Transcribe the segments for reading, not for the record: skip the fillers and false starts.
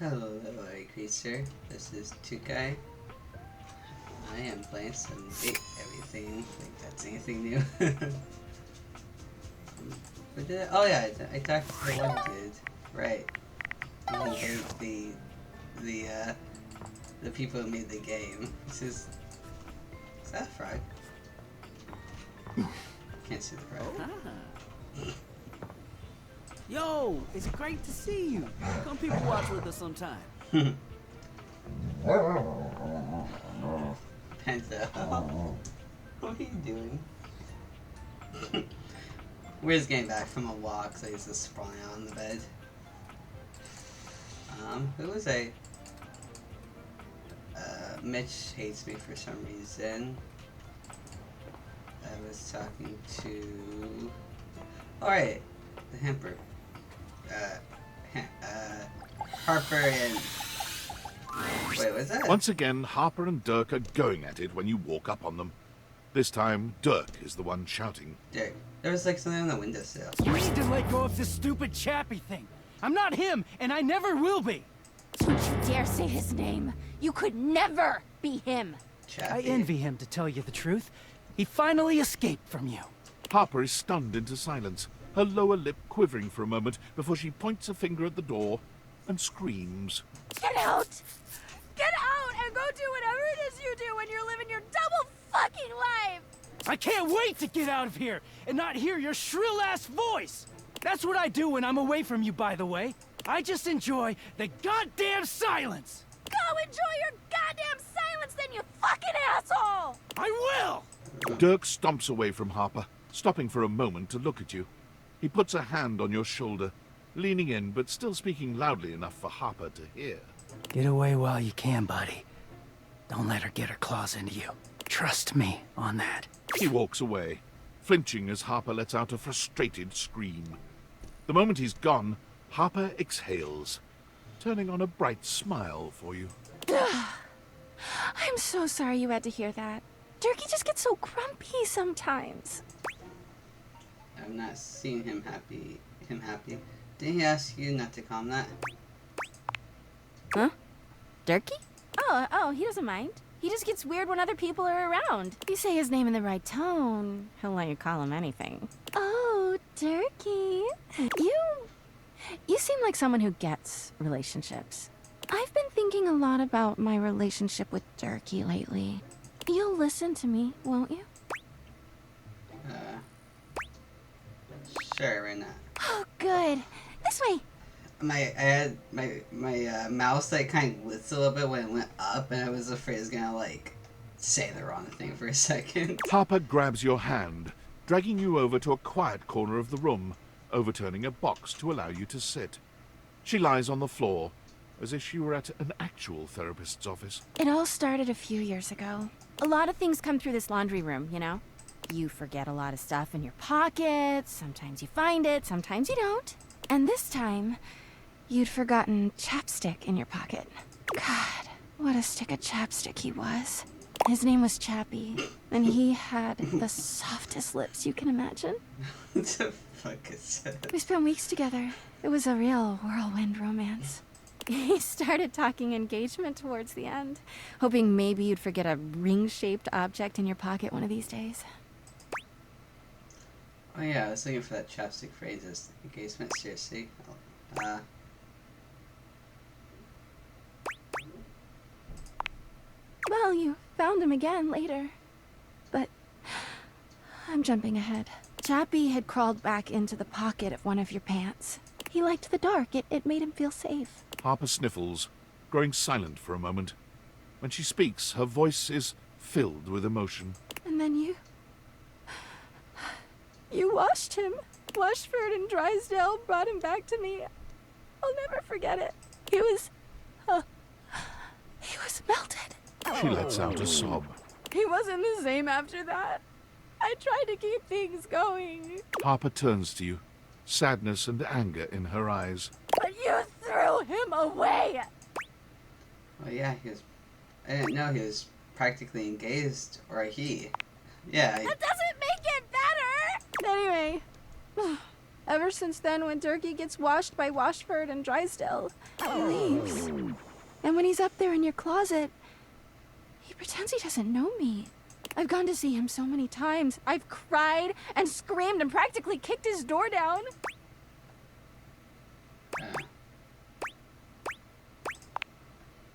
Hello, creature. This is Tukai. I am playing some everything. Like that's anything new. Oh yeah, I talked to the one dude. Right. The the people who made the game. Is that a frog? Can't see the frog. Ah. Yo, it's great to see you. Come people watch with us sometime. Penta. What are you doing? We're just getting back from a walk, so he's just sprawling out on the bed. Who was I? Mitch hates me for some reason. I was talking to... Alright, the Hamper. Harper and... Wait, what's that? Once again, Harper and Dirk are going at it when you walk up on them. This time, Dirk is the one shouting. Dirk, there was like something on the windowsill. You need to let go of this stupid Chappie thing. I'm not him, and I never will be. Don't you dare say his name. You could never be him. Chappie. I envy him, to tell you the truth. He finally escaped from you. Harper is stunned into silence, her lower lip quivering for a moment before she points a finger at the door and screams. Get out! Get out and go do whatever it is you do when you're living your double fucking life! I can't wait to get out of here and not hear your shrill-ass voice! That's what I do when I'm away from you, by the way. I just enjoy the goddamn silence! Go enjoy your goddamn silence then, you fucking asshole! I will! Dirk stomps away from Harper, stopping for a moment to look at you. He puts a hand on your shoulder, leaning in but still speaking loudly enough for Harper to hear. Get away while you can, buddy. Don't let her get her claws into you. Trust me on that. He walks away, flinching as Harper lets out a frustrated scream. The moment he's gone, Harper exhales, turning on a bright smile for you. I'm so sorry you had to hear that. Durkee just gets so grumpy sometimes. I'm not seeing him happy. Didn't he ask you not to calm that? Huh? Durkee? Oh, he doesn't mind. He just gets weird when other people are around. You say his name in the right tone, he'll let you call him anything. Oh, Durkee. You seem like someone who gets relationships. I've been thinking a lot about my relationship with Durkee lately. You'll listen to me, won't you? Sure, right now. Oh, good. This way. I had my mouse like kind of blitzed a little bit when it went up, and I was afraid it was gonna like say the wrong thing for a second. Harper grabs your hand, dragging you over to a quiet corner of the room, overturning a box to allow you to sit. She lies on the floor, as if she were at an actual therapist's office. It all started a few years ago. A lot of things come through this laundry room, you know? You forget a lot of stuff in your pockets, sometimes you find it, sometimes you don't. And this time, you'd forgotten chapstick in your pocket. God, what a stick of chapstick he was. His name was Chappie, and he had the softest lips you can imagine. What the fuck is that? We spent weeks together. It was a real whirlwind romance. He started talking engagement towards the end, hoping maybe you'd forget a ring-shaped object in your pocket one of these days. Oh yeah, I was looking for that chapstick phrase as engagement. Seriously. Well, you found him again later. But I'm jumping ahead. Chappie had crawled back into the pocket of one of your pants. He liked the dark. It made him feel safe. Harper sniffles, growing silent for a moment. When she speaks, her voice is filled with emotion. And then you washed him. Washford and Drysdale brought him back to me. I'll never forget it. He was melted. She lets out a sob. He wasn't the same after that. I tried to keep things going. Harper turns to you, sadness and anger in her eyes. But you threw him away! Well, yeah, I didn't know he was practically engaged, or he. Yeah. That doesn't make it better! Anyway, Ever since then, when Durkee gets washed by Washford and Drysdale, he leaves. And when he's up there in your closet, he pretends he doesn't know me. I've gone to see him so many times. I've cried and screamed and practically kicked his door down.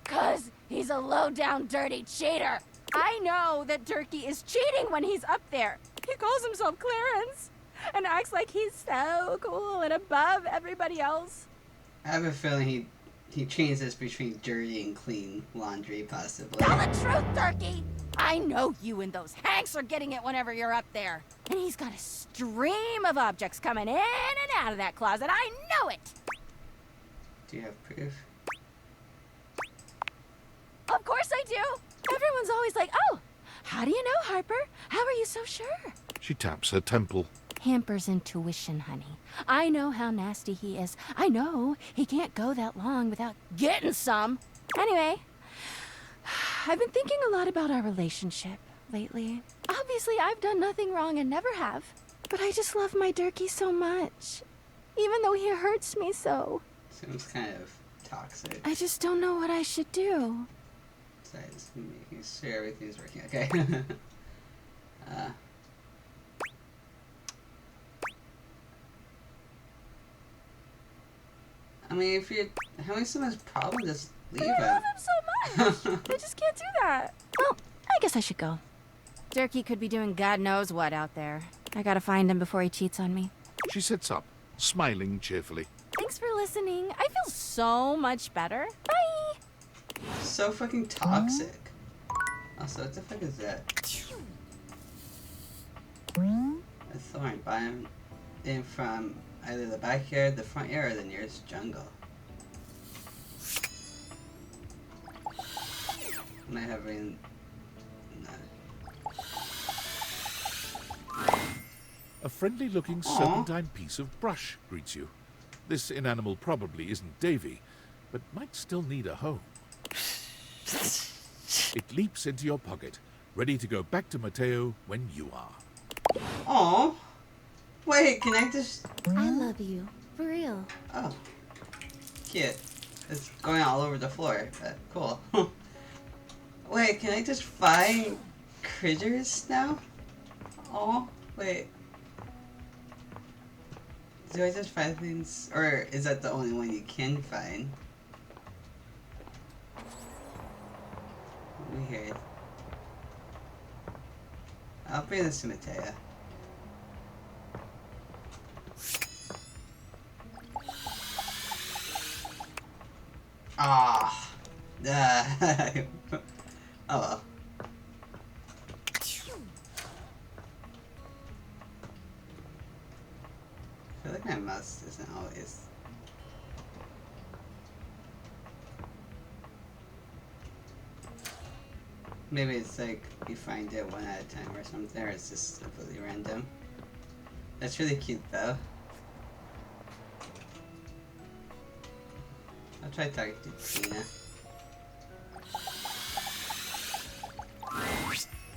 Cause he's a low-down, dirty cheater. I know that Durkee is cheating when he's up there. He calls himself Clarence and acts like he's so cool and above everybody else. I have a feeling he changes between dirty and clean laundry, possibly. Tell the truth, Durkee! I know you and those Hanks are getting it whenever you're up there. And he's got a stream of objects coming in and out of that closet. I know it! Do you have proof? Of course I do! Everyone's always like, oh, how do you know, Harper? How are you so sure? She taps her temple. Hampers intuition, honey. I know how nasty he is. I know he can't go that long without getting some. Anyway, I've been thinking a lot about our relationship lately. Obviously, I've done nothing wrong and never have. But I just love my Durkee so much. Even though he hurts me so. Seems kind of toxic. I just don't know what I should do. So just making sure everything's working okay. I mean, if you're having so much problem, just leave I love him. him so much. I just can't do that. Well, I guess I should go. Durkee could be doing God knows what out there. I gotta find him before he cheats on me. She sits up, smiling cheerfully. Thanks for listening. I feel so much better. Bye! So fucking toxic. Also, what the fuck is that? A thorn bind in from either the backyard, the front yard, or the nearest jungle. Am I having... No. A friendly-looking Aw. serpentine piece of brush greets you. This inanimal probably isn't Davy, but might still need a home. It leaps into your pocket, ready to go back to Mateo when you are. Aw. Wait, can I just... I love you. For real. Oh. Cute. It's going all over the floor. Cool. Wait, can I just find critters now? Oh, wait. Do I just find things? Or is that the only one you can find? Weird. I'll bring this to Mateo. Ah. Oh well. I feel like my mouse isn't always. Maybe it's like you find it one at a time or something, or it's just completely random. That's really cute though. I'll try talking to Tina.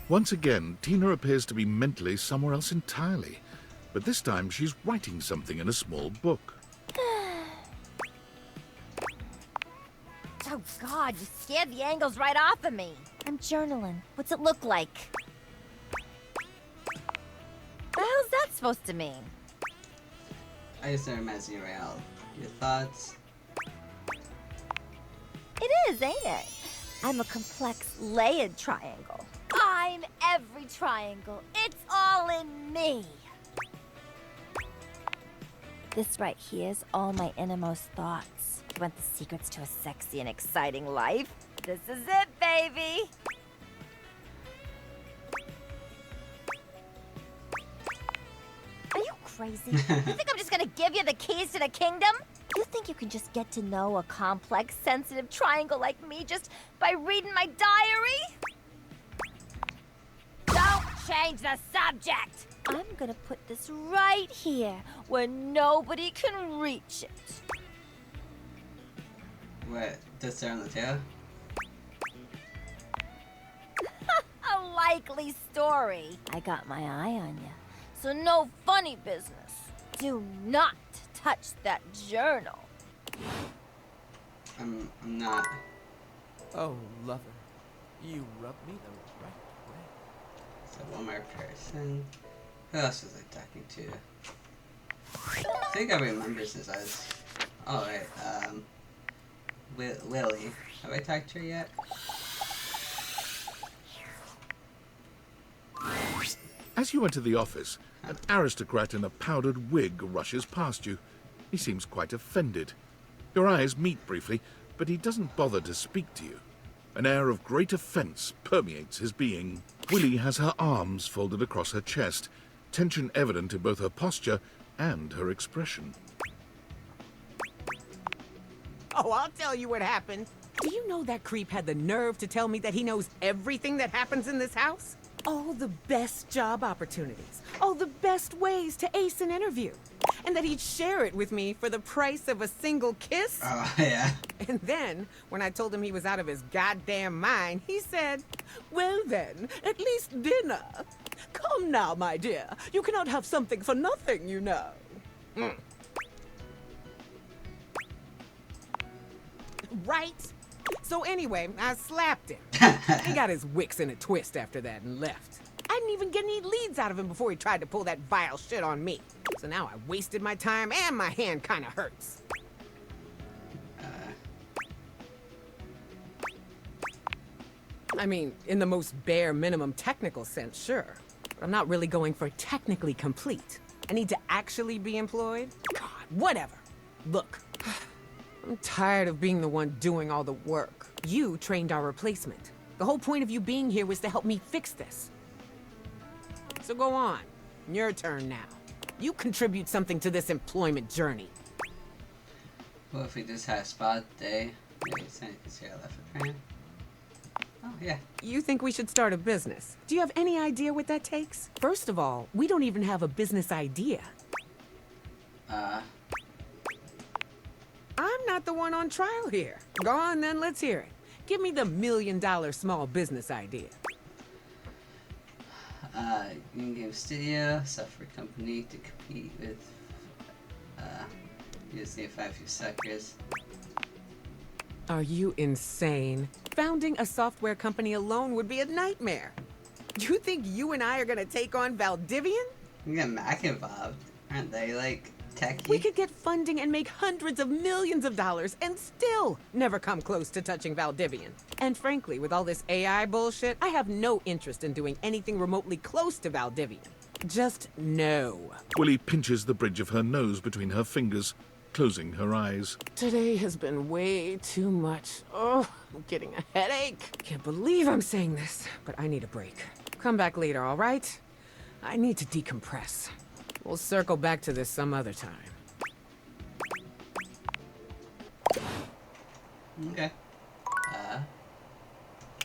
Once again, Tina appears to be mentally somewhere else entirely. But this time she's writing something in a small book. Oh God, you scared the angles right off of me. I'm journaling. What's it look like? The hell's that supposed to mean? I just don't imagine you right all your thoughts. It is, ain't it? I'm a complex, layered triangle. I'm every triangle. It's all in me. This right here's all my innermost thoughts. You want the secrets to a sexy and exciting life? This is it, baby! Are you crazy? You think I'm just gonna give you the keys to the kingdom? You think you can just get to know a complex, sensitive triangle like me just by reading my diary? Don't change the subject! I'm gonna put this right here where nobody can reach it. What? Just there on the tail? A likely story. I got my eye on you, so no funny business. Do not touch that journal. I'm not. Oh, lover, you rub me the right way. So one more person. Who else was I talking to? I think I remember since I was. Oh right. Lily. Have I talked to her yet? As you enter the office, an aristocrat in a powdered wig rushes past you. He seems quite offended. Your eyes meet briefly, but he doesn't bother to speak to you. An air of great offense permeates his being. Willie has her arms folded across her chest, tension evident in both her posture and her expression. Oh, I'll tell you what happened. Do you know that creep had the nerve to tell me that he knows everything that happens in this house? All the best job opportunities, all the best ways to ace an interview, and that he'd share it with me for the price of a single kiss? Oh yeah. And then, when I told him he was out of his goddamn mind, he said, "Well then, at least dinner. Come now, my dear. You cannot have something for nothing, you know." Right? So anyway, I slapped him. He got his wicks in a twist after that and left. I didn't even get any leads out of him before he tried to pull that vile shit on me. So now I wasted my time and my hand kind of hurts. I mean, in the most bare minimum technical sense, sure. But I'm not really going for technically complete. I need to actually be employed? God, whatever. Look, I'm tired of being the one doing all the work. You trained our replacement. The whole point of you being here was to help me fix this. So go on. Your turn now. You contribute something to this employment journey. What if we just had a spot day? Maybe it's not because I left a friend. Oh yeah. You think we should start a business? Do you have any idea what that takes? First of all, we don't even have a business idea. I'm not the one on trial here. Go on then, let's hear it. Give me the $1 million small business idea. In-game studio, software company to compete with, Disney 5 few suckers. Are you insane? Founding a software company alone would be a nightmare. You think you and I are gonna take on Valdivian? We get Mac involved. Aren't they, like, techie? We could get funding and make hundreds of millions of dollars and still never come close to touching Valdivian. And frankly, with all this AI bullshit, I have no interest in doing anything remotely close to Valdivian. Just no. Willie pinches the bridge of her nose between her fingers, closing her eyes. Today has been way too much. Oh, I'm getting a headache. Can't believe I'm saying this, but I need a break. Come back later, all right? I need to decompress. We'll circle back to this some other time. Okay. That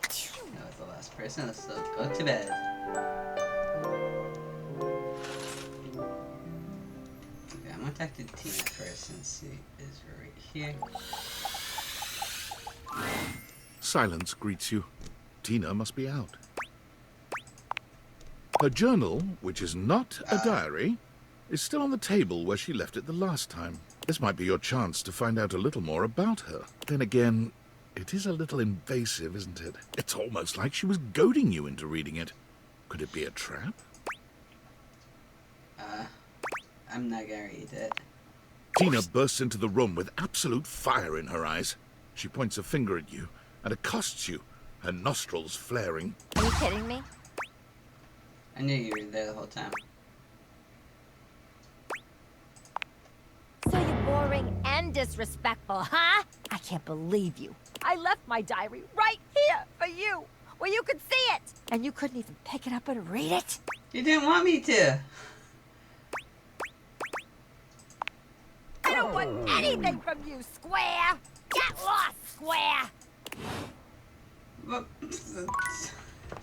was the last person. Let's go to bed. Okay, I'm gonna talk to Tina first since she is right here. Silence greets you. Tina must be out. Her journal, which is not a diary, is still on the table where she left it the last time. This might be your chance to find out a little more about her. Then again, it is a little invasive, isn't it? It's almost like she was goading you into reading it. Could it be a trap? I'm not gonna read it. Tina bursts into the room with absolute fire in her eyes. She points a finger at you and accosts you, her nostrils flaring. Are you kidding me? I knew you were there the whole time. So you're boring and disrespectful, huh? I can't believe you. I left my diary right here for you, where you could see it. And you couldn't even pick it up and read it? You didn't want me to. I don't want anything from you, Square. Get lost, Square. But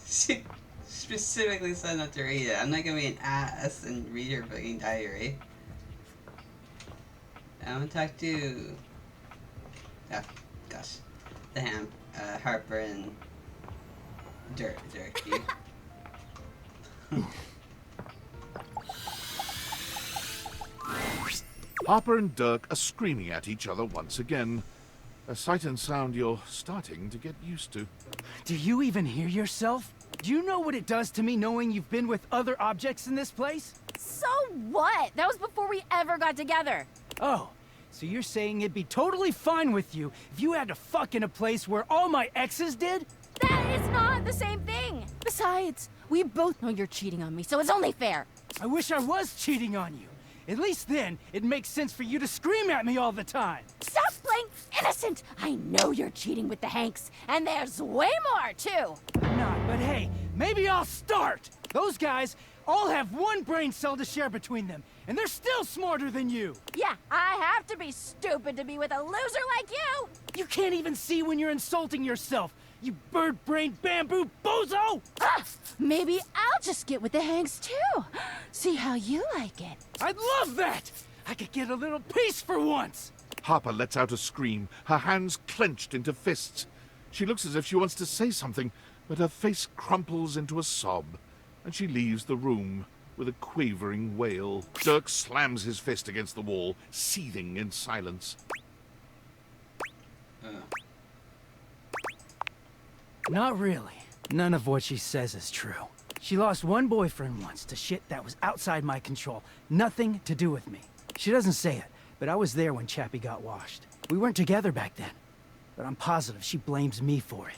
she specifically said not to read it. I'm not gonna be an ass and read your fucking diary. I'm gonna talk to... Oh, gosh. The Ham, Harper, and Durkee. Harper and Dirk are screaming at each other once again. A sight and sound you're starting to get used to. Do you even hear yourself? Do you know what it does to me knowing you've been with other objects in this place? So what? That was before we ever got together. Oh, so you're saying it'd be totally fine with you if you had to fuck in a place where all my exes did? That is not the same thing. Besides, we both know you're cheating on me, so it's only fair. I wish I was cheating on you. At least then, it makes sense for you to scream at me all the time. Stop playing innocent. I know you're cheating with the Hanks, and there's way more, too. I'm not, but hey, maybe I'll start. Those guys all have one brain cell to share between them, and they're still smarter than you. Yeah, I have to be stupid to be with a loser like you. You can't even see when you're insulting yourself, you bird-brained bamboo bozo! Ah, maybe I'll just get with the Hanks, too. See how you like it. I'd love that! I could get a little peace for once! Harper lets out a scream, her hands clenched into fists. She looks as if she wants to say something, but her face crumples into a sob, and she leaves the room with a quavering wail. Dirk slams his fist against the wall, seething in silence. Not really. None of what she says is true. She lost one boyfriend once to shit that was outside my control. Nothing to do with me. She doesn't say it, but I was there when Chappie got washed. We weren't together back then, but I'm positive she blames me for it.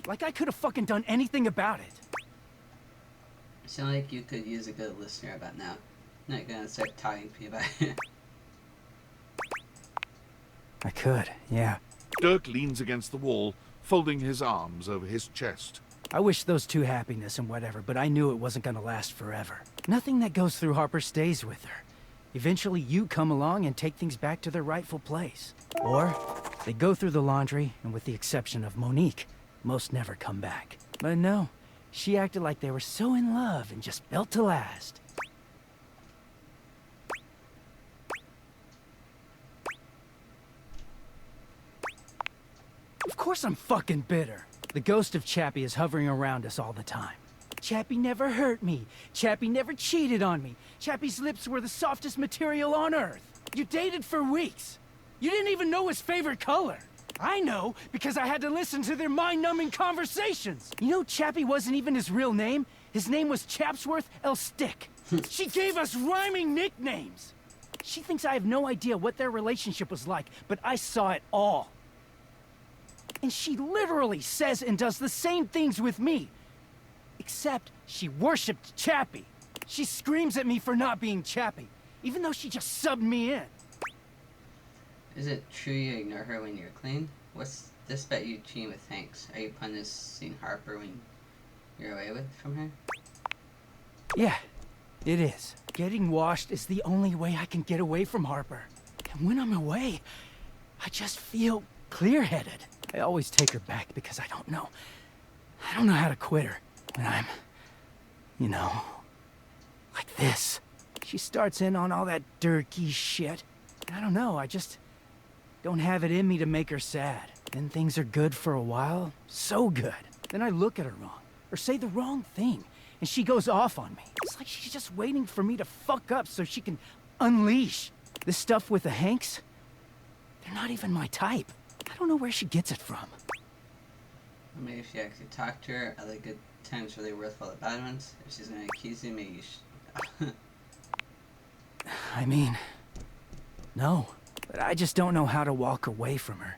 Like I could have fucking done anything about it. You sound like you could use a good listener about now. I'm not gonna start talking to you about it. I could, yeah. Dirk leans against the wall, folding his arms over his chest. I wish those two happiness and whatever, but I knew it wasn't gonna last forever. Nothing that goes through Harper stays with her. Eventually you come along and take things back to their rightful place. Or they go through the laundry, and with the exception of Monique, most never come back. But no, she acted like they were so in love and just built to last. Of course I'm fucking bitter. The ghost of Chappie is hovering around us all the time. Chappie never hurt me. Chappie never cheated on me. Chappie's lips were the softest material on earth. You dated for weeks. You didn't even know his favorite color. I know, because I had to listen to their mind-numbing conversations. You know Chappie wasn't even his real name? His name was Chapsworth L. Stick. She gave us rhyming nicknames. She thinks I have no idea what their relationship was like, but I saw it all. And she literally says and does the same things with me. Except she worshipped Chappie. She screams at me for not being Chappie, even though she just subbed me in. Is it true you ignore her when you're clean? What's this bet you cheating with Hanks? Are you punishing Harper when you're away from her? Yeah, it is. Getting washed is the only way I can get away from Harper. And when I'm away, I just feel clear-headed. I always take her back because I don't know how to quit her when I'm, you know, like this. She starts in on all that dirty shit. I don't know, I just don't have it in me to make her sad. Then things are good for a while, so good. Then I look at her wrong, or say the wrong thing, and she goes off on me. It's like she's just waiting for me to fuck up so she can unleash. This stuff with the Hanks, they're not even my type. I don't know where she gets it from. Or maybe if you actually talk to her, are the good times really worth all the bad ones? If she's gonna accuse you, maybe you should... I mean, no. But I just don't know how to walk away from her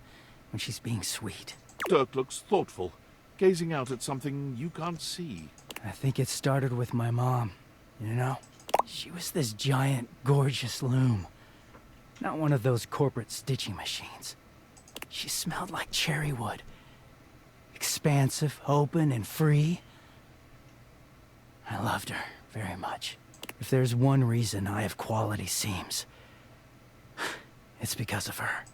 when she's being sweet. Dirk looks thoughtful, gazing out at something you can't see. I think it started with my mom, you know? She was this giant, gorgeous loom. Not one of those corporate stitching machines. She smelled like cherry wood. Expansive, open, and free. I loved her very much. If there's one reason I have quality seams, it's because of her.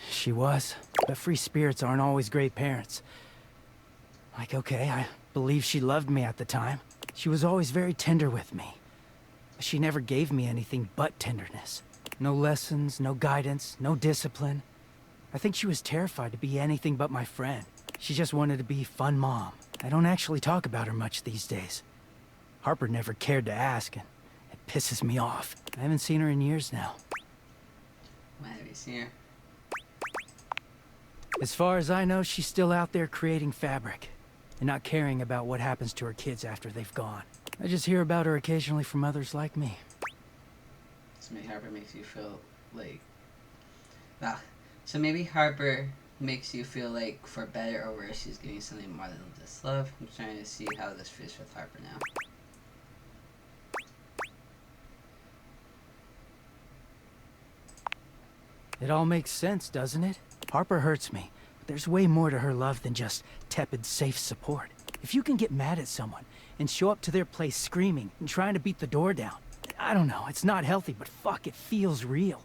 She was, but free spirits aren't always great parents. Like, okay, I believe she loved me at the time. She was always very tender with me. But she never gave me anything but tenderness. No lessons, no guidance, no discipline. I think she was terrified to be anything but my friend. She just wanted to be fun mom. I don't actually talk about her much these days. Harper never cared to ask, and it pisses me off. I haven't seen her in years now. When have you seen her? As far as I know, she's still out there creating fabric and not caring about what happens to her kids after they've gone. I just hear about her occasionally from others like me. So maybe Harper makes you feel like... So maybe Harper makes you feel like, for better or worse, she's giving you something more than just love. I'm trying to see how this fits with Harper now. It all makes sense, doesn't it? Harper hurts me, but there's way more to her love than just tepid, safe support. If you can get mad at someone and show up to their place screaming and trying to beat the door down, I don't know, it's not healthy, but fuck, it feels real.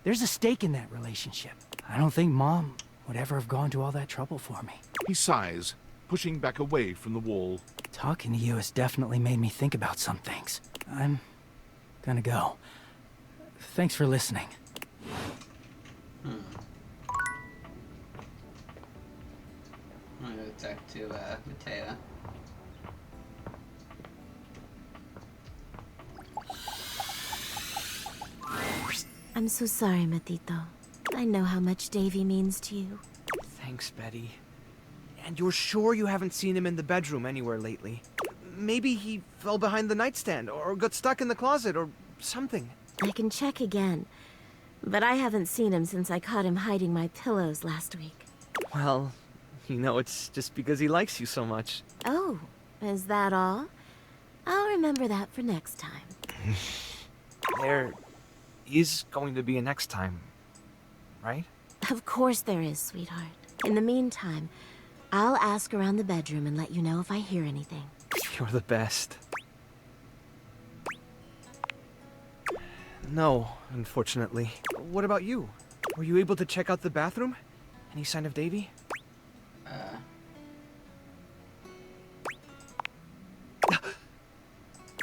There's a stake in that relationship. I don't think Mom would ever have gone to all that trouble for me. He sighs, pushing back away from the wall. Talking to you has definitely made me think about some things. I'm gonna go. Thanks for listening. I'm gonna go talk to Mateo. I'm so sorry, Matito. I know how much Davy means to you. Thanks, Betty. And you're sure you haven't seen him in the bedroom anywhere lately? Maybe he fell behind the nightstand, or got stuck in the closet, or something. I can check again, but I haven't seen him since I caught him hiding my pillows last week. Well, you know, it's just because he likes you so much. Oh, is that all? I'll remember that for next time. There is going to be a next time, right? Of course there is, sweetheart. In the meantime, I'll ask around the bedroom and let you know if I hear anything. You're the best. No, unfortunately. What about you? Were you able to check out the bathroom? Any sign of Davy?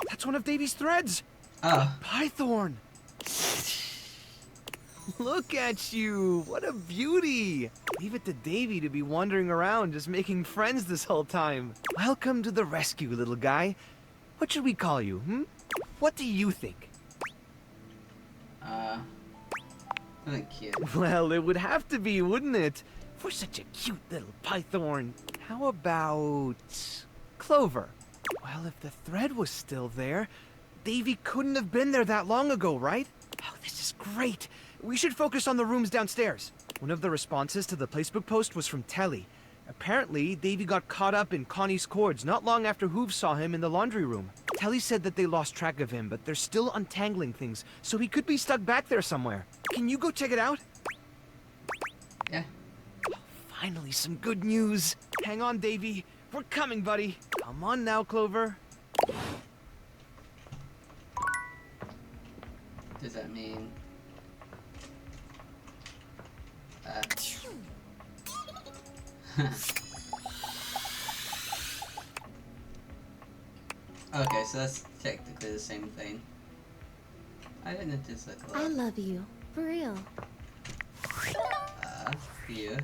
That's one of Davy's threads! Oh. Pythorn! Look at you! What a beauty! Leave it to Davy to be wandering around just making friends this whole time. Welcome to the rescue, little guy. What should we call you, hmm? What do you think? Something cute. Well, it would have to be, wouldn't it? For such a cute little Pythorn. How about... Clover? Well, if the thread was still there, Davy couldn't have been there that long ago, right? Oh, this is great. We should focus on the rooms downstairs. One of the responses to the Facebook post was from Telly. Apparently, Davy got caught up in Connie's cords not long after Hooves saw him in the laundry room. Telly said that they lost track of him, but they're still untangling things, so he could be stuck back there somewhere. Can you go check it out? Yeah. Oh, finally, some good news. Hang on, Davy. We're coming, buddy. Come on now, Clover. Does that mean... Okay, so that's technically the same thing. I didn't just look a I lot. love you. For real. You.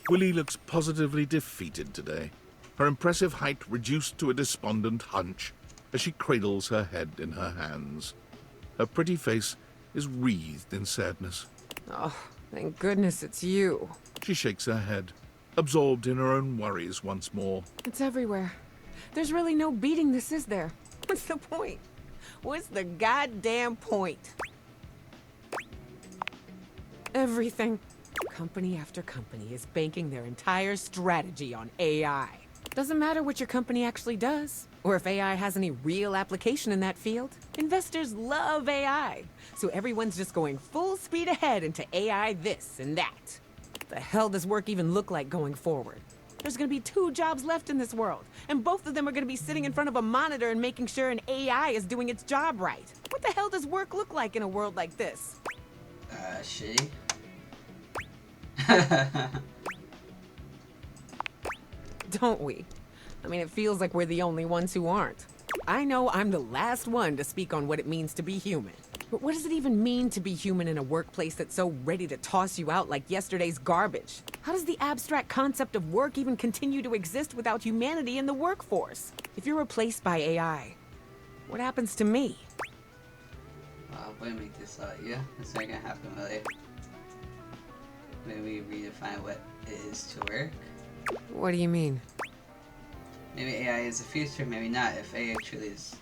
Willie looks positively defeated today. Her impressive height reduced to a despondent hunch as she cradles her head in her hands. Her pretty face is wreathed in sadness. Oh, thank goodness it's you. She shakes her head, absorbed in her own worries once more. It's everywhere. There's really no beating this, is there? What's the point? What's the goddamn point? Everything. Company after company is banking their entire strategy on AI. Doesn't matter what your company actually does, or if AI has any real application in that field. Investors love AI, so everyone's just going full speed ahead into AI this and that. What the hell does work even look like going forward? There's gonna be 2 jobs left in this world, and both of them are gonna be sitting in front of a monitor and making sure an AI is doing its job right. What the hell does work look like in a world like this? Shitty. Don't we? I mean, it feels like we're the only ones who aren't. I know I'm the last one to speak on what it means to be human. But what does it even mean to be human in a workplace that's so ready to toss you out like yesterday's garbage? How does the abstract concept of work even continue to exist without humanity in the workforce? If you're replaced by AI, what happens to me? Well, we'll make this out, yeah? That's not gonna happen, really. Maybe redefine what it is to work. What do you mean? Maybe AI is the future, maybe not. If AI truly is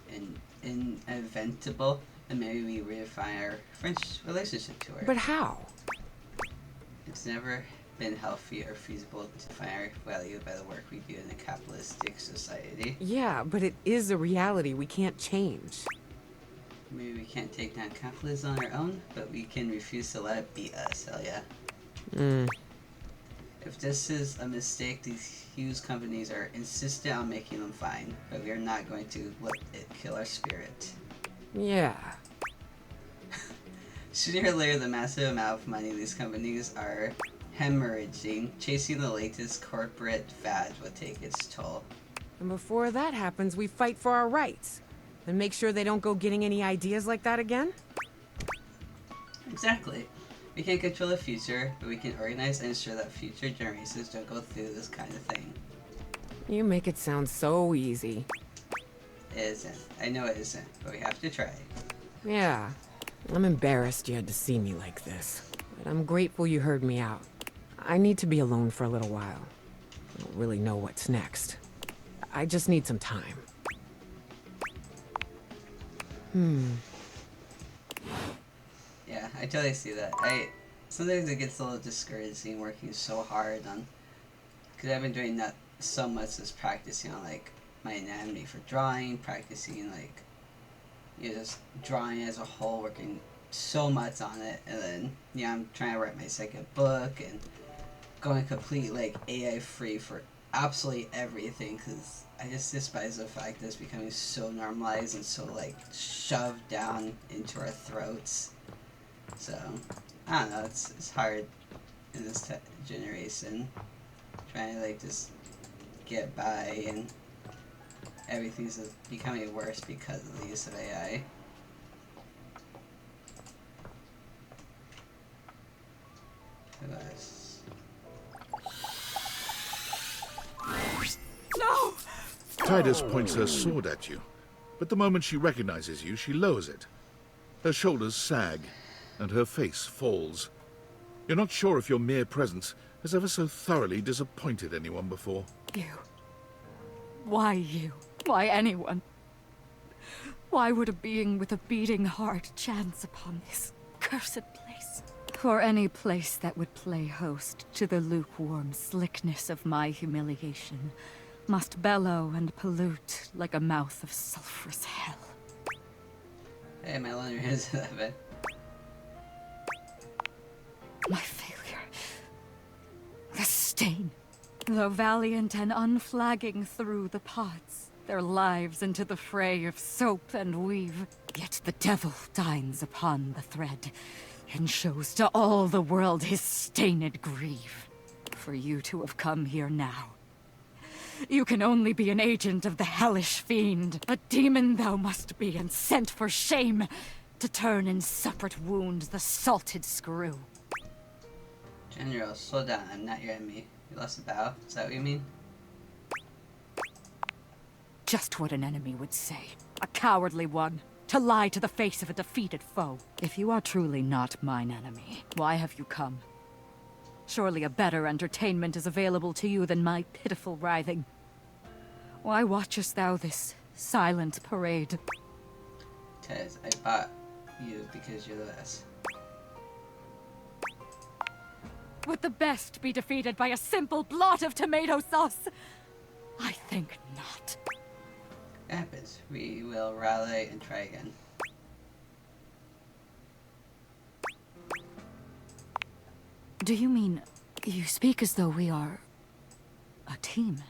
inventable, then maybe we redefine our French relationship to work. But how? It's never been healthy or feasible to define our value by the work we do in a capitalistic society. Yeah, but it is a reality we can't change. Maybe we can't take down capitalism on our own, but we can refuse to let it beat us. Hell yeah. If this is a mistake, these huge companies are insistent on making them fine, but we are not going to let it kill our spirit. Yeah. Sooner or later, the massive amount of money these companies are hemorrhaging, chasing the latest corporate fad will take its toll. And before that happens, we fight for our rights. And make sure they don't go getting any ideas like that again? Exactly. We can't control the future, but we can organize and ensure that future generations don't go through this kind of thing. You make it sound so easy. It isn't. I know it isn't, but we have to try. Yeah. I'm embarrassed you had to see me like this. But I'm grateful you heard me out. I need to be alone for a little while. I don't really know what's next. I just need some time. Yeah, I totally see that. Sometimes it gets a little discouraging working so hard on, because I've been doing that so much as practicing on like my anatomy for drawing, practicing like, you know, just drawing as a whole, working so much on it, and then yeah, I'm trying to write my second book and going complete like AI free for absolutely everything, because I just despise the fact that it's becoming so normalized and so like shoved down into our throats. So I don't know, it's hard in this generation trying to like just get by, and everything's just becoming worse because of the use of AI. No! Tidus points her sword at you, but the moment she recognizes you, she lowers it. Her shoulders sag, and her face falls. You're not sure if your mere presence has ever so thoroughly disappointed anyone before. You. Why you? Why anyone? Why would a being with a beating heart chance upon this cursed place? For any place that would play host to the lukewarm slickness of my humiliation must bellow and pollute like a mouth of sulphurous hell. Hey, my learner is that bit. My failure. The stain. Though valiant and unflagging through the pods, their lives into the fray of soap and weave, yet the devil dines upon the thread, and shows to all the world his stained grief. For you to have come here now, you can only be an agent of the hellish fiend. A demon thou must be, and sent for shame, to turn in separate wounds the salted screw. General, slow down, I'm not your enemy. You lost a battle? Is that what you mean? Just what an enemy would say. A cowardly one. To lie to the face of a defeated foe. If you are truly not mine enemy, why have you come? Surely a better entertainment is available to you than my pitiful writhing. Why watchest thou this silent parade? Tez, I bought you because you're the best. Would the best be defeated by a simple blot of tomato sauce? I think not. It happens. We will rally and try again. Do you mean you speak as though we are a team?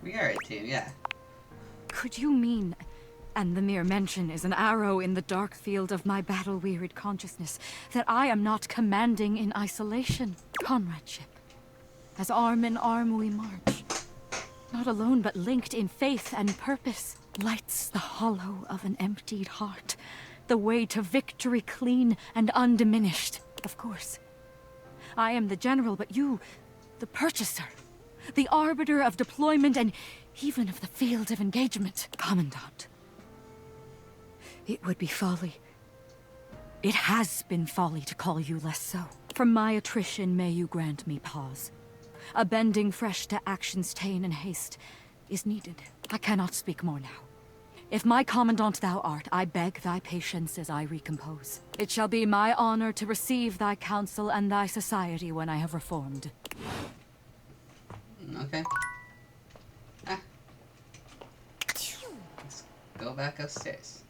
We are a team, yeah. Could you mean, and the mere mention is an arrow in the dark field of my battle-wearied consciousness, that I am not commanding in isolation? Comradeship. As arm in arm we march. Not alone, but linked in faith and purpose. Lights the hollow of an emptied heart, The way to victory clean and undiminished, of course. I am the general, but you, the purchaser. The arbiter of deployment and even of the field of engagement. Commandant. It would be folly. It has been folly to call you less so. From my attrition, may you grant me pause. A bending fresh to action's ta'en and haste is needed. I cannot speak more now. If my commandant thou art, I beg thy patience as I recompose. It shall be my honor to receive thy counsel and thy society when I have reformed. Okay. Ah. Let's go back upstairs.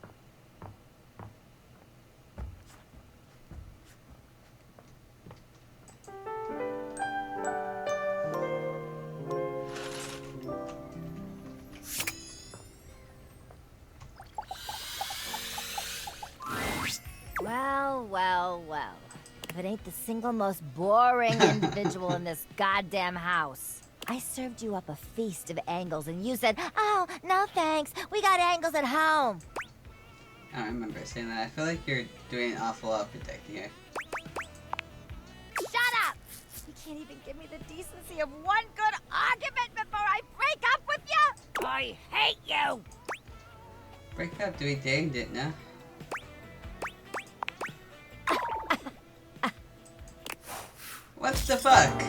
Well, well, well. If it ain't the single most boring individual in this goddamn house. I served you up a feast of angles and you said, "Oh, no thanks, we got angles at home." I don't remember saying that. I feel like you're doing an awful lot protecting her. Shut up! You can't even give me the decency of one good argument before I break up with you! I hate you! Break up, do we dang it now? What the fuck?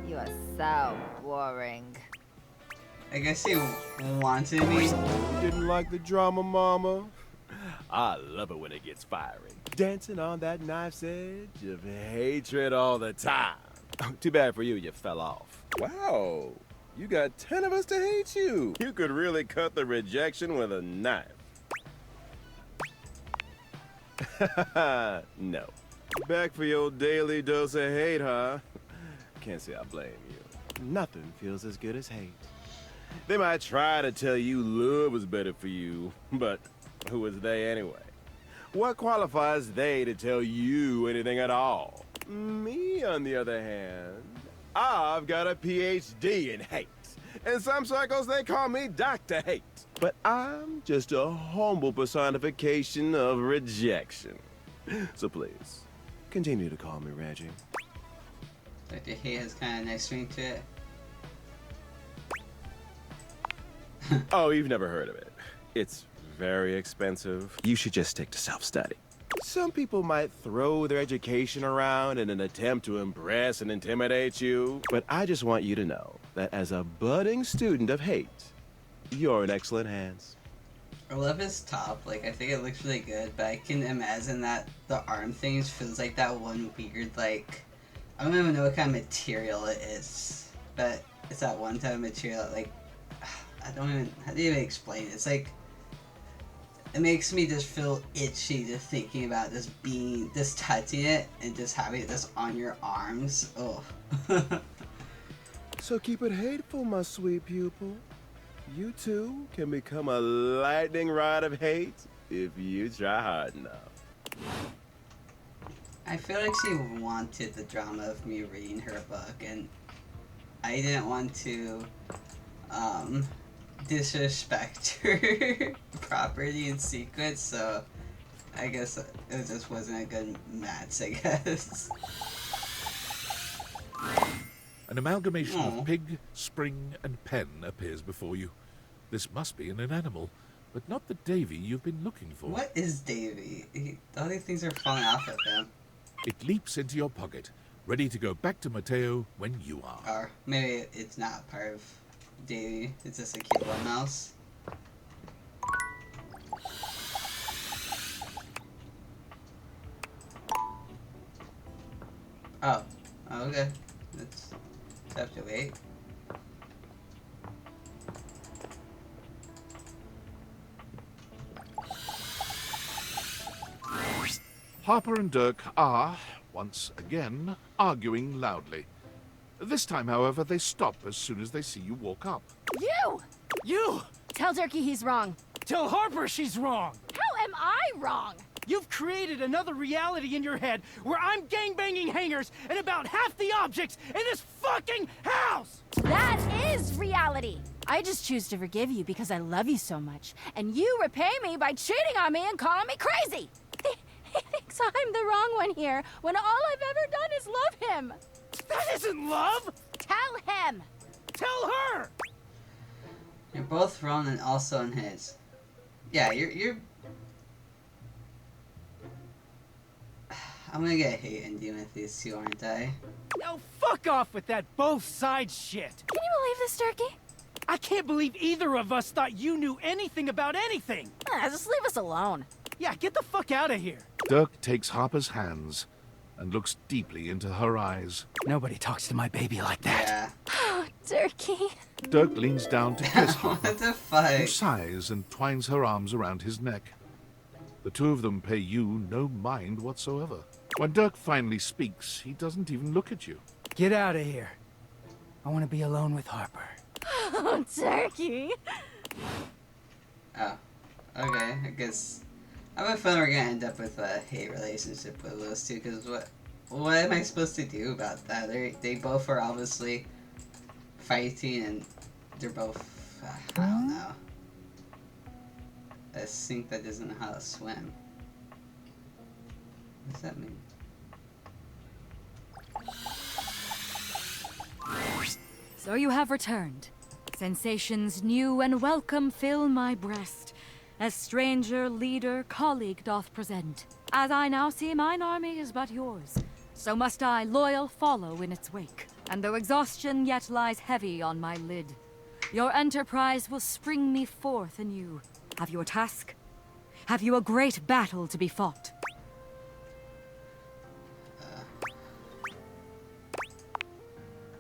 You are so boring. I guess he wanted me. Didn't like the drama, Mama? I love it when it gets fiery. Dancing on that knife's edge of hatred all the time. Too bad for you, you fell off. Wow, you got 10 of us to hate you. You could really cut the rejection with a knife. No. Back for your daily dose of hate, huh? Can't say I blame you. Nothing feels as good as hate. They might try to tell you love is better for you, but who is they anyway? What qualifies they to tell you anything at all? Me, on the other hand, I've got a PhD in hate. In some circles, they call me Dr. Hate. But I'm just a humble personification of rejection. So please, continue to call me Reggie. Dr. Hate has kind of a nice ring to it. Oh, you've never heard of it. It's very expensive. You should just stick to self-study. Some people might throw their education around in an attempt to impress and intimidate you, but I just want you to know that as a budding student of hate, you're in excellent hands. I love his top, like I think it looks really good, but I can imagine that the arm things feels like that one weird, like, I don't even know what kind of material it is, but it's that one type of material, like, I don't even, how do you even explain it? It's like, it makes me just feel itchy just thinking about just touching it and just having it just on your arms. Oh. So keep it hateful, my sweet pupil. You too can become a lightning rod of hate if you try hard enough. I feel like she wanted the drama of me reading her book, and I didn't want to disrespect her property and secrets, so I guess it just wasn't a good match, I guess. An amalgamation of pig, spring, and pen appears before you. This must be an animal, but not the Davy you've been looking for. What is Davy? All these things are falling off of him. It leaps into your pocket, ready to go back to Mateo when you are. Or maybe it's not part of Davy, it's just a cute little mouse. Oh, okay. Let's have to wait. Harper and Dirk are, once again, arguing loudly. This time, however, they stop as soon as they see you walk up. You! You! Tell Durkee he's wrong. Tell Harper she's wrong! How am I wrong? You've created another reality in your head where I'm gangbanging hangers and about half the objects in this fucking house! That is reality. I just choose to forgive you because I love you so much. And you repay me by cheating on me and calling me crazy. He thinks I'm the wrong one here, when all I've ever done is love him. That isn't love! Tell him! Tell her! You're both wrong and also in his. Yeah, you're... I'm gonna get hate ending with these two, aren't I? No, fuck off with that both sides shit! Can you believe this, Turkey? I can't believe either of us thought you knew anything about anything! Just leave us alone. Yeah, get the fuck out of here! Dirk takes Harper's hands and looks deeply into her eyes. Nobody talks to my baby like that. Yeah. Oh, Turkey. Dirk leans down to kiss Harper, What the fuck? who sighs and twines her arms around his neck. The two of them pay you no mind whatsoever. When Dirk finally speaks, he doesn't even look at you. Get out of here. I want to be alone with Harper. Oh, Turkey. Oh. Okay, I guess... I have a feeling we're gonna end up with a hate relationship with those two, because what am I supposed to do about that? They both are obviously fighting, and they're both... I don't know. A sink that doesn't know how to swim. What does that mean? So you have returned. Sensations new and welcome fill my breast. As stranger, leader, colleague doth present. As I now see mine army is but yours, so must I loyal follow in its wake. And though exhaustion yet lies heavy on my lid, your enterprise will spring me forth anew. Have you a task? Have you a great battle to be fought?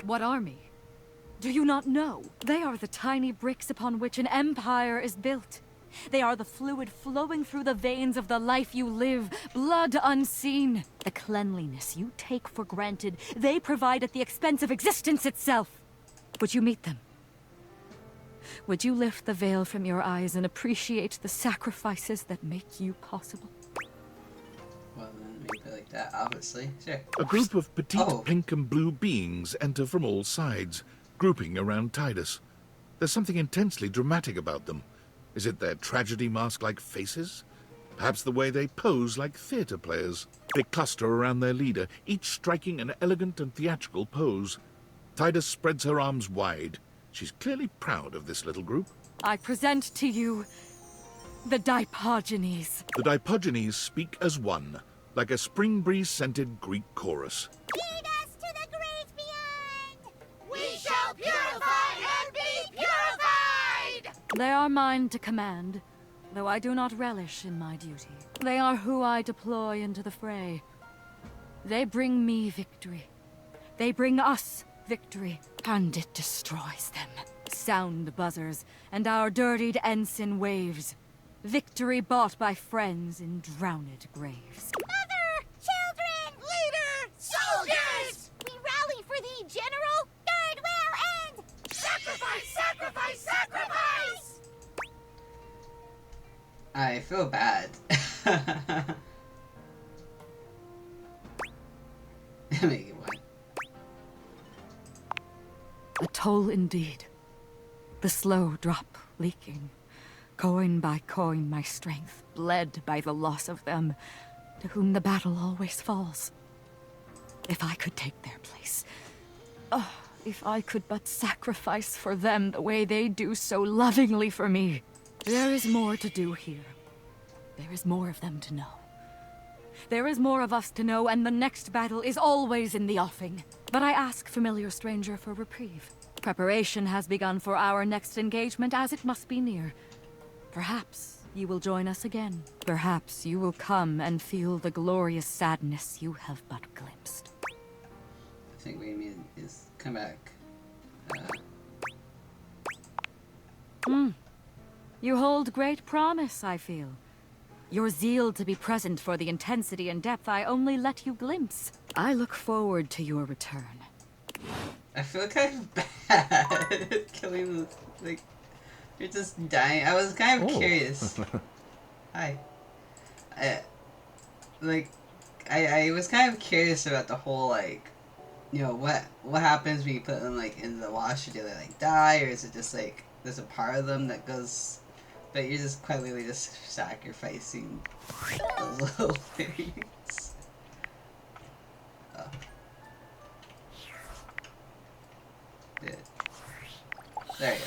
What army? Do you not know? They are the tiny bricks upon which an empire is built. They are the fluid flowing through the veins of the life you live, blood unseen. The cleanliness you take for granted, they provide at the expense of existence itself. Would you meet them? Would you lift the veil from your eyes and appreciate the sacrifices that make you possible? Well, then maybe like that, obviously. Sure. A group of petite Oh. pink and blue beings enter from all sides, grouping around Tidus. There's something intensely dramatic about them. Is it their tragedy mask-like faces? Perhaps the way they pose like theatre players. They cluster around their leader, each striking an elegant and theatrical pose. Tidus spreads her arms wide. She's clearly proud of this little group. I present to you the Dipogenes. The Dipogenes speak as one, like a spring breeze-scented Greek chorus. Lead us to the great beyond! We shall purify and be purified! They are mine to command, though I do not relish in my duty. They are who I deploy into the fray. They bring me victory. They bring us victory, and it destroys them. Sound buzzers, and our dirtied ensign waves. Victory bought by friends in drowned graves. Mother! Children! Leader! Soldiers! We rally for thee, General! Third will end! Sacrifice! Sacrifice! Sacrifice! I feel bad. Make it one. A toll indeed. The slow drop leaking. Coin by coin my strength, bled by the loss of them, to whom the battle always falls. If I could take their place. Oh, if I could but sacrifice for them the way they do so lovingly for me. There is more to do here. There is more of them to know. There is more of us to know, and the next battle is always in the offing. But I ask, familiar stranger, for reprieve. Preparation has begun for our next engagement, as it must be near. Perhaps you will join us again. Perhaps you will come and feel the glorious sadness you have but glimpsed. I think what you mean is come back. You hold great promise, I feel. Your zeal to be present for the intensity and depth I only let you glimpse. I look forward to your return. I feel kind of bad killing the, like, you're just dying. I was kind of curious. Hi. I was kind of curious about the whole, like, you know, what happens when you put them, like, in the washer? Do they, like, die, or is it just, like, there's a part of them that goes, but you're just quite literally just sacrificing those little things. Oh. Good. There you go.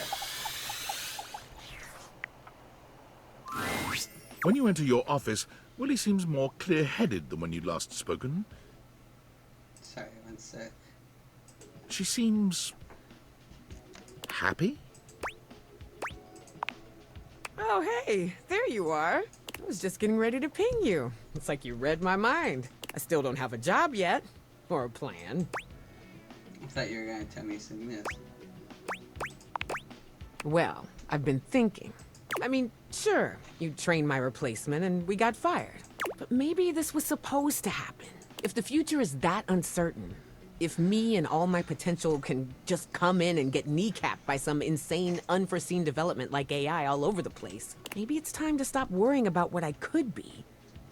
When you enter your office, Willie seems more clear-headed than when you'd last spoken. Sorry, one sec. She seems... happy? Oh, hey, there you are. I was just getting ready to ping you. It's like you read my mind. I still don't have a job yet. Or a plan. I thought you were going to tell me some news. Well, I've been thinking. I mean, sure, you trained my replacement and we got fired. But maybe this was supposed to happen. If the future is that uncertain, if me and all my potential can just come in and get kneecapped by some insane, unforeseen development like AI all over the place, maybe it's time to stop worrying about what I could be,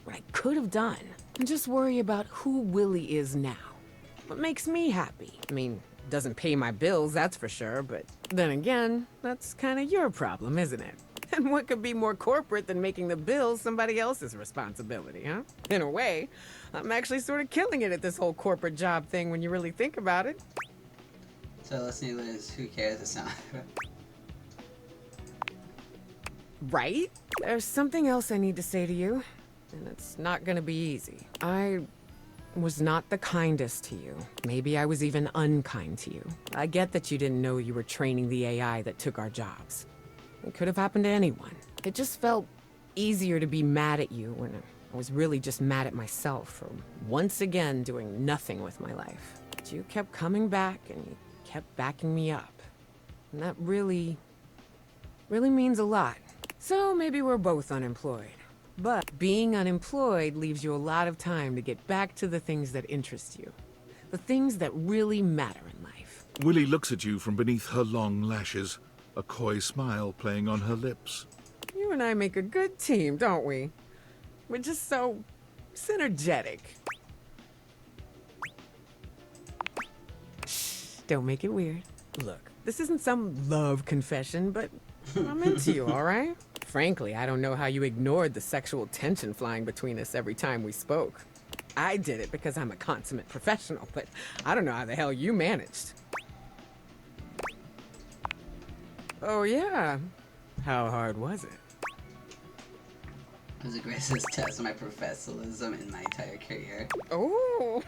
what I could have done, and just worry about who Willie is now. What makes me happy? I mean, doesn't pay my bills, that's for sure, but then again, that's kind of your problem, isn't it? And what could be more corporate than making the bills somebody else's responsibility, huh? In a way, I'm actually sort of killing it at this whole corporate job thing when you really think about it. So listening to this, who cares? It's not. Right? There's something else I need to say to you, and it's not gonna be easy. I was not the kindest to you. Maybe I was even unkind to you. I get that you didn't know you were training the AI that took our jobs. It could have happened to anyone. It just felt easier to be mad at you when I was really just mad at myself for once again doing nothing with my life. But you kept coming back and you kept backing me up. And that really means a lot. So maybe we're both unemployed. But being unemployed leaves you a lot of time to get back to the things that interest you. The things that really matter in life. Willie looks at you from beneath her long lashes, a coy smile playing on her lips. You and I make a good team, don't we? We're just so synergetic. Shh, don't make it weird. Look, this isn't some love confession, but I'm into you, all right? Frankly, I don't know how you ignored the sexual tension flying between us every time we spoke. I did it because I'm a consummate professional, but I don't know how the hell you managed. Oh, yeah? How hard was it? It was the greatest test of my professionalism in my entire career. Oh!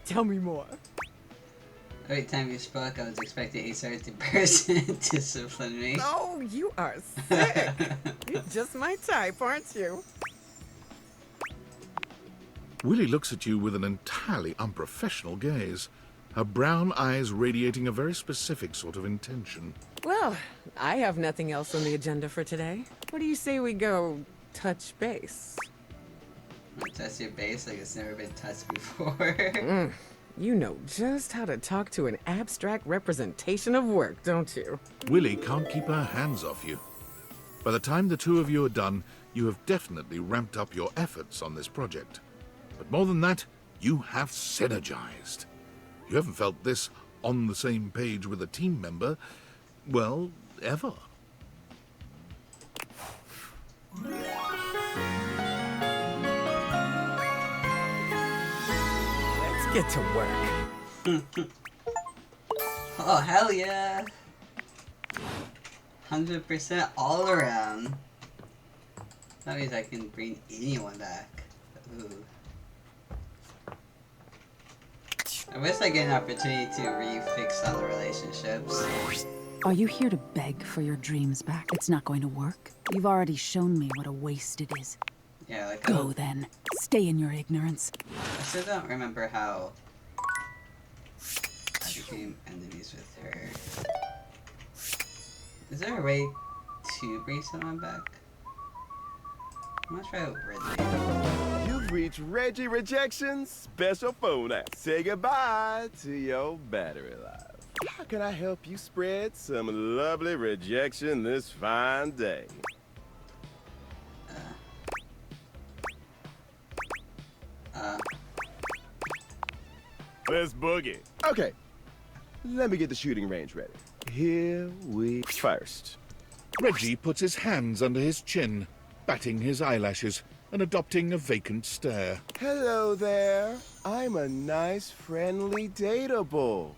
Tell me more. Every time you spoke, I was expecting a certain person to discipline me. Oh, you are sick! You're just my type, aren't you? Willie looks at you with an entirely unprofessional gaze, her brown eyes radiating a very specific sort of intention. Well, I have nothing else on the agenda for today. What do you say we go touch base? Touch your base like it's never been touched before. You know just how to talk to an abstract representation of work, don't you? Willie can't keep her hands off you. By the time the two of you are done, you have definitely ramped up your efforts on this project. But more than that, you have synergized. You haven't felt this on the same page with a team member, well, ever. Let's get to work. Oh, hell yeah. 100% all around. That means I can bring anyone back. Ooh. I wish I get an opportunity to refix all the relationships. Are you here to beg for your dreams back? It's not going to work. You've already shown me what a waste it is. Yeah, like Go then. Stay in your ignorance. I still don't remember how I became enemies with her. Is there a way to bring someone back? I'm gonna try Reggie. You've reached Reggie Rejection's special phone app. Say goodbye to your battery life. How can I help you spread some lovely rejection this fine day? Let's boogie. Okay, let me get the shooting range ready. Here we first. Reggie puts his hands under his chin, batting his eyelashes and adopting a vacant stare. Hello there. I'm a nice, friendly dateable.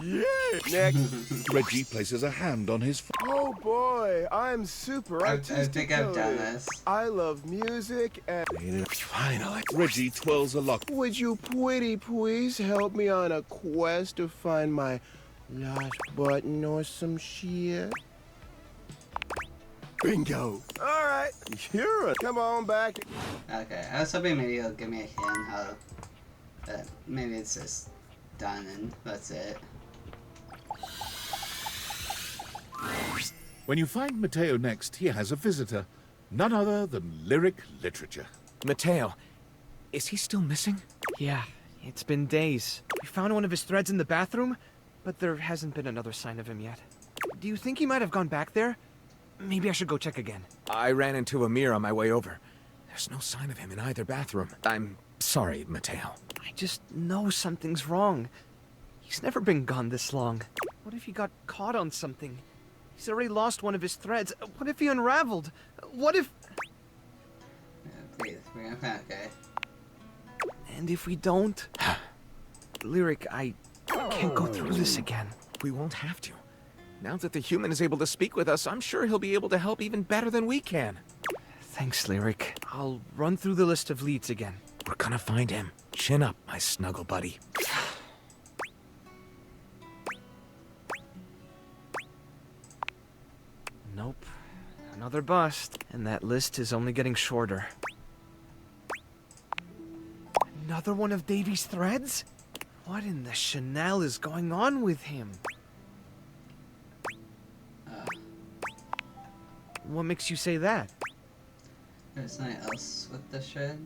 Yeah. Next. Reggie places a hand on his Oh boy, I'm super I artistic. think I've done coded. this. I love music and finally. Reggie twirls a lock. Would you pretty please help me on a quest to find my lost button or some shit? Bingo. All right, you're a come on back. Okay, I was hoping maybe he'll give me a hint how. Maybe it's just done and that's it. When you find Mateo next, he has a visitor. None other than Lyric Literature. Mateo, is he still missing? Yeah, it's been days. We found one of his threads in the bathroom, but there hasn't been another sign of him yet. Do you think he might have gone back there? Maybe I should go check again. I ran into Amir on my way over. There's no sign of him in either bathroom. I'm sorry, Mateo. I just know something's wrong. He's never been gone this long. What if he got caught on something? He's already lost one of his threads. What if he unraveled? What if... Please, we're gonna find okay. And if we don't? Lyric, I can't go through this again. We won't have to. Now that the human is able to speak with us, I'm sure he'll be able to help even better than we can. Thanks, Lyric. I'll run through the list of leads again. We're gonna find him. Chin up, my snuggle buddy. Nope. Another bust. And that list is only getting shorter. Another one of Davy's threads? What in the Chanel is going on with him? What makes you say that? There's nothing else with the shred.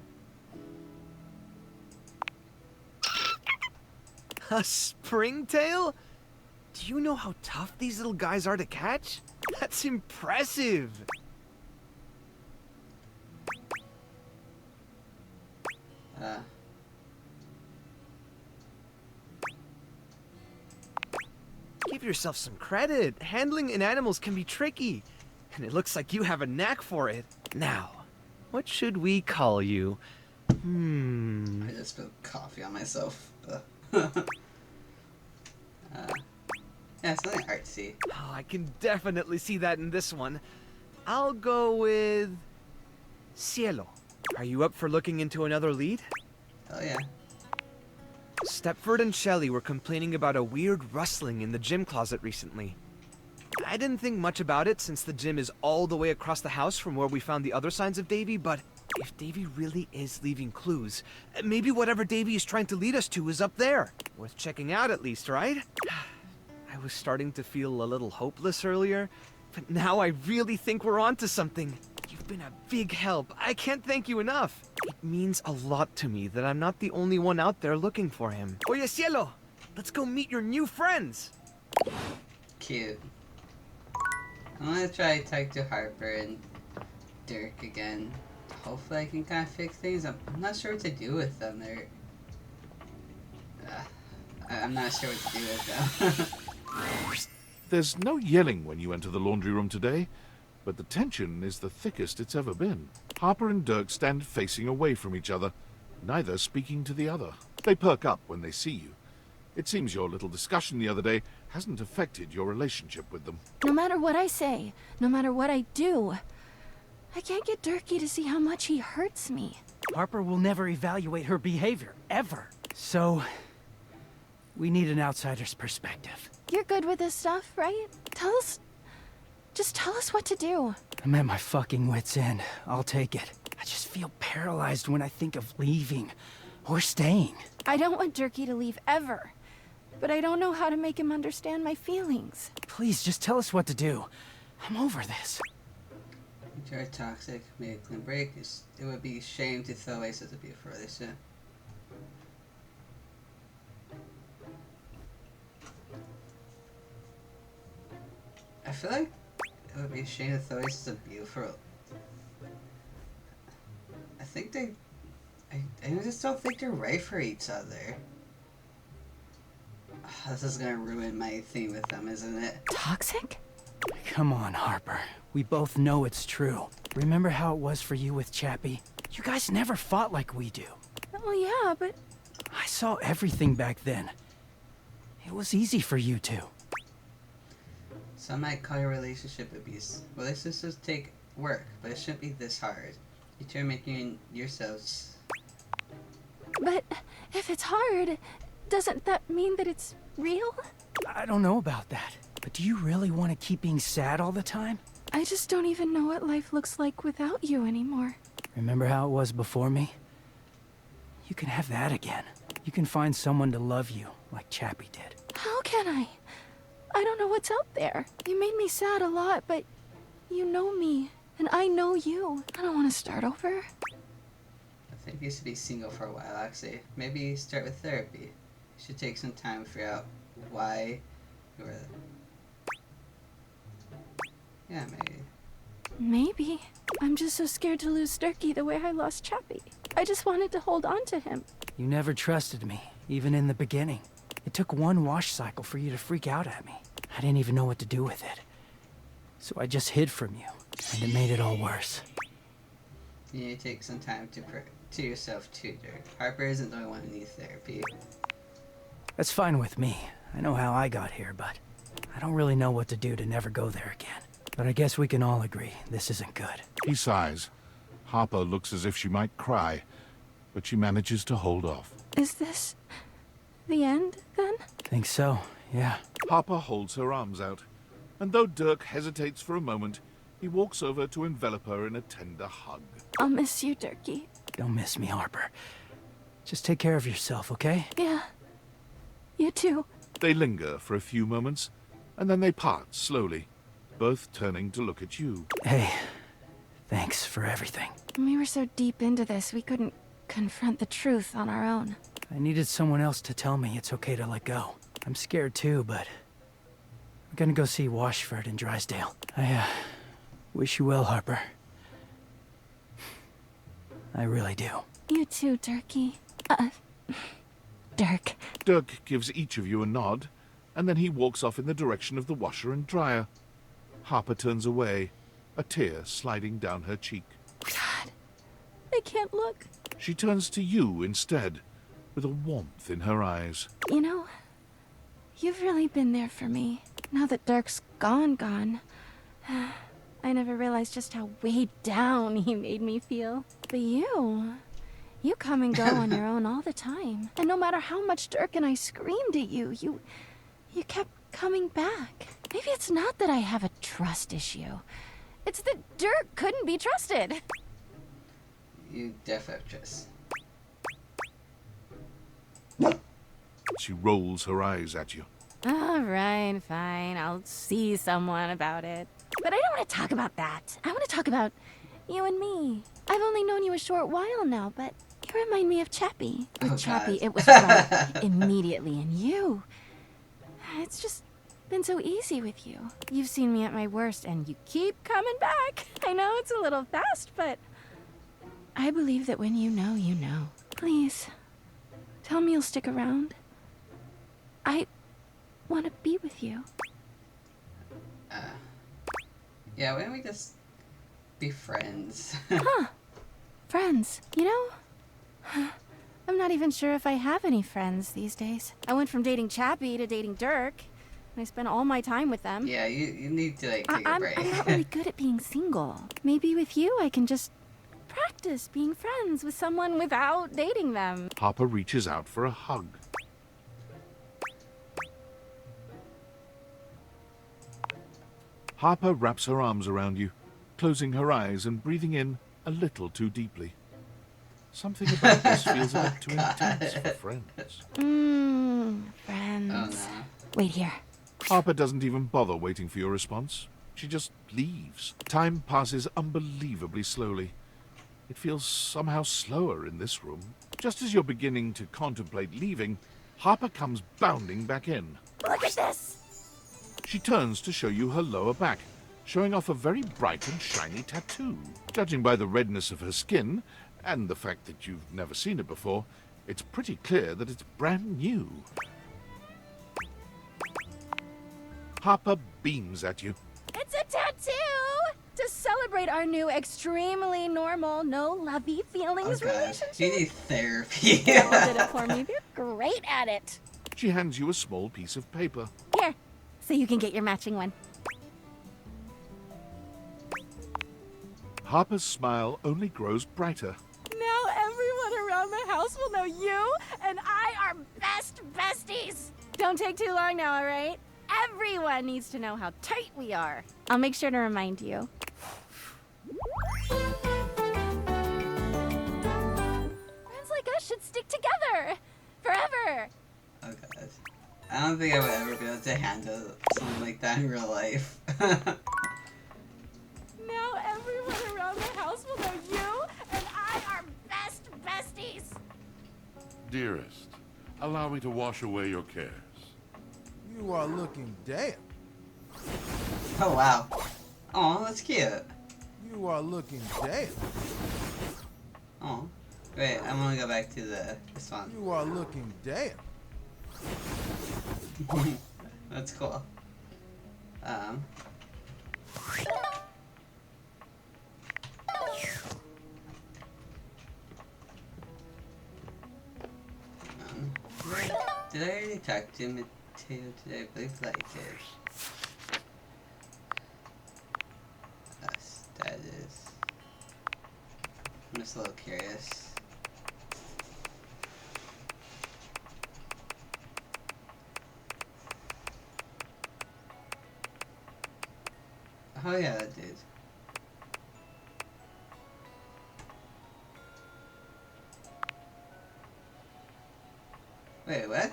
A springtail? Do you know how tough these little guys are to catch? That's impressive! Give yourself some credit. Handling in animals can be tricky. And it looks like you have a knack for it. Now, what should we call you? I just spilled coffee on myself. Yeah, something artsy. Oh, I can definitely see that in this one. I'll go with... Cielo. Are you up for looking into another lead? Hell yeah. Stepford and Shelley were complaining about a weird rustling in the gym closet recently. I didn't think much about it since the gym is all the way across the house from where we found the other signs of Davy, but if Davy really is leaving clues, maybe whatever Davy is trying to lead us to is up there. Worth checking out at least, right? I was starting to feel a little hopeless earlier, but now I really think we're onto something. You've been a big help. I can't thank you enough. It means a lot to me that I'm not the only one out there looking for him. Oye, Cielo, let's go meet your new friends. Cute. I'm gonna try to talk to Harper and Dirk again. Hopefully I can kind of fix things. I'm not sure what to do with them. They're... I'm not sure what to do with them. There's no yelling when you enter the laundry room today, but the tension is the thickest it's ever been. Harper and Dirk stand facing away from each other, neither speaking to the other. They perk up when they see you. It seems your little discussion the other day hasn't affected your relationship with them. No matter what I say, no matter what I do, I can't get Durkee to see how much he hurts me. Harper will never evaluate her behavior, ever. So, we need an outsider's perspective. You're good with this stuff, right? Just tell us what to do. I'm at my fucking wit's end. I'll take it. I just feel paralyzed when I think of leaving or staying. I don't want Durkee to leave ever, but I don't know how to make him understand my feelings. Please, just tell us what to do. I'm over this. You're toxic, make a clean break. It would be a shame to throw away such a beautiful relationship. I feel like it would be a shame to throw away such a beautiful... I think they... I just don't think they're right for each other. This is gonna ruin my theme with them, isn't it? Toxic? Come on, Harper. We both know it's true. Remember how it was for you with Chappie? You guys never fought like we do. Well, yeah, but... I saw everything back then. It was easy for you two. Some might call your relationship abuse. Relationships take work, but it shouldn't be this hard. You two are making yourselves... But if it's hard, doesn't that mean that it's real? I don't know about that. But do you really want to keep being sad all the time? I just don't even know what life looks like without you anymore. Remember how it was before me? You can have that again. You can find someone to love you, like Chappie did. How can I? I don't know what's out there. You made me sad a lot, but you know me, and I know you. I don't want to start over. I think you should be single for a while, actually. Maybe start with therapy. You should take some time to figure out why you were... Yeah, maybe. Maybe. I'm just so scared to lose Sturkey the way I lost Chappie. I just wanted to hold on to him. You never trusted me, even in the beginning. It took one wash cycle for you to freak out at me. I didn't even know what to do with it. So I just hid from you, and it made it all worse. You need to take some time to yourself too, Dirk. Harper isn't the only one who needs therapy. That's fine with me. I know how I got here, but I don't really know what to do to never go there again. But I guess we can all agree this isn't good. He sighs. Harper looks as if she might cry, but she manages to hold off. Is this the end, then? Think so, yeah. Harper holds her arms out, and though Dirk hesitates for a moment, he walks over to envelop her in a tender hug. I'll miss you, Durkee. Don't miss me, Harper. Just take care of yourself, okay? Yeah. You too. They linger for a few moments, and then they part slowly, both turning to look at you. Hey, thanks for everything. We were so deep into this, we couldn't confront the truth on our own. I needed someone else to tell me it's okay to let go. I'm scared too, but I'm gonna go see Washford in Drysdale. I, wish you well, Harper. I really do. You too, Durkee. Dirk. Dirk gives each of you a nod, and then he walks off in the direction of the washer and dryer. Harper turns away, a tear sliding down her cheek. God, I can't look. She turns to you instead, with a warmth in her eyes. You know, you've really been there for me. Now that Dirk's gone. I never realized just how weighed down he made me feel. But you come and go on your own all the time. And no matter how much Dirk and I screamed at you, you kept coming back. Maybe it's not that I have a trust issue. It's that Dirk couldn't be trusted. You definitely have trust. She rolls her eyes at you. All right, fine. I'll see someone about it. But I don't want to talk about that. I want to talk about you and me. I've only known you a short while now, but you remind me of Chappie. With Chappie, it was right immediately, and you... It's just been so easy with you. You've seen me at my worst, and you keep coming back. I know it's a little fast, but I believe that when you know, you know. Please, tell me you'll stick around. I want to be with you. Yeah, why don't we just be friends? Huh. Friends. You know, I'm not even sure if I have any friends these days. I went from dating Chappie to dating Dirk, and I spent all my time with them. Yeah, you need to, like, take a break. I'm not really good at being single. Maybe with you I can just practice being friends with someone without dating them. Harper reaches out for a hug. Harper wraps her arms around you, closing her eyes and breathing in a little too deeply. Something about this feels a bit too intense for friends. Friends. Oh, no. Wait here. Harper doesn't even bother waiting for your response. She just leaves. Time passes unbelievably slowly. It feels somehow slower in this room. Just as you're beginning to contemplate leaving, Harper comes bounding back in. Look at this! She turns to show you her lower back, showing off a very bright and shiny tattoo. Judging by the redness of her skin, and the fact that you've never seen it before, it's pretty clear that it's brand new. Harper beams at you. It's a tattoo! To celebrate our new extremely normal, no lovey feelings Oh god, relationship. you need therapy. Devil did it for me. They're great at it. She hands you a small piece of paper. Here, so you can get your matching one. Harper's smile only grows brighter. Now everyone around the house will know you and I are best besties. Don't take too long now, all right? Everyone needs to know how tight we are. I'll make sure to remind you. Friends like us should stick together forever. Oh god. I don't think I would ever be able to handle something like that in real life. Now everyone around the house will know you and I are best besties. Dearest, allow me to wash away your cares. You are looking damp. Oh wow. Oh, that's cute. You are looking damp. Oh. Wait, I'm gonna go back to this one. You are looking damp. That's cool. Did I already talk to Mateo today? I believe that I did. Status. I'm just a little curious. Oh yeah, that did. Wait, what?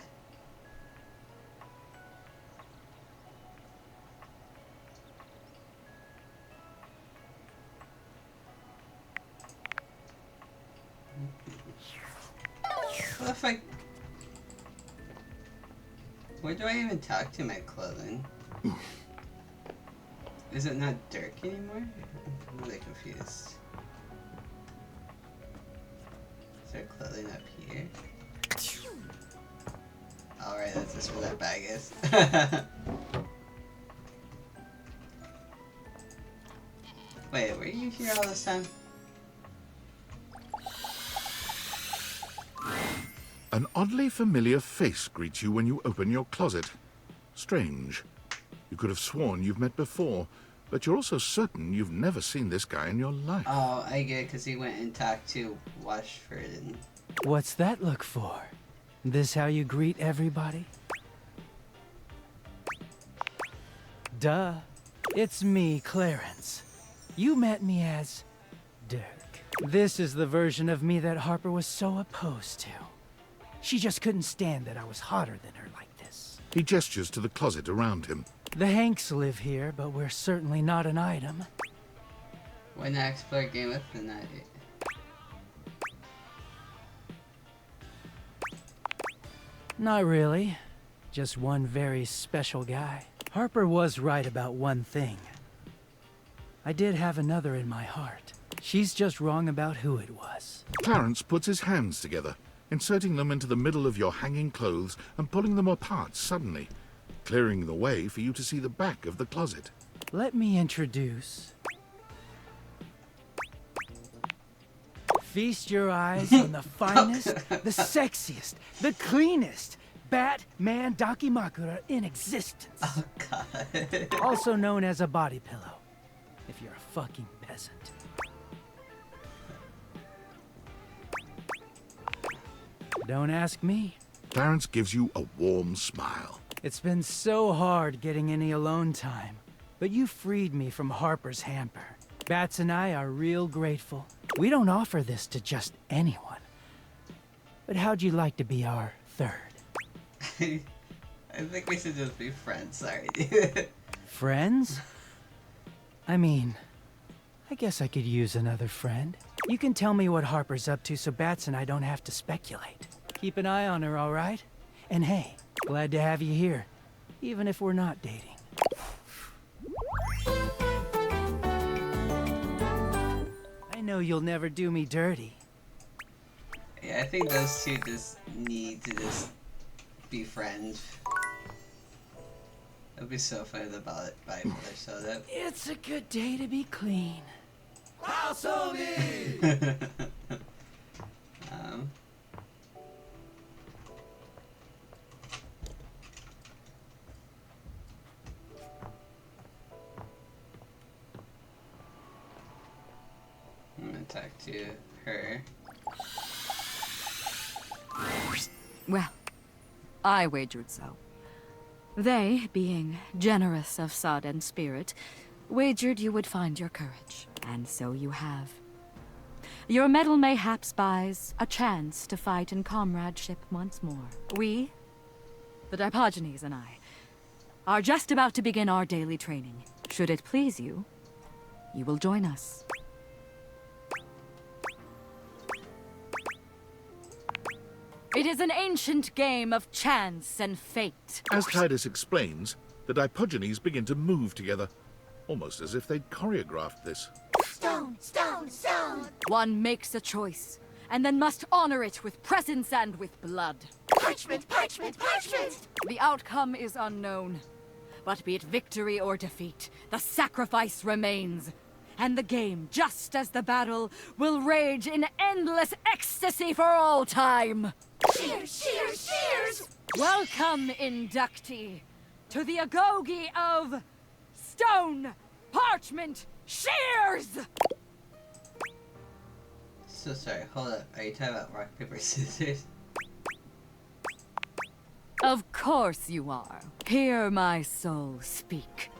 What if I... Where do I even talk to my clothing? Is it not Dirk anymore? I'm really confused. Is there clothing up here? Alright, that's just where that bag is. Wait, were you here all this time? An oddly familiar face greets you when you open your closet. Strange. You could have sworn you've met before, but you're also certain you've never seen this guy in your life. Oh, I get it, because he went and talked to Washford and... What's that look for? This how you greet everybody? Duh. It's me, Clarence. You met me as Dirk. This is the version of me that Harper was so opposed to. She just couldn't stand that I was hotter than her like this. He gestures to the closet around him. The Hanks live here, but we're certainly not an item. Why not explore game with the night? Not really. Just one very special guy. Harper was right about one thing. I did have another in my heart. She's just wrong about who it was. Clarence puts his hands together, inserting them into the middle of your hanging clothes and pulling them apart suddenly, clearing the way for you to see the back of the closet. Let me introduce... Feast your eyes on the finest, the sexiest, the cleanest Batman Dakimakura in existence. Oh god. Also known as a body pillow, if you're a fucking peasant. Don't ask me. Clarence gives you a warm smile. It's been so hard getting any alone time, but you freed me from Harper's hamper. Bats and I are real grateful. We don't offer this to just anyone. But how'd you like to be our third? I think we should just be friends, sorry dude. Friends? I mean, I guess I could use another friend. You can tell me what Harper's up to so Bats and I don't have to speculate. Keep an eye on her, all right? And hey, glad to have you here, even if we're not dating. I know you'll never do me dirty. Yeah, I think those two just need to just be friends. It'd be so funny to buy another soda. It's a good day to be clean. um. I'm gonna talk to her. Well, I wagered so. They, being generous of sod and spirit, wagered you would find your courage. And so you have. Your medal mayhaps buys a chance to fight in comradeship once more. We, the Diplogenes and I, are just about to begin our daily training. Should it please you, you will join us. It is an ancient game of chance and fate. As Tidus explains, the Diplogenes begin to move together, almost as if they'd choreographed this. Stone, stone, stone! One makes a choice, and then must honor it with presence and with blood. Parchment, parchment, parchment! The outcome is unknown, but be it victory or defeat, the sacrifice remains. And the game, just as the battle, will rage in endless ecstasy for all time. Cheers, cheers, cheers! Welcome, inductee, to the Agoge of Stone, Parchment, Shears! So sorry, hold up. Are you talking about rock, paper, scissors? Of course you are. Hear my soul speak.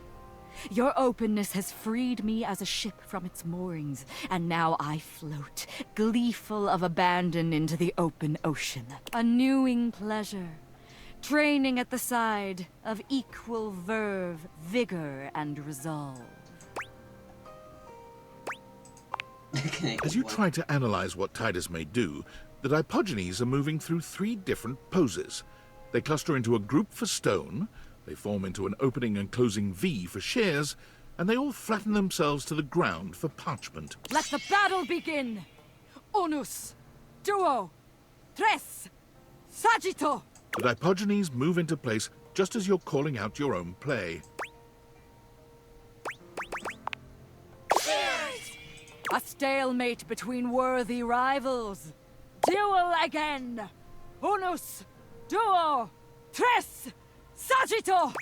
Your openness has freed me as a ship from its moorings, and now I float, gleeful of abandon, into the open ocean. A newing pleasure, training at the side of equal verve, vigor, and resolve. As you try to analyze what Tidus may do, the Diplogenes are moving through 3 different poses. They cluster into a group for stone, they form into an opening and closing V for shears, and they all flatten themselves to the ground for parchment. Let the battle begin! Unus, duo, tres, sagittò! The Diplogenes move into place just as you're calling out your own play. Cheers! A stalemate between worthy rivals. Duel again! Unus, duo, tres, sagittò!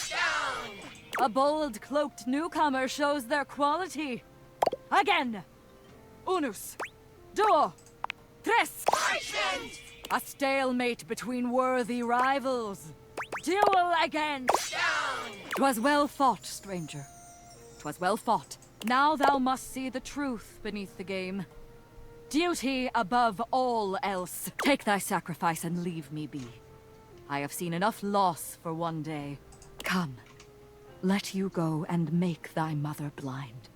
Down! A bold, cloaked newcomer shows their quality. Again! Unus, duo, tres! Parchment! A stalemate between worthy rivals. Duel again! Down! 'Twas well fought, stranger. 'Twas well fought. Now thou must see the truth beneath the game. Duty above all else. Take thy sacrifice and leave me be. I have seen enough loss for one day. Come, let you go and make thy mother blind.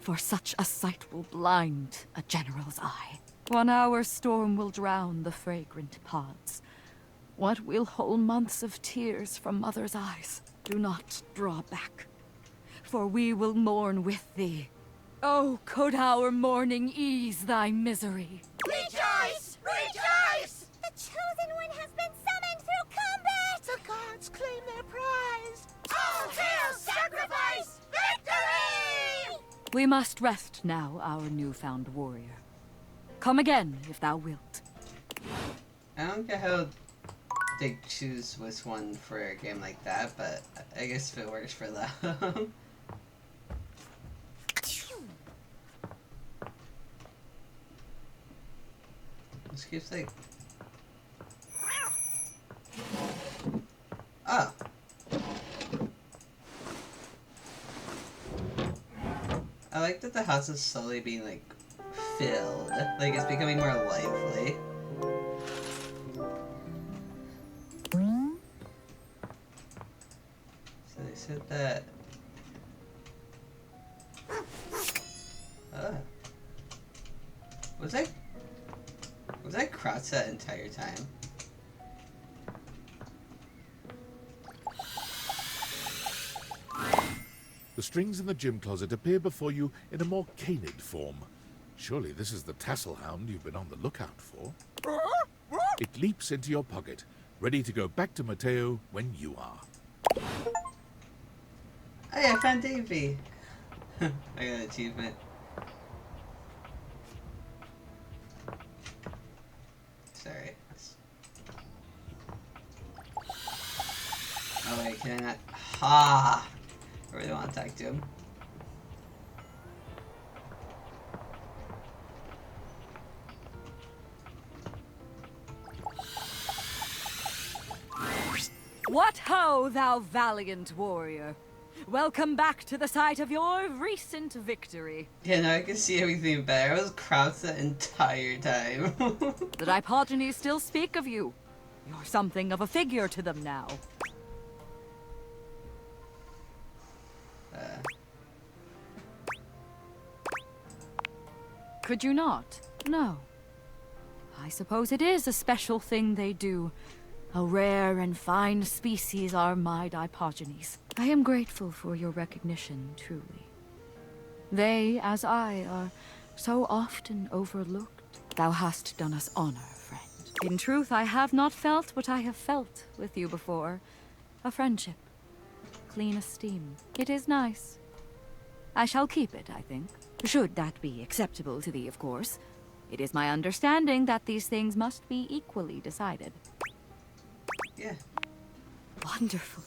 For such a sight will blind a general's eye. 1 hour's storm will drown the fragrant pods. What will whole months of tears from mother's eyes? Do not draw back, for we will mourn with thee. Oh, could our mourning ease thy misery? Rejoice! Rejoice! The chosen one has been summoned through combat! The gods claim their prize! All hail sacrifice! Victory! We must rest now, our newfound warrior. Come again, if thou wilt. I don't get how they choose which one for a game like that, but I guess if it works for them. This keeps like... Oh! I like that the house is slowly being like filled. Like it's becoming more lively. So they said that... Was I crossed that entire time? The strings in the gym closet appear before you in a more canid form. Surely this is the tassel hound you've been on the lookout for. It leaps into your pocket ready to go back to Mateo when you are. Hey, I found Davy. I got an achievement. Sorry. Oh wait, can I not? Ha! I really want to talk to him. What ho, thou valiant warrior! Welcome back to the site of your recent victory. Yeah, now I can see everything better. I was crouched the entire time. The Dipogonies still speak of you. You're something of a figure to them now. Could you not? No. I suppose it is a special thing they do. A rare and fine species are my Dipogonies. I am grateful for your recognition, truly. They, as I, are so often overlooked. Thou hast done us honor, friend. In truth, I have not felt what I have felt with you before. A friendship. Clean esteem. It is nice. I shall keep it, I think. Should that be acceptable to thee, of course. It is my understanding that these things must be equally decided. Yeah. Wonderful.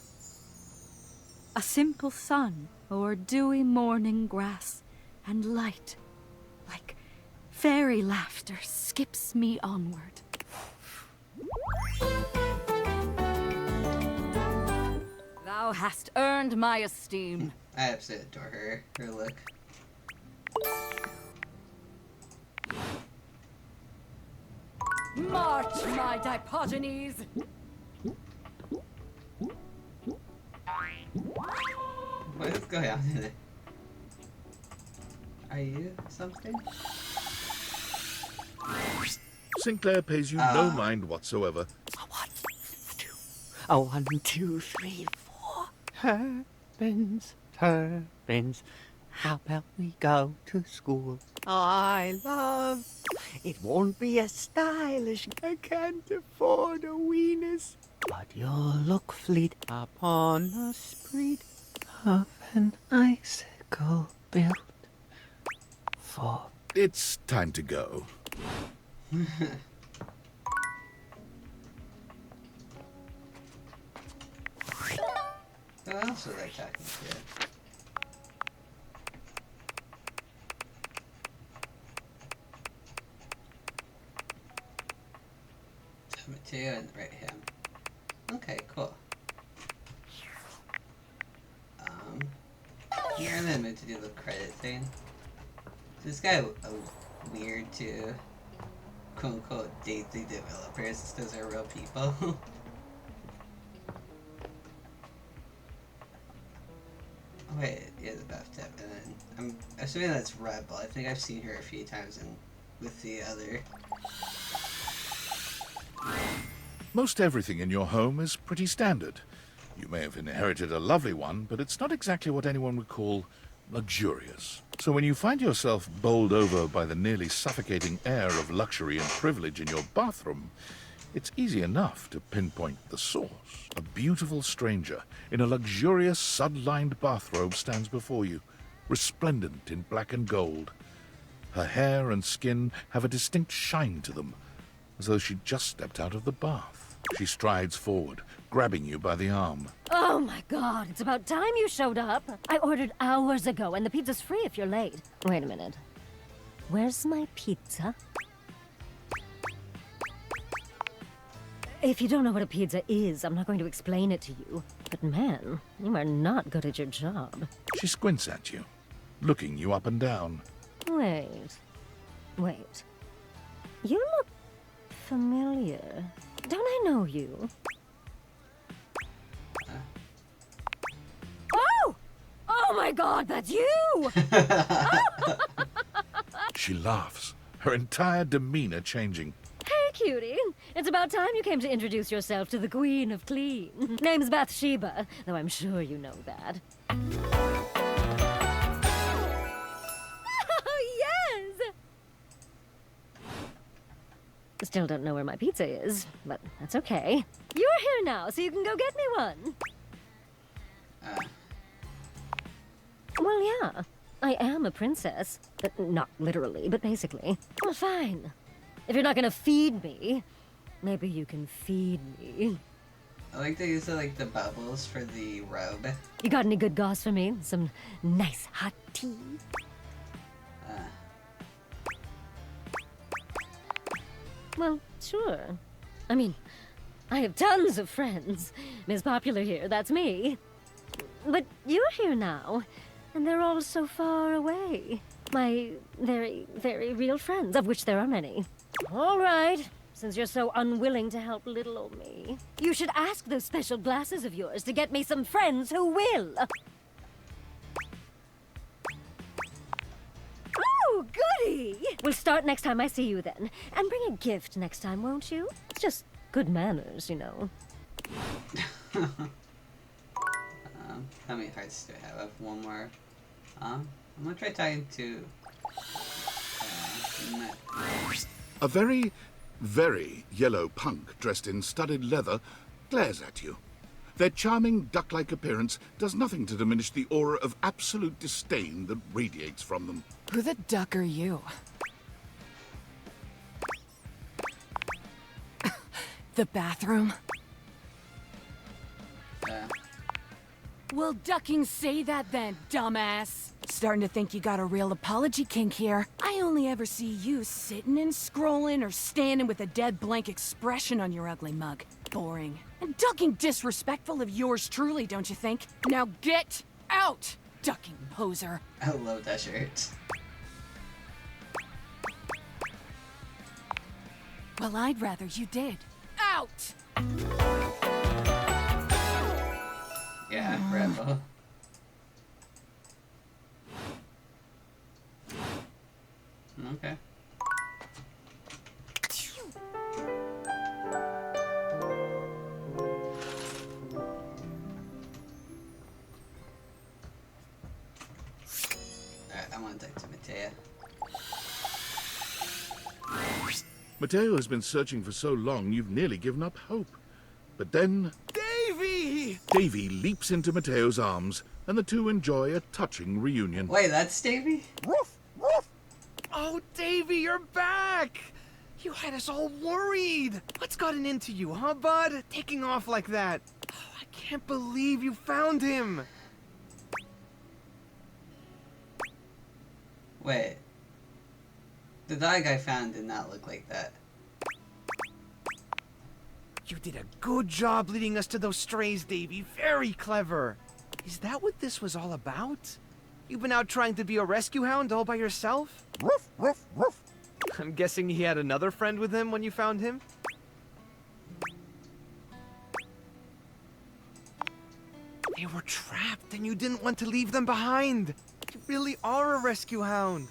A simple sun, or dewy morning grass, and light, like fairy laughter, skips me onward. Thou hast earned my esteem. I absolutely adore her look. March, my Dipogonies! What is going on today? Are you something? Sinclair pays you no mind whatsoever. A 1, 2, 3, 4. Turbines, turbines. How about we go to school? I love. It won't be as stylish. I can't afford a wieners. But you'll look fleet upon a spread of an icicle built for. It's time to go. Who else was I talking to? Mateo and right him. Okay, cool. Here I'm in the mood to do the credit thing. This guy weird to quote unquote date the developers. Those are real people. Oh wait, yeah, the bathtub, and then I'm assuming that's Rebel. I think I've seen her a few times with the other. Most everything in your home is pretty standard. You may have inherited a lovely one, but it's not exactly what anyone would call luxurious. So when you find yourself bowled over by the nearly suffocating air of luxury and privilege in your bathroom, it's easy enough to pinpoint the source. A beautiful stranger in a luxurious sud-lined bathrobe stands before you, resplendent in black and gold. Her hair and skin have a distinct shine to them, as though she'd just stepped out of the bath. She strides forward, grabbing you by the arm. Oh my god, it's about time you showed up. I ordered hours ago, and the pizza's free if you're late. Wait a minute. Where's my pizza? If you don't know what a pizza is, I'm not going to explain it to you. But man, you are not good at your job. She squints at you, looking you up and down. Wait. You look familiar. Don't I know you? Oh! Oh my god, that's you! She laughs, her entire demeanor changing. Hey, cutie. It's about time you came to introduce yourself to the Queen of Clean. Name's Bathsheba, though I'm sure you know that. Oh, yes! Still don't know where my pizza is, but that's okay. You're here now, so you can go get me one. Well, yeah. I am a princess. But not literally, but basically. Well, fine. If you're not gonna feed me, maybe you can feed me. I like to use like the bubbles for the robe. You got any good gauze for me? Some nice hot tea? Well, sure. I mean, I have tons of friends. Miss Popular here, that's me. But you're here now, and they're all so far away. My very, very real friends, of which there are many. All right, since you're so unwilling to help little old me, you should ask those special glasses of yours to get me some friends who will. Oh, goody! We'll start next time I see you then. And bring a gift next time, won't you? It's just good manners, you know. How many hearts do I have? I have one more. I'm gonna try talking to... A very, very yellow punk dressed in studded leather glares at you. Their charming duck-like appearance does nothing to diminish the aura of absolute disdain that radiates from them. Who the duck are you? The bathroom? Well, ducking say that then, dumbass. Starting to think you got a real apology kink here. I only ever see you sitting and scrolling or standing with a dead blank expression on your ugly mug. Boring. And ducking disrespectful of yours truly, don't you think? Now get out, ducking poser. I love that shirt. Well, I'd rather you did. Out! Yeah, Rambo. Okay. Alright, I want to talk to Mateo. Mateo has been searching for so long you've nearly given up hope. But then... Davy! Davy leaps into Mateo's arms, and the two enjoy a touching reunion. Wait, that's Davy? Woof, woof. Oh, Davy, you're back! You had us all worried. What's gotten into you, huh, bud? Taking off like that. Oh, I can't believe you found him. Wait. The dog I found did not look like that. You did a good job leading us to those strays, Davy. Very clever. Is that what this was all about? You've been out trying to be a rescue hound all by yourself? Woof, woof, woof. I'm guessing he had another friend with him when you found him? They were trapped and you didn't want to leave them behind. You really are a rescue hound.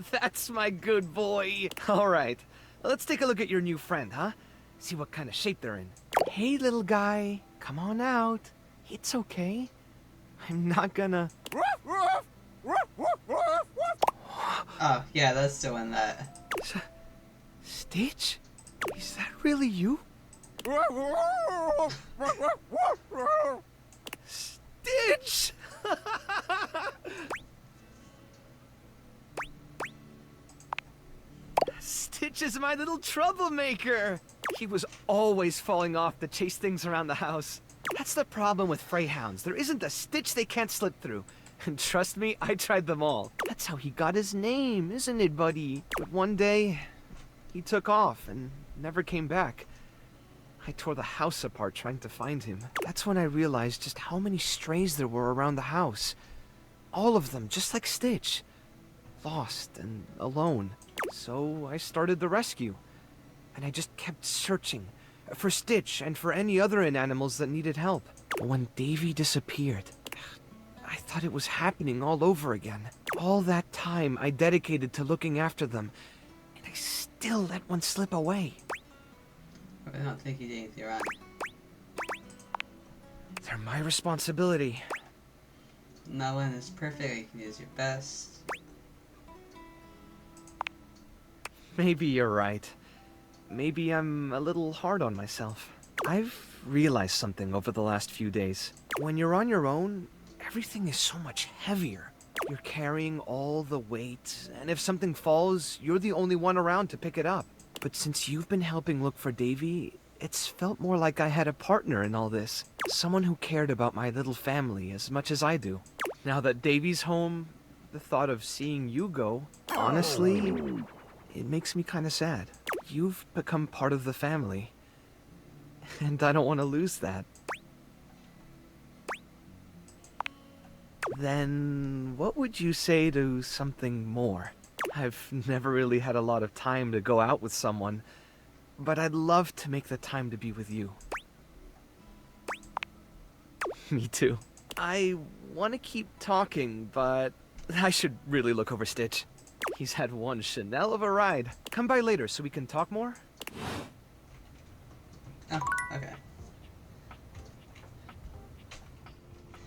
That's my good boy. All right. Let's take a look at your new friend, huh? See what kind of shape they're in. Hey, little guy. Come on out. It's okay. I'm not gonna... Oh, yeah, that's the one that... Stitch? Is that really you? Stitch! Stitch is my little troublemaker. He was always falling off to chase things around the house. That's the problem with Freyhounds. There isn't a stitch they can't slip through. And trust me, I tried them all. That's how he got his name, isn't it, buddy? But one day, he took off and never came back. I tore the house apart trying to find him. That's when I realized just how many strays there were around the house. All of them, just like Stitch. Lost and alone. So I started the rescue. And I just kept searching for Stitch and for any other animals that needed help. But when Davy disappeared, I thought it was happening all over again. All that time I dedicated to looking after them, and I still let one slip away. I don't think you did anything wrong. They're my responsibility. No one is perfect. You can use your best. Maybe you're right. Maybe I'm a little hard on myself. I've realized something over the last few days. When you're on your own, everything is so much heavier. You're carrying all the weight, and if something falls, you're the only one around to pick it up. But since you've been helping look for Davy, it's felt more like I had a partner in all this. Someone who cared about my little family as much as I do. Now that Davy's home, the thought of seeing you go, honestly, it makes me kind of sad. You've become part of the family, and I don't want to lose that. Then what would you say to something more? I've never really had a lot of time to go out with someone, but I'd love to make the time to be with you. Me too. I want to keep talking, but I should really look over Stitch. He's had one Chanel of a ride. Come by later so we can talk more? Oh, okay.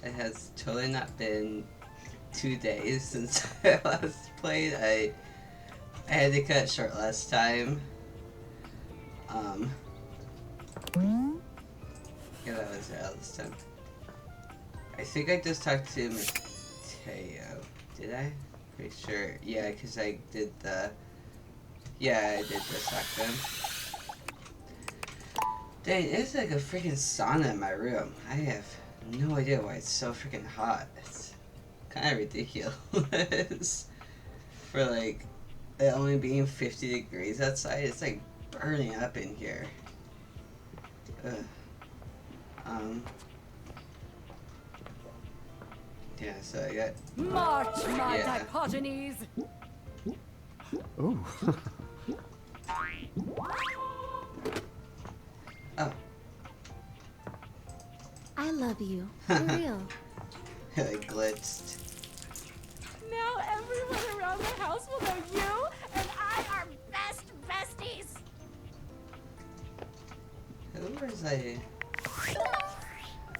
It has totally not been 2 days since I last played. I had to cut it short last time. Yeah, that was it this time. I think I just talked to Mateo. Did I? Pretty sure. Yeah, because I did the... Yeah, I did just talk to him. Dang, it's like a freaking sauna in my room. I have no idea why it's so freaking hot. It's kind of ridiculous. For like, it only being 50 degrees outside, it's like burning up in here. Ugh. Yeah, so I got... March, my Diogenes! Ooh. Oh. I love you. For real. I glitched. Now everyone around the house will know you and I are best besties. Who was I? I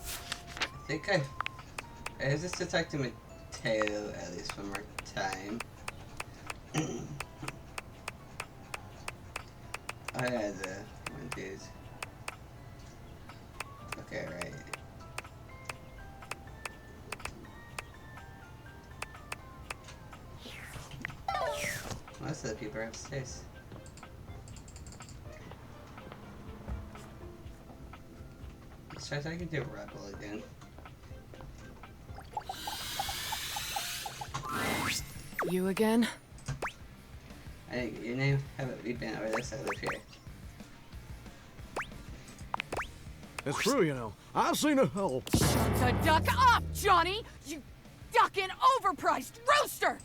think I just to talk to Mateo at least one more time. Oh yeah, the one dude. Okay, right. Most of the people are upstairs. Let's try talking to Rebel again. You again? I didn't get your name. Haven't we been over this? I live here. It's true, you know. I've seen a hell. Shut the duck up, Johnny! You ducking overpriced rooster!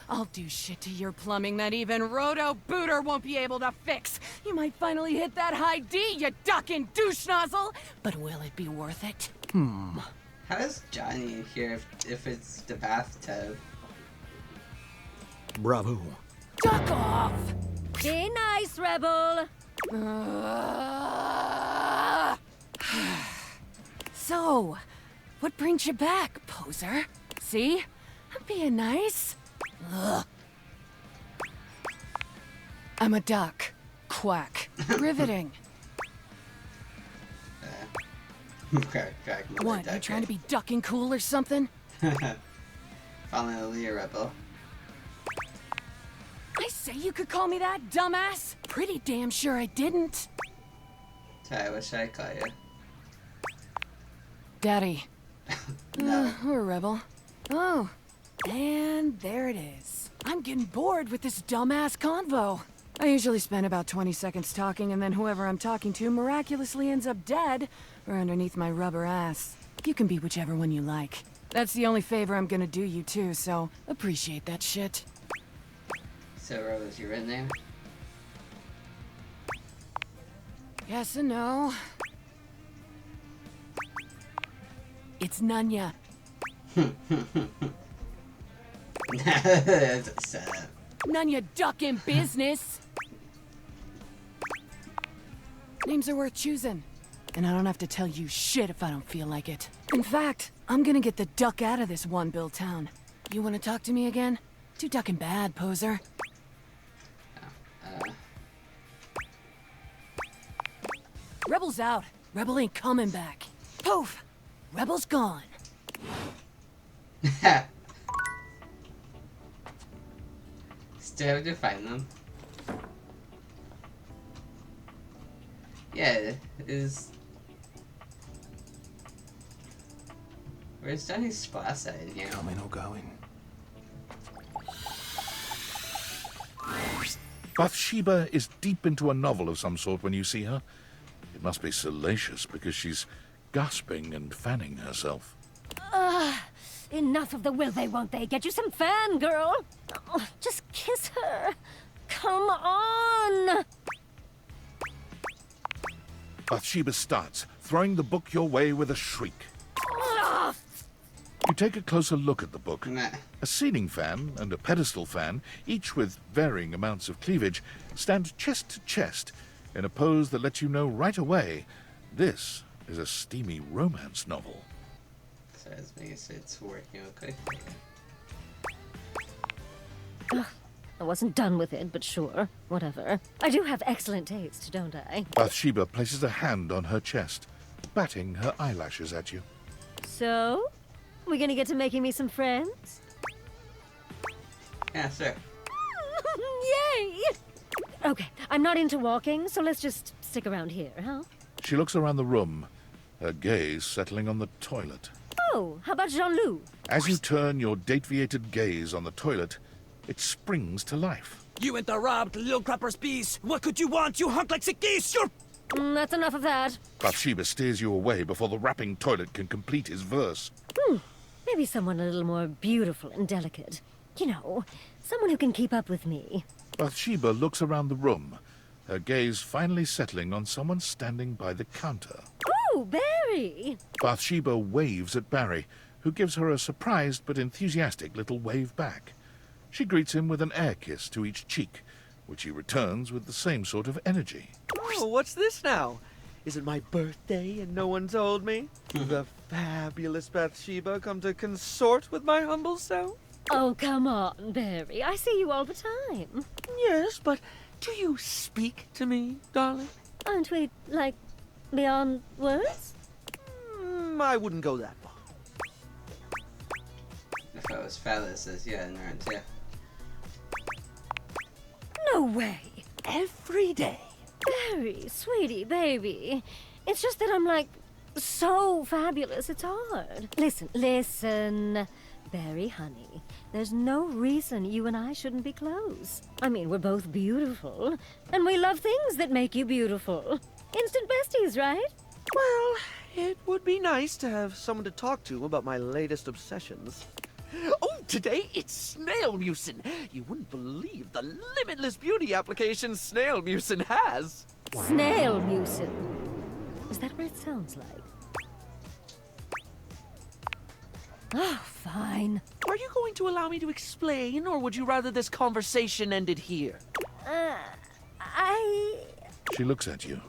I'll do shit to your plumbing that even Roto Booter won't be able to fix. You might finally hit that high D, you ducking douche nozzle! But will it be worth it? How is Johnny in here if it's the bathtub? Bravo. Duck off! Be nice, Rebel! So, what brings you back, poser? See? I'm being nice. Ugh. I'm a duck. Quack. Riveting. What, you trying to be ducking cool or something? Finally, a Rebel. I say you could call me that, dumbass. Pretty damn sure I didn't. Sorry, what should I call you? Daddy. No. Or Rebel. Oh, and there it is. I'm getting bored with this dumbass convo. I usually spend about 20 seconds talking, and then whoever I'm talking to miraculously ends up dead or underneath my rubber ass. You can be whichever one you like. That's the only favor I'm gonna do you too, so appreciate that shit. So, what was your real name? Yes and no. It's Nunya. That's a setup. Nunya duck in business. Names are worth choosing. And I don't have to tell you shit if I don't feel like it. In fact, I'm gonna get the duck out of this one-bill town. You wanna talk to me again? Too ducking bad, poser. Rebel's out. Rebel ain't coming back. Poof! Rebel's gone. Still have to find them. Yeah, is... Where's Johnny's spa side, you know? Coming or going? Bathsheba is deep into a novel of some sort when you see her. It must be salacious because she's gasping and fanning herself. Enough of the will they, won't they? Get you some fan, girl. Oh, just kiss her. Come on. Bathsheba starts, throwing the book your way with a shriek. You take a closer look at the book. A ceiling fan and a pedestal fan, each with varying amounts of cleavage, stand chest to chest in a pose that lets you know right away this is a steamy romance novel. So it's working okay. I wasn't done with it, but sure, whatever. I do have excellent taste, don't I? Bathsheba places a hand on her chest, batting her eyelashes at you. So, we're gonna get to making me some friends? Yeah, sure. Yay! Okay, I'm not into walking, so let's just stick around here, huh? She looks around the room, her gaze settling on the toilet. Oh, how about Jean-Loup? As you turn your deviated gaze on the toilet, it springs to life. You interrupt, little crapper's piece. What could you want, you hunk like sick geese? You're... That's enough of that. Bathsheba steers you away before the rapping toilet can complete his verse. Maybe someone a little more beautiful and delicate. You know, someone who can keep up with me. Bathsheba looks around the room, her gaze finally settling on someone standing by the counter. Oh, Barry! Bathsheba waves at Barry, who gives her a surprised but enthusiastic little wave back. She greets him with an air kiss to each cheek, which he returns with the same sort of energy. Oh, what's this now? Is it my birthday and no one told me? The fabulous Bathsheba come to consort with my humble self? Oh, come on, Barry. I see you all the time. Yes, but do you speak to me, darling? Aren't we, like, beyond words? I wouldn't go that far. If I was fellas, yeah, and around too. No way. Every day. Barry, sweetie, baby. It's just that I'm, like, so fabulous, it's hard. Listen. Barry, honey, there's no reason you and I shouldn't be close. I mean, we're both beautiful, and we love things that make you beautiful. Instant besties, right? Well, it would be nice to have someone to talk to about my latest obsessions. Oh, today it's Snail Mucin. You wouldn't believe the limitless beauty application Snail Mucin has. Snail Mucin. Is that what it sounds like? Oh, fine. Are you going to allow me to explain, or would you rather this conversation ended here? She looks at you,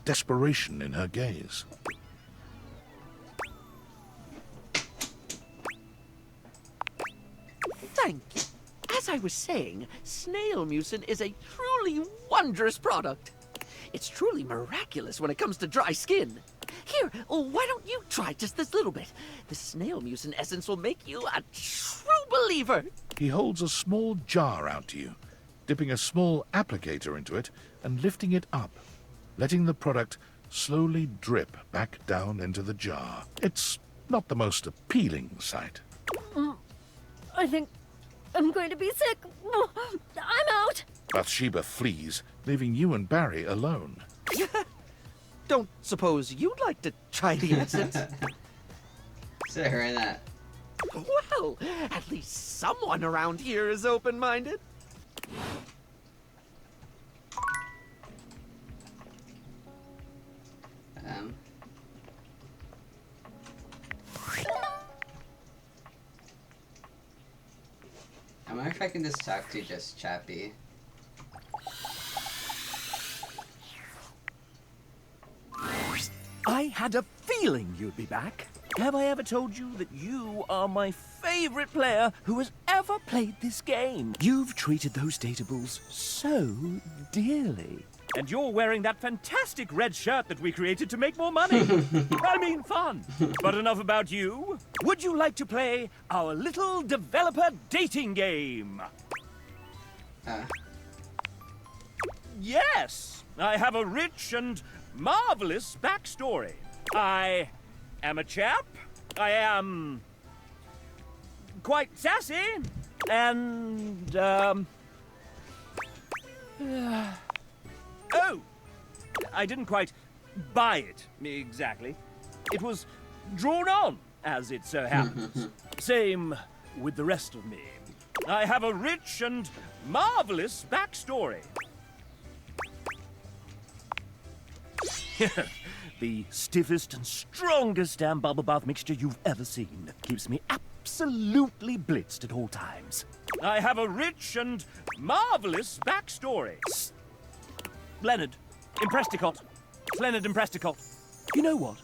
desperation in her gaze. Thank you. As I was saying, Snail Mucin is a truly wondrous product. It's truly miraculous when it comes to dry skin. Here, why don't you try just this little bit? The Snail Mucin essence will make you a true believer. He holds a small jar out to you, dipping a small applicator into it and lifting it up, letting the product slowly drip back down into the jar. It's not the most appealing sight. I think I'm going to be sick. I'm out. Bathsheba flees, leaving you and Barry alone. Don't suppose you'd like to try the essence? Sure, why not? Well, at least someone around here is open-minded. I wonder if I can just talk to just Chappie. I had a feeling you'd be back. Have I ever told you that you are my favorite player who has ever played this game? You've treated those data balls so dearly. And you're wearing that fantastic red shirt that we created to make more money. I mean fun. But enough about you. Would you like to play our little developer dating game? Yes, I have a rich and marvelous backstory. I am a chap. I am quite sassy. And, oh, I didn't quite buy it exactly. It was drawn on, as it so happens. Same with the rest of me. I have a rich and marvelous backstory. The stiffest and strongest damn bubble bath mixture you've ever seen. Keeps me absolutely blitzed at all times. I have a rich and marvelous backstory. Leonard, Impresticot. Leonard Impresticot. You know what?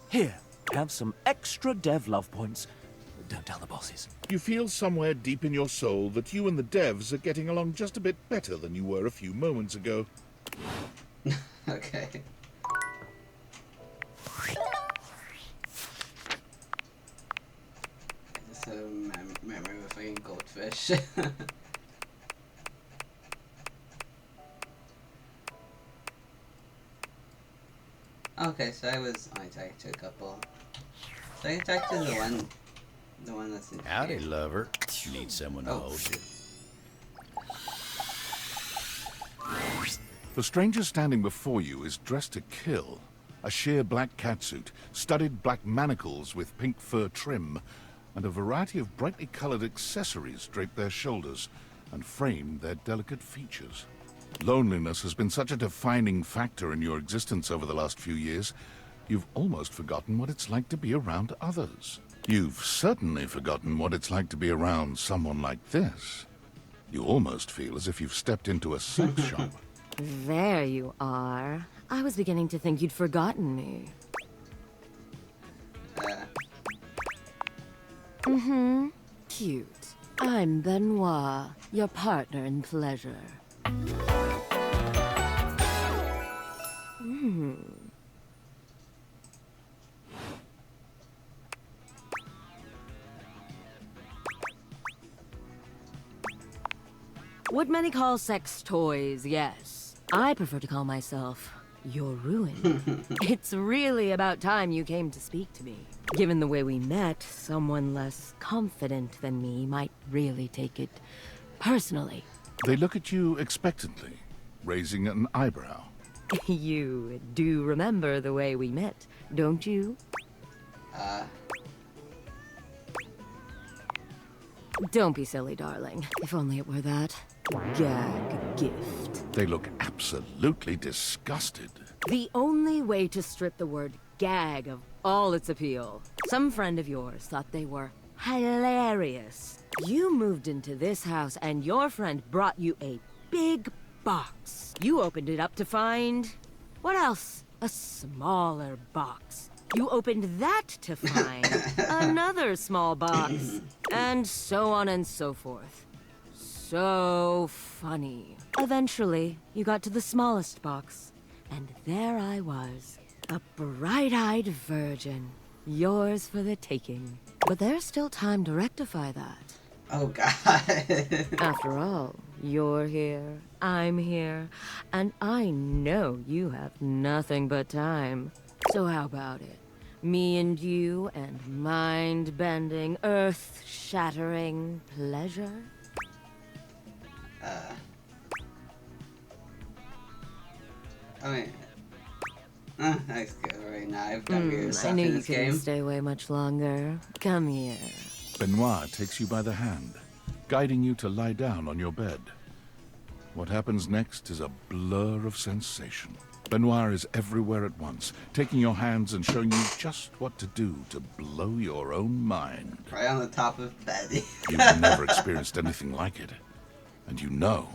Here, have some extra dev love points. Don't tell the bosses. You feel somewhere deep in your soul that you and the devs are getting along just a bit better than you were a few moments ago. Okay. So, remember the fucking goldfish. Okay, so I was only talking to a couple. So I can talk to the one that's in Howdy, lover. Need someone to hold you. The stranger standing before you is dressed to kill. A sheer black catsuit, studded black manacles with pink fur trim, and a variety of brightly colored accessories drape their shoulders and frame their delicate features. Loneliness has been such a defining factor in your existence over the last few years, you've almost forgotten what it's like to be around others. You've certainly forgotten what it's like to be around someone like this. You almost feel as if you've stepped into a sex shop. There you are. I was beginning to think you'd forgotten me. Cute. I'm Benoit, your partner in pleasure. What many call sex toys, yes. I prefer to call myself your ruin. It's really about time you came to speak to me. Given the way we met, someone less confident than me might really take it personally. They look at you expectantly, raising an eyebrow. You do remember the way we met, don't you? Don't be silly, darling. If only it were that. Gag gift. They look absolutely disgusted. The only way to strip the word gag of all its appeal. Some friend of yours thought they were hilarious. You moved into this house and your friend brought you a big box. You opened it up to find... what else? A smaller box. You opened that to find another small box. And so on and so forth. So funny. Eventually, you got to the smallest box. And there I was. A bright-eyed virgin. Yours for the taking. But there's still time to rectify that. Oh, God. After all, you're here, I'm here, and I know you have nothing but time. So how about it? Me and you and mind-bending, earth-shattering pleasure? I mean... that's good right now. I've done weird I stuff knew in you this couldn't game. stay away much longer. Come here. Benoit takes you by the hand, guiding you to lie down on your bed. What happens next is a blur of sensation. Benoit is everywhere at once, taking your hands and showing you just what to do to blow your own mind. Right on the top of bed. You've never experienced anything like it. And you know,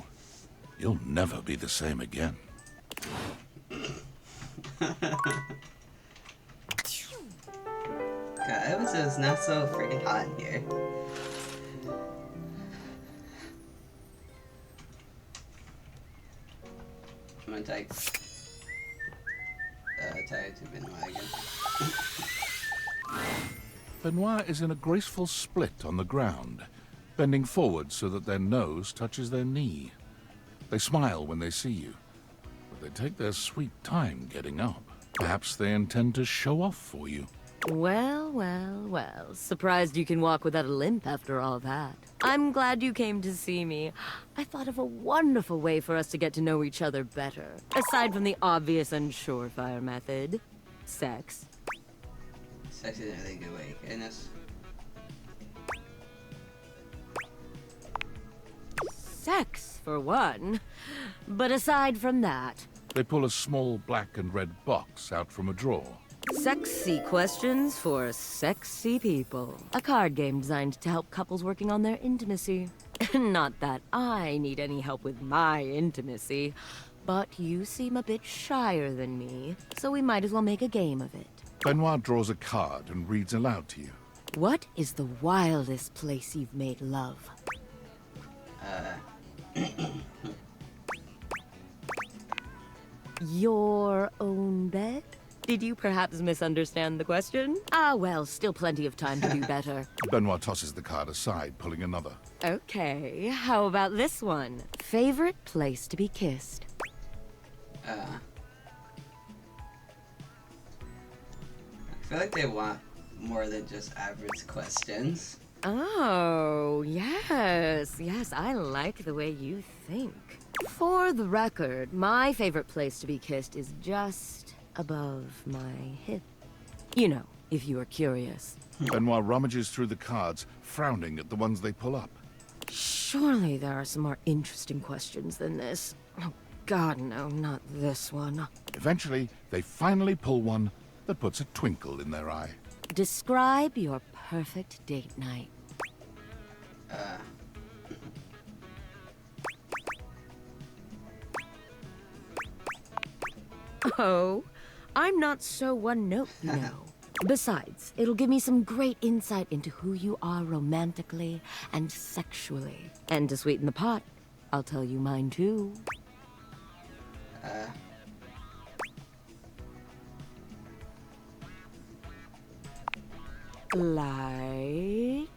you'll never be the same again. God, it was not so freaking hot in here. I'm gonna gonna tie it to Benoit again. Benoit is in a graceful split on the ground, bending forward so that their nose touches their knee. They smile when they see you, but they take their sweet time getting up. Perhaps they intend to show off for you. Well, well, well. Surprised you can walk without a limp after all that. I'm glad you came to see me. I thought of a wonderful way for us to get to know each other better. Aside from the obvious and surefire method. Sex. Sex is a really good way, goodness. Sex, for one. But aside from that... They pull a small black and red box out from a drawer. Sexy questions for sexy people. A card game designed to help couples working on their intimacy. Not that I need any help with my intimacy, but you seem a bit shyer than me, so we might as well make a game of it. Benoit draws a card and reads aloud to you. What is the wildest place you've made love? Your own bed? Did you perhaps misunderstand the question? Ah, well, still plenty of time to do better. Benoit tosses the card aside, pulling another. Okay, how about this one? Favorite place to be kissed? I feel like they want more than just average questions. Oh, yes, I like the way you think. For the record, my favorite place to be kissed is just above my hip. You know, if you are curious. Benoit rummages through the cards, frowning at the ones they pull up. Surely there are some more interesting questions than this. Oh, God, no, not this one. Eventually, they finally pull one that puts a twinkle in their eye. Describe your perfect date night. Oh, I'm not so one note, you know. Besides, it'll give me some great insight into who you are romantically and sexually. And to sweeten the pot, I'll tell you mine too. Like...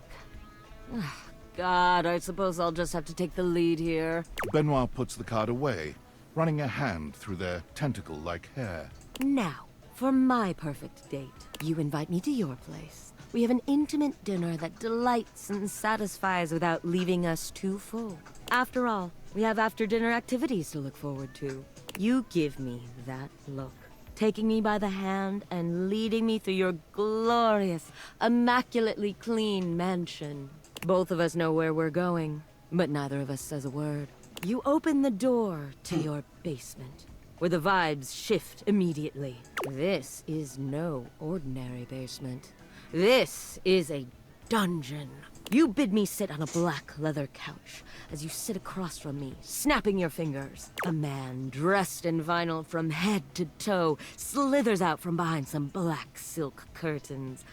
God, I suppose I'll just have to take the lead here. Benoit puts the card away, running a hand through their tentacle-like hair. Now, for my perfect date, you invite me to your place. We have an intimate dinner that delights and satisfies without leaving us too full. After all, we have after-dinner activities to look forward to. You give me that look, taking me by the hand and leading me through your glorious, immaculately clean mansion. Both of us know where we're going, but neither of us says a word. You open the door to your basement, where the vibes shift immediately. This is no ordinary basement. This is a dungeon. You bid me sit on a black leather couch as you sit across from me, snapping your fingers. A man dressed in vinyl from head to toe slithers out from behind some black silk curtains,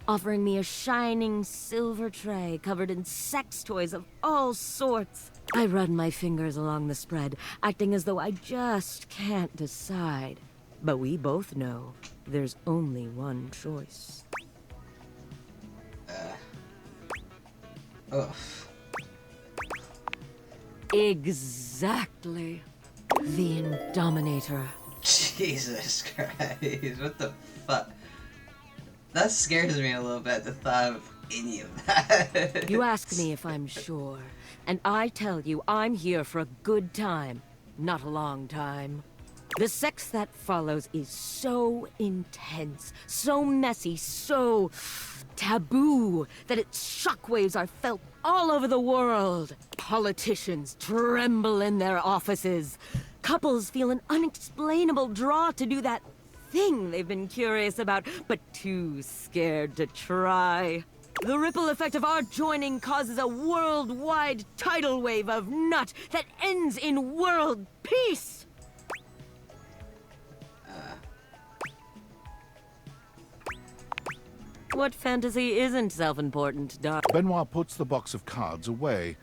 offering me a shining silver tray covered in sex toys of all sorts. I run my fingers along the spread, acting as though I just can't decide. But we both know there's only one choice. Exactly. The Indominator. Jesus Christ, what the fuck? That scares me a little bit, the thought of any of that. You ask me if I'm sure, and I tell you I'm here for a good time, not a long time. The sex that follows is so intense, so messy, so taboo that its shockwaves are felt all over the world. Politicians tremble in their offices. Couples feel an unexplainable draw to do that thing they've been curious about, but too scared to try. The ripple effect of our joining causes a worldwide tidal wave of nut that ends in world peace. What fantasy isn't self-important, Doc? Benoit puts the box of cards away,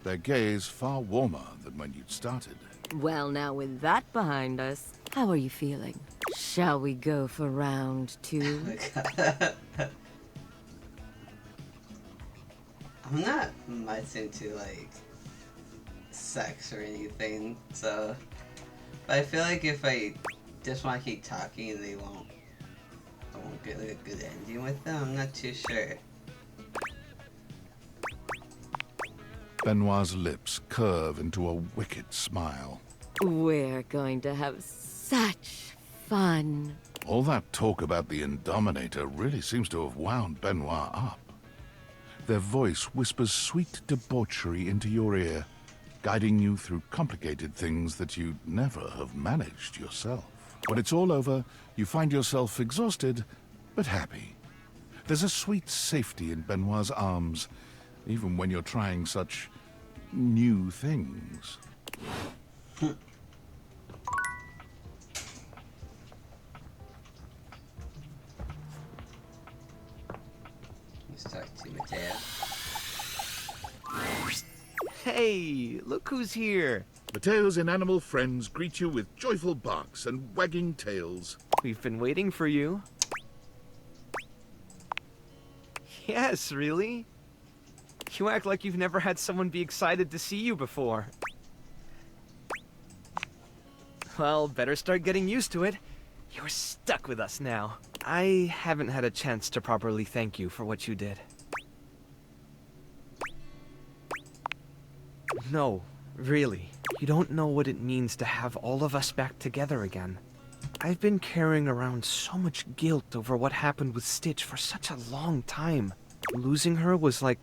their gaze far warmer than when you'd started. Well, now with that behind us, how are you feeling? Shall we go for round 2? I'm not much into, like, sex or anything, so... But I feel like if I just want to keep talking, I won't get like, a good ending with them. I'm not too sure. Benoit's lips curve into a wicked smile. We're going to have such fun. All that talk about the Indominator really seems to have wound Benoit up. Their voice whispers sweet debauchery into your ear, guiding you through complicated things that you'd never have managed yourself. When it's all over, you find yourself exhausted, but happy. There's a sweet safety in Benoit's arms, even when you're trying such new things. Let's talk to Mateo. Hey, look who's here. Mateo's inanimal friends greet you with joyful barks and wagging tails. We've been waiting for you. Yes, really? You act like you've never had someone be excited to see you before. Well, better start getting used to it. You're stuck with us now. I haven't had a chance to properly thank you for what you did. No, really. You don't know what it means to have all of us back together again. I've been carrying around so much guilt over what happened with Stitch for such a long time. Losing her was like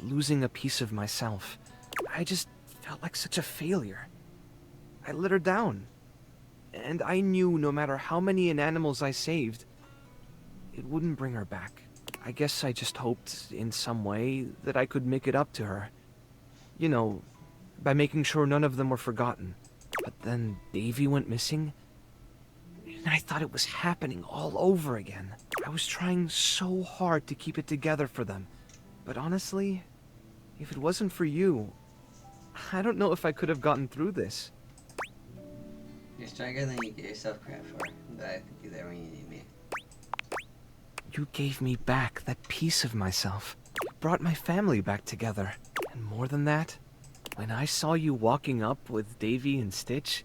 losing a piece of myself. I just felt like such a failure. I let her down. And I knew no matter how many inanimals I saved, it wouldn't bring her back. I guess I just hoped, in some way, that I could make it up to her. You know, by making sure none of them were forgotten. But then Davy went missing, and I thought it was happening all over again. I was trying so hard to keep it together for them. But honestly, if it wasn't for you, I don't know if I could have gotten through this. You're stronger than you give yourself credit for. I'm glad I could be there when you need me. You gave me back that piece of myself. You brought my family back together. And more than that, when I saw you walking up with Davy and Stitch,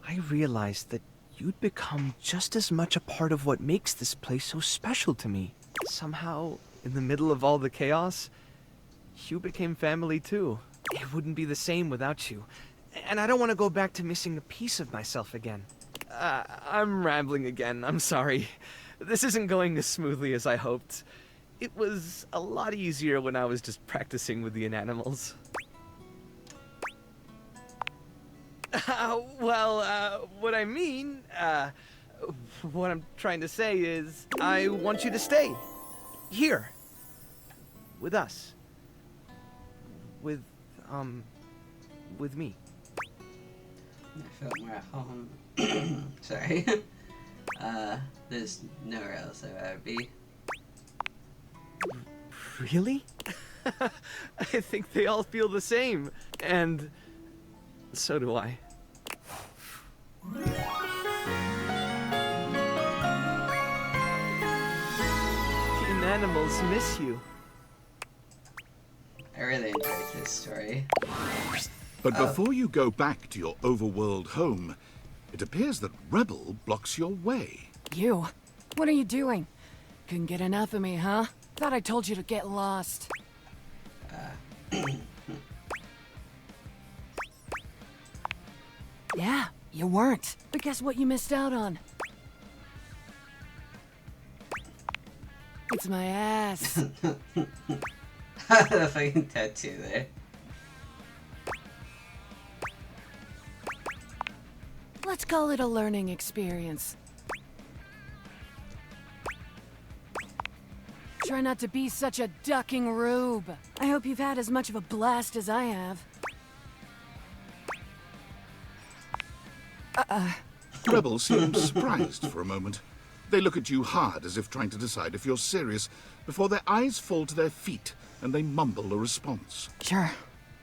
I realized that you'd become just as much a part of what makes this place so special to me. Somehow, in the middle of all the chaos, you became family too. It wouldn't be the same without you. And I don't want to go back to missing a piece of myself again. I'm rambling again, I'm sorry. This isn't going as smoothly as I hoped. It was a lot easier when I was just practicing with the inanimals. What I mean, what I'm trying to say is, I want you to stay. Here. With us. With me. I feel more at home. Sorry. There's nowhere else I'd rather be. Really? I think they all feel the same. And so do I. The inanimals miss you. I really enjoyed this story. But before you go back to your overworld home, it appears that Rebel blocks your way. You? What are you doing? Couldn't get enough of me, huh? Thought I told you to get lost. Yeah, you weren't. But guess what you missed out on? It's my ass. The fucking tattoo there. Let's call it a learning experience. Try not to be such a ducking rube. I hope you've had as much of a blast as I have. Rebel seems surprised for a moment. They look at you hard as if trying to decide if you're serious before their eyes fall to their feet and they mumble a response. Sure,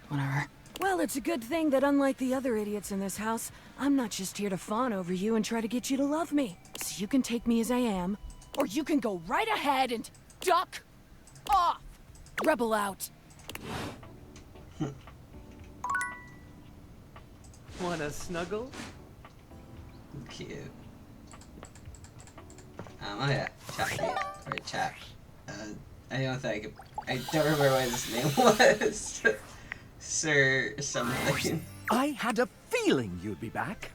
whatever. Well, it's a good thing that unlike the other idiots in this house, I'm not just here to fawn over you and try to get you to love me. So you can take me as I am, or you can go right ahead and duck off. Rebel out. Wanna snuggle? Cute. Oh yeah, Chappy, or Chap. I don't think I don't remember what his name was. Sir something. I had a feeling you'd be back.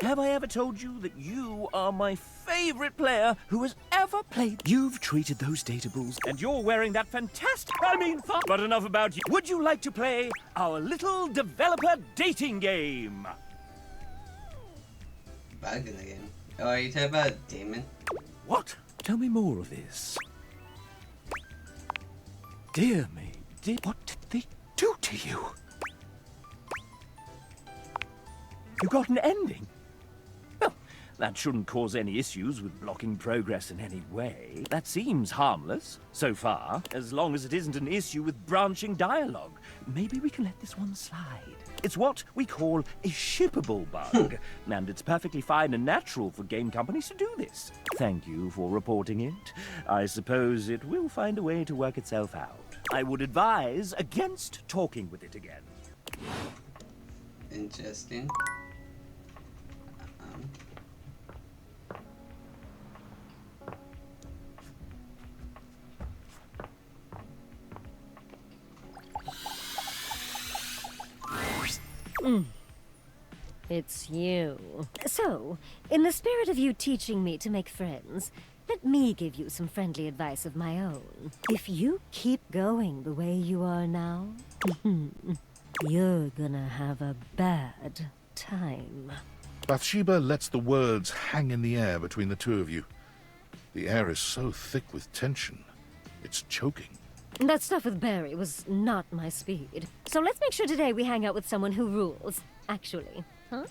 Have I ever told you that you are my favorite player who has ever played? You've treated those datables, and you're wearing that fantastic... But enough about you. Would you like to play our little developer dating game? Bug again. Oh, are you talking about Damon? What? Tell me more of this. Dear me, what did they do to you? You got an ending? Well, that shouldn't cause any issues with blocking progress in any way. That seems harmless, so far, as long as it isn't an issue with branching dialogue. Maybe we can let this one slide. It's what we call a shippable bug, and it's perfectly fine and natural for game companies to do this. Thank you for reporting it. I suppose it will find a way to work itself out. I would advise against talking with it again. Interesting. It's you. So, in the spirit of you teaching me to make friends, let me give you some friendly advice of my own. If you keep going the way you are now, you're gonna have a bad time. Bathsheba lets the words hang in the air between the two of you. The air is so thick with tension, it's choking. That stuff with Barry was not my speed. So let's make sure today we hang out with someone who rules, actually. Huh?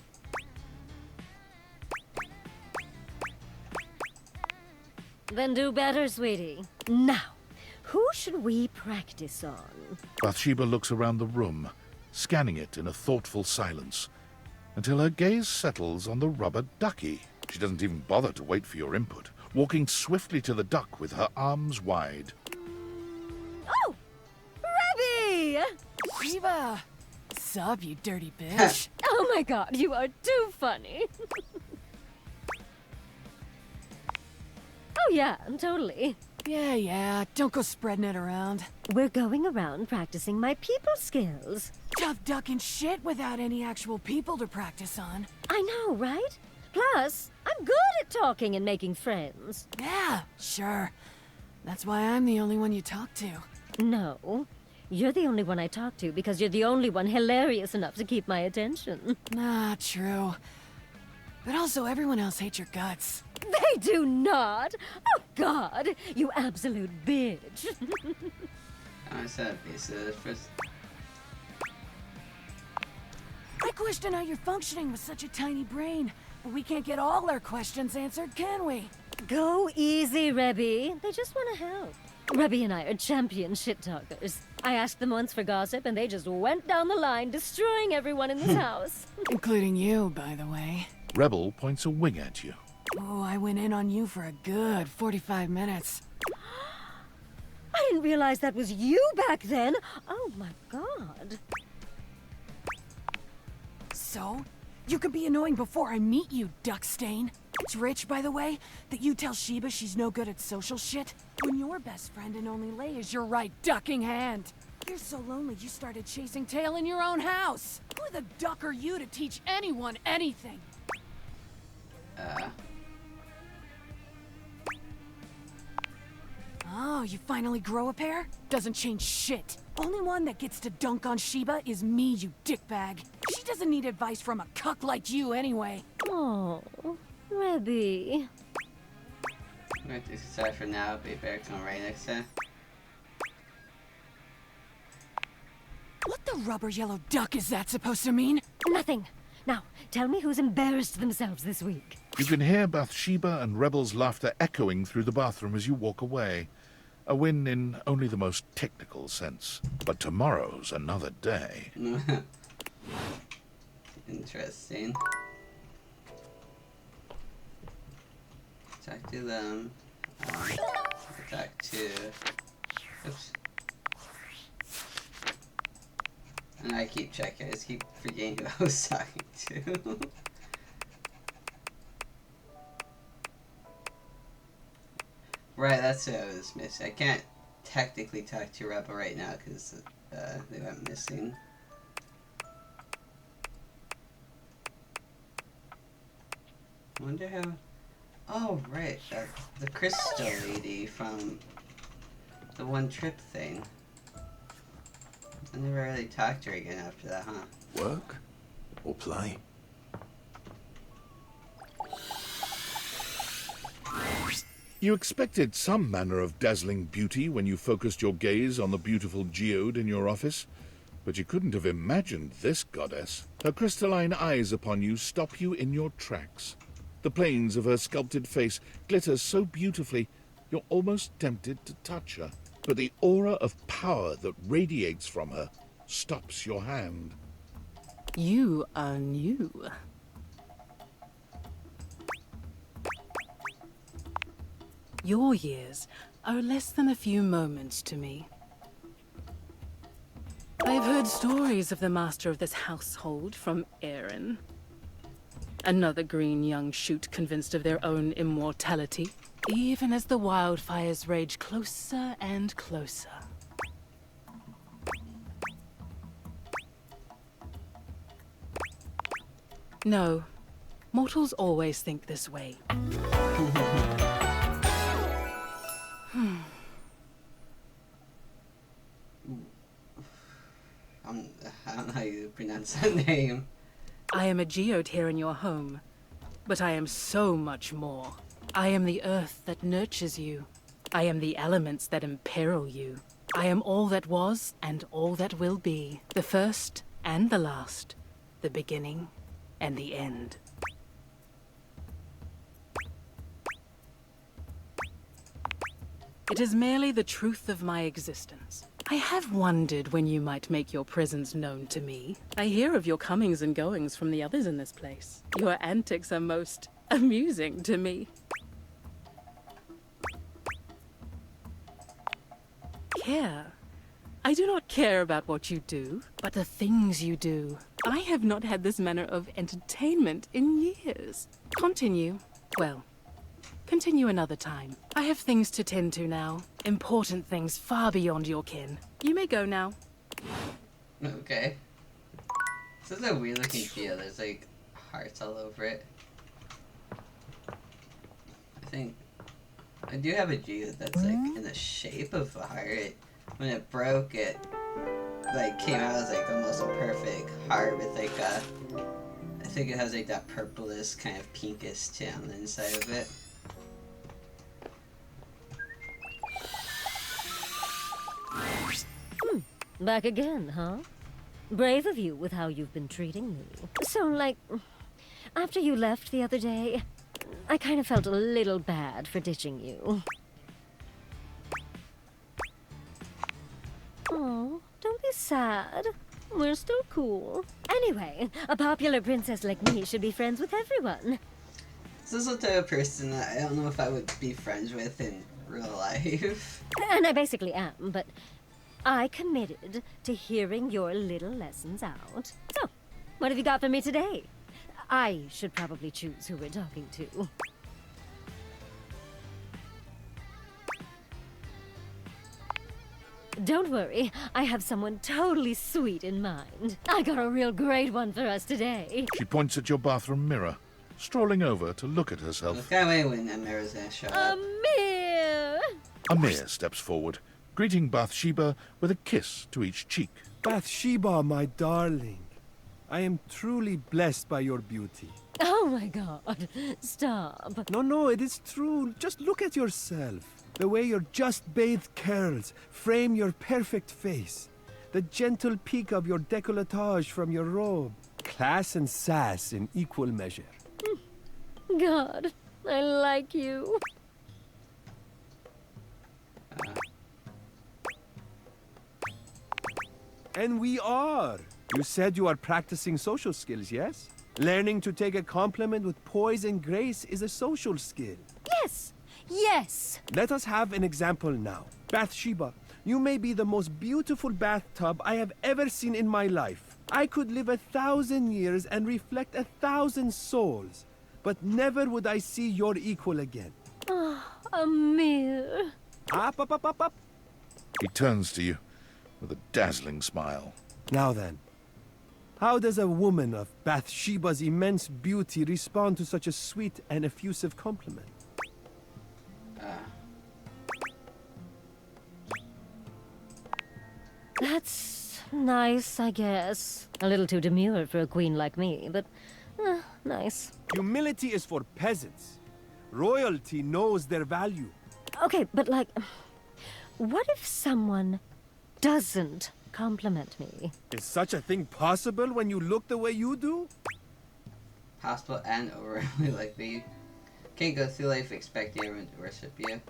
Then do better, sweetie. Now, who should we practice on? Bathsheba looks around the room, scanning it in a thoughtful silence, until her gaze settles on the rubber ducky. She doesn't even bother to wait for your input, walking swiftly to the duck with her arms wide. Oh! Rebby! Sheba! Sup, you dirty bitch? Oh my god, you are too funny. Oh yeah, totally. Yeah, don't go spreading it around. We're going around practicing my people skills. Tough ducking shit without any actual people to practice on. I know, right? Plus, I'm good at talking and making friends. Yeah, sure. That's why I'm the only one you talk to. No, you're the only one I talk to because you're the only one hilarious enough to keep my attention. Not true. But also, everyone else hates your guts. They do not! Oh, God! You absolute bitch! I said pieces first. I question how you're functioning with such a tiny brain. But we can't get all our questions answered, can we? Go easy, Rebby. They just want to help. Rebby and I are champion shit-talkers. I asked them once for gossip, and they just went down the line, destroying everyone in this house. Including you, by the way. Rebel points a wing at you. Oh, I went in on you for a good 45 minutes. I didn't realize that was you back then. Oh my god. So? You can be annoying before I meet you, Duckstain. It's rich, by the way, that you tell Sheba she's no good at social shit when your best friend and only Lay is your right ducking hand. You're so lonely you started chasing tail in your own house. Who the duck are you to teach anyone anything? Oh, you finally grow a pair? Doesn't change shit. Only one that gets to dunk on Sheba is me, you dickbag. She doesn't need advice from a cuck like you anyway. Oh, Rebby. I'm going to decide for now, be better come right next time. What the rubber yellow duck is that supposed to mean? Nothing. Now, tell me who's embarrassed themselves this week. You can hear Bathsheba and Rebel's laughter echoing through the bathroom as you walk away. A win in only the most technical sense. But tomorrow's another day. Interesting. Talk to them. Talk to... Oops. And I keep checking. I just keep forgetting who I was talking to. Right, that's what I was missing. I can't technically talk to Rebel right now because they went missing. I wonder how... Oh, right. The crystal lady from the one trip thing. I never really talked to her again after that, huh? Work or play? You expected some manner of dazzling beauty when you focused your gaze on the beautiful geode in your office, but you couldn't have imagined this goddess. Her crystalline eyes upon you stop you in your tracks. The planes of her sculpted face glitter so beautifully, you're almost tempted to touch her. But the aura of power that radiates from her stops your hand. You are new. Your years are less than a few moments to me. I've heard stories of the master of this household from Aaron. Another green young shoot convinced of their own immortality, even as the wildfires rage closer and closer. No, mortals always think this way. I don't know how you pronounce that name. I am a geode here in your home, but I am so much more. I am the earth that nurtures you. I am the elements that imperil you. I am all that was and all that will be. The first and the last. The beginning and the end. It is merely the truth of my existence. I have wondered when you might make your presence known to me. I hear of your comings and goings from the others in this place. Your antics are most amusing to me. Care? I do not care about what you do, but the things you do. I have not had this manner of entertainment in years. Continue. Well, continue another time. I have things to tend to now. Important things far beyond your kin. You may go now. Okay. This is a weird looking geode. There's like hearts all over it. I think I do have a geode that's like in the shape of a heart. When it broke, it like came out as like almost a perfect heart with like a, I think it has like that purplish kind of pinkish tint on the inside of it. Back again, huh? Brave of you with how you've been treating me. So, like, after you left the other day, I kind of felt a little bad for ditching you. Oh, don't be sad. We're still cool. Anyway, a popular princess like me should be friends with everyone. This is the type of person that I don't know if I would be friends with in real life. And I basically am, but I committed to hearing your little lessons out. So, what have you got for me today? I should probably choose who we're talking to. Don't worry, I have someone totally sweet in mind. I got a real great one for us today. She points at your bathroom mirror, strolling over to look at herself. Look that way when that mirror's gonna show up. Amir! Amir steps forward, greeting Bathsheba with a kiss to each cheek. Bathsheba, my darling, I am truly blessed by your beauty. Oh my god, stop. No, it is true. Just look at yourself. The way your just-bathed curls frame your perfect face. The gentle peak of your décolletage from your robe. Class and sass in equal measure. God, I like you. And we are. You said you are practicing social skills, yes? Learning to take a compliment with poise and grace is a social skill. Yes. Yes. Let us have an example now. Bathsheba, you may be the most beautiful bathtub I have ever seen in my life. I could live 1,000 years and reflect 1,000 souls, but never would I see your equal again. Oh, Amir. Up. He turns to you with a dazzling smile. Now then, how does a woman of Bathsheba's immense beauty respond to such a sweet and effusive compliment? That's nice, I guess. A little too demure for a queen like me, but nice. Humility is for peasants. Royalty knows their value. Okay, but like, what if someone doesn't compliment me? Is such a thing possible when you look the way you do? Possible and overly likely. Can't go through life expecting everyone to worship you.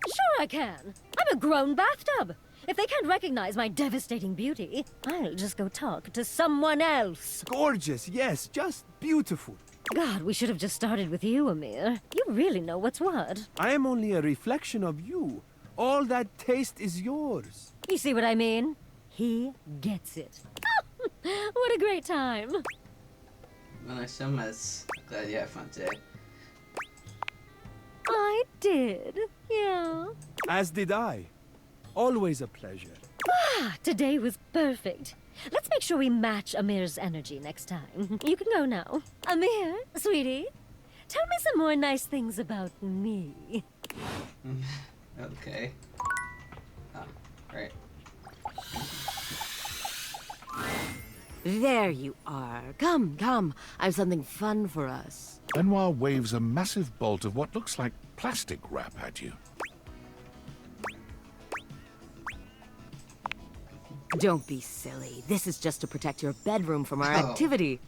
Sure I can. I'm a grown bathtub. If they can't recognize my devastating beauty, I'll just go talk to someone else. Gorgeous, yes, just beautiful. God, we should have just started with you, Amir. You really know what's what. I am only a reflection of you. All that taste is yours. You see what I mean? He gets it. What a great time. Well, I'm so much glad you had fun today. I did, yeah. As did I. Always a pleasure. Today was perfect. Let's make sure we match Amir's energy next time. You can go now. Amir, sweetie, tell me some more nice things about me. Okay. Oh, right. There you are. Come. I have something fun for us. Benoit waves a massive bolt of what looks like plastic wrap at you. Don't be silly. This is just to protect your bedroom from our Oh. activity.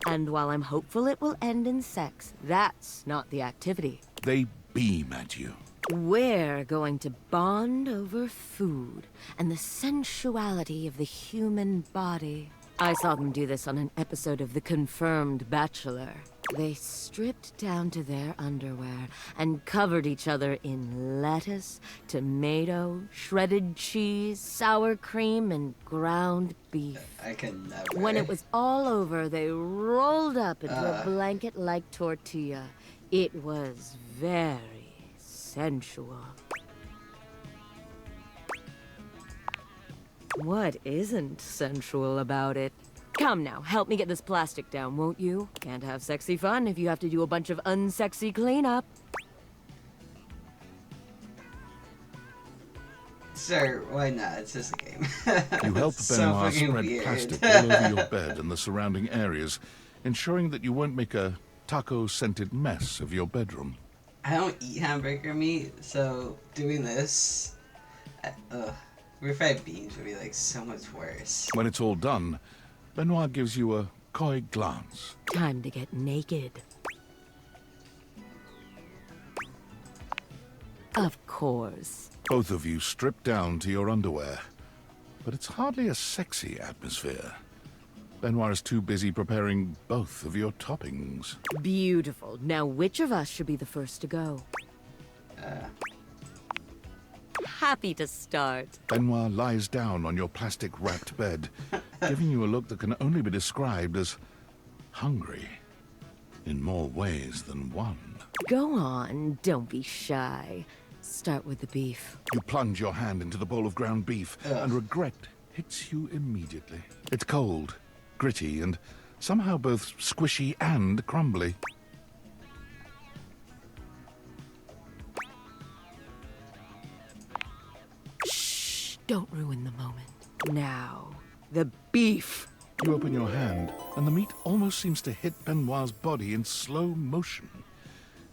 And while I'm hopeful it will end in sex, that's not the activity. They beam at you. We're going to bond over food and the sensuality of the human body. I saw them do this on an episode of The Confirmed Bachelor. They stripped down to their underwear and covered each other in lettuce, tomato, shredded cheese, sour cream, and ground beef. I can never. When it was all over, they rolled up into a blanket like tortilla. It was very sensual. What isn't sensual about it? Come now, help me get this plastic down, won't you? Can't have sexy fun if you have to do a bunch of unsexy cleanup. Sir, why not? It's just a game. You help It's so Benoit fucking spread weird. plastic all over your bed and the surrounding areas, ensuring that you won't make a taco-scented mess of your bedroom. I don't eat hamburger meat, so doing this, refried beans would be like so much worse. When it's all done, Benoit gives you a coy glance. Time to get naked. Of course. Both of you strip down to your underwear, but it's hardly a sexy atmosphere. Benoit is too busy preparing both of your toppings. Beautiful. Now, which of us should be the first to go? Happy to start. Benoit lies down on your plastic-wrapped bed, giving you a look that can only be described as hungry, in more ways than one. Go on, don't be shy. Start with the beef. You plunge your hand into the bowl of ground beef, and regret hits you immediately. It's cold, gritty, and somehow both squishy and crumbly. Shh, don't ruin the moment. Now, the beef. You open your hand, and the meat almost seems to hit Benoit's body in slow motion.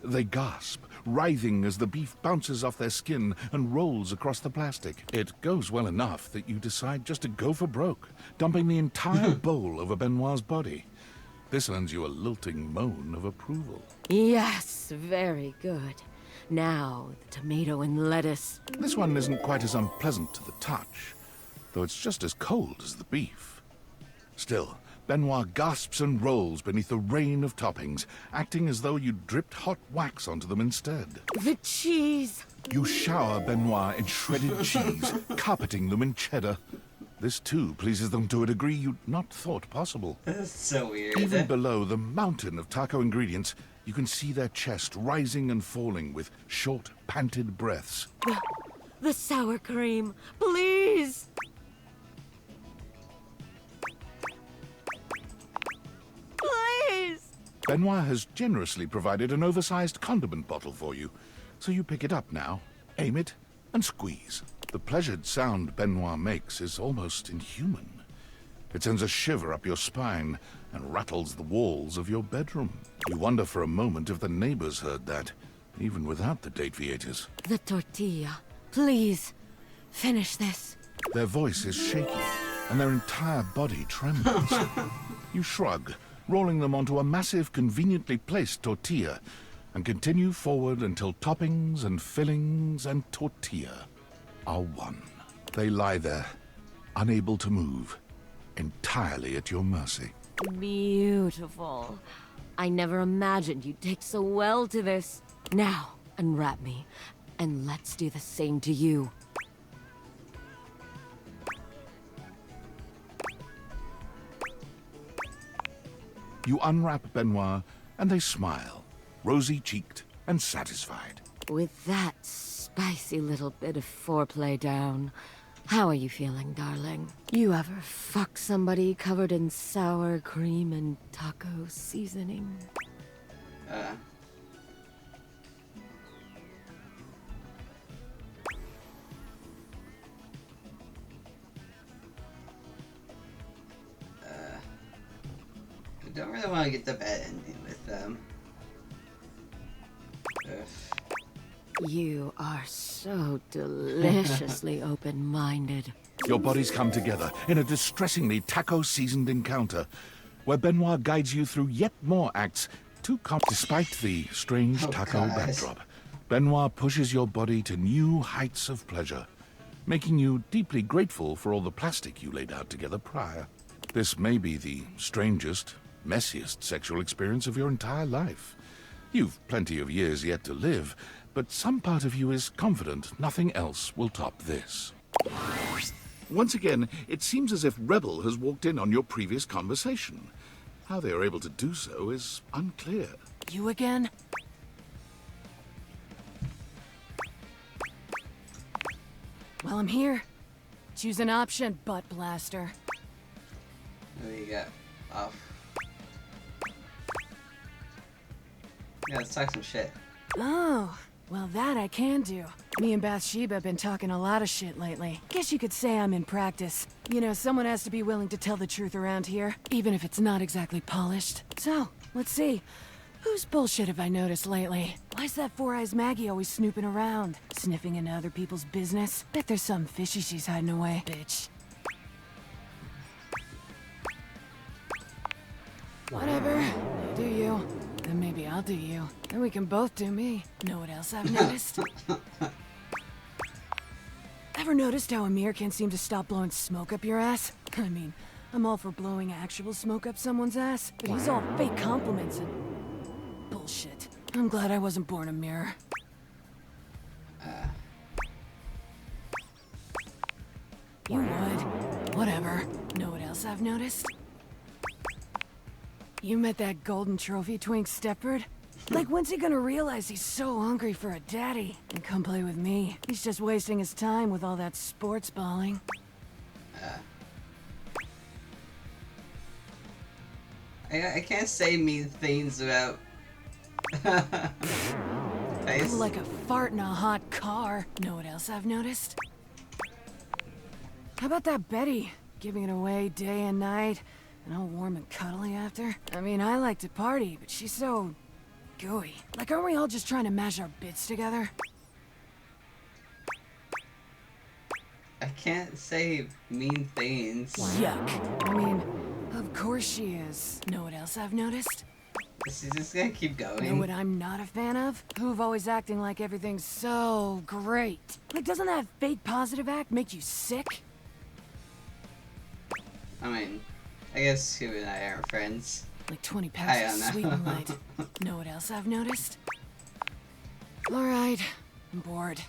They gasp, writhing as the beef bounces off their skin and rolls across the plastic. It goes well enough that you decide just to go for broke, dumping the entire bowl over Benoit's body. This earns you a lilting moan of approval. Yes, very good. Now, the tomato and lettuce. This one isn't quite as unpleasant to the touch. though it's just as cold as the beef. Still, Benoit gasps and rolls beneath the rain of toppings, acting as though you'd dripped hot wax onto them instead. The cheese! You shower Benoit in shredded cheese, carpeting them in cheddar. This too pleases them to a degree you'd not thought possible. This is so weird. Even below the mountain of taco ingredients, you can see their chest rising and falling with short, panted breaths. The sour cream, please! Please! Benoit has generously provided an oversized condiment bottle for you, so you pick it up now, aim it, and squeeze. The pleasured sound Benoit makes is almost inhuman. It sends a shiver up your spine and rattles the walls of your bedroom. You wonder for a moment if the neighbors heard that, even without the date viators. The tortilla. Please, finish this. Their voice is shaky, and their entire body trembles. You shrug, rolling them onto a massive, conveniently placed tortilla, and continue forward until toppings and fillings and tortilla are one. They lie there, unable to move, entirely at your mercy. Beautiful. I never imagined you'd take so well to this. Now, unwrap me, and let's do the same to you. You unwrap Benoit, and they smile, rosy-cheeked and satisfied. With that spicy little bit of foreplay down, how are you feeling, darling? You ever fuck somebody covered in sour cream and taco seasoning? I don't really want to get the bad ending with them. You are so deliciously open-minded. Your bodies come together in a distressingly taco-seasoned encounter, where Benoit guides you through yet more acts despite the strange taco backdrop. Benoit pushes your body to new heights of pleasure, making you deeply grateful for all the plastic you laid out together prior. This may be the strangest, messiest sexual experience of your entire life. You've plenty of years yet to live, but some part of you is confident nothing else will top this. Once again, it seems as if Rebel has walked in on your previous conversation. How they are able to do so is unclear. You again? Well, I'm here. Choose an option, butt blaster. What do you got? Oh. Yeah, let's talk some shit. Oh, well that I can do. Me and Bathsheba have been talking a lot of shit lately. Guess you could say I'm in practice. You know, someone has to be willing to tell the truth around here, even if it's not exactly polished. So, let's see. Whose bullshit have I noticed lately? Why's that Four Eyes Maggie always snooping around? Sniffing into other people's business? Bet there's something fishy she's hiding away, bitch. Whatever. You do you. Then maybe I'll do you. Then we can both do me. Know what else I've noticed? Ever noticed how Amir can't seem to stop blowing smoke up your ass? I mean, I'm all for blowing actual smoke up someone's ass, but he's all fake compliments and... bullshit. I'm glad I wasn't born a mirror. You would. Whatever. Know what else I've noticed? You met that golden trophy twink Stepford? Like, when's he gonna realize he's so hungry for a daddy? And come play with me. He's just wasting his time with all that sports balling. I can't say mean things about... Like a fart in a hot car. Know what else I've noticed? How about that Betty? Giving it away day and night, and all warm and cuddly after? I mean, I like to party, but she's so... gooey. Like, aren't we all just trying to mash our bits together? I can't say mean things. Yuck. I mean, of course she is. Know what else I've noticed? Is he just gonna keep going? Know what I'm not a fan of? Who've always acting like everything's so great. Like, doesn't that fake positive act make you sick? I mean, I guess you and I aren't friends. Like 20 I pounds don't of know. sweet and light. Know what else I've noticed? Alright, I'm bored.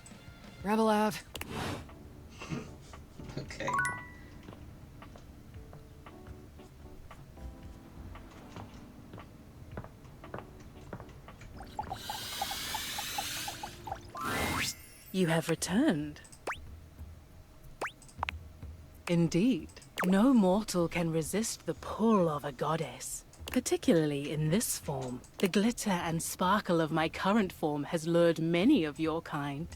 Rebel out. Okay. You have returned. Indeed. No mortal can resist the pull of a goddess. Particularly in this form. The glitter and sparkle of my current form has lured many of your kind.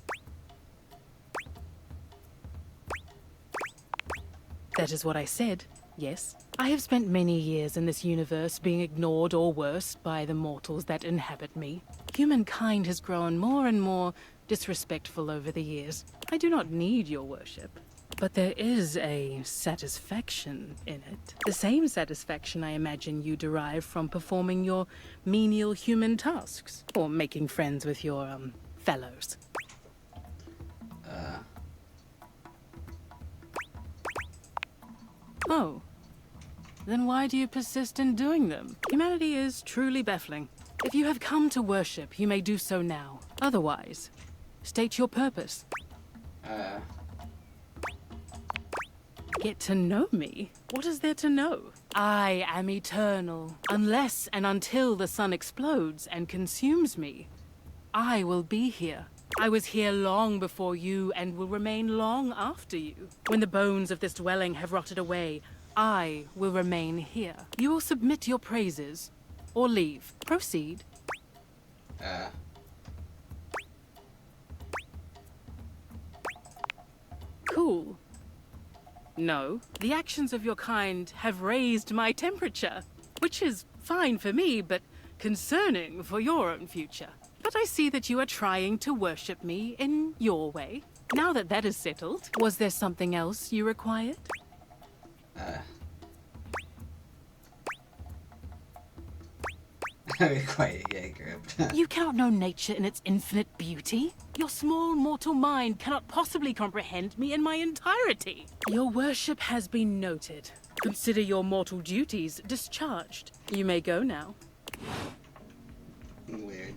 That is what I said, yes. I have spent many years in this universe being ignored or worse by the mortals that inhabit me. Humankind has grown more and more disrespectful over the years. I do not need your worship. But there is a satisfaction in it. The same satisfaction I imagine you derive from performing your menial human tasks. Or making friends with your, fellows. Oh. Then why do you persist in doing them? Humanity is truly baffling. If you have come to worship, you may do so now. Otherwise, state your purpose. Get to know me? What is there to know? I am eternal. Unless and until the sun explodes and consumes me, I will be here. I was here long before you and will remain long after you. When the bones of this dwelling have rotted away, I will remain here. You will submit your praises or leave. Proceed. Cool. No, the actions of your kind have raised my temperature, which is fine for me, but concerning for your own future. But I see that you are trying to worship me in your way. Now that that is settled, was there something else you required? Quite a gay group. You cannot know nature in its infinite beauty. Your small mortal mind cannot possibly comprehend me in my entirety. Your worship has been noted. Consider your mortal duties discharged. You may go now. Weird.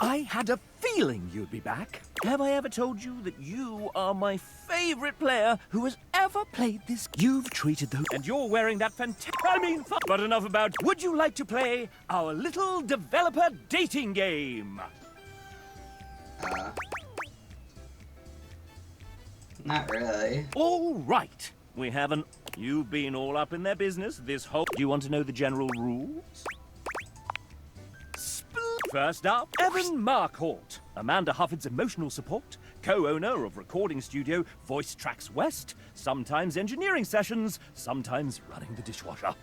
I had a feeling you'd be back. Have I ever told you that you are my favorite player who has ever played this? You've treated those... And you're wearing that But enough about... Would you like to play our little developer dating game? Not really. All right. We haven't... You've been all up in their business this whole... Do you want to know the general rules? First up, Evan Marcourt, Amanda Hufford's emotional support, co-owner of recording studio Voice Tracks West, sometimes engineering sessions, sometimes running the dishwasher,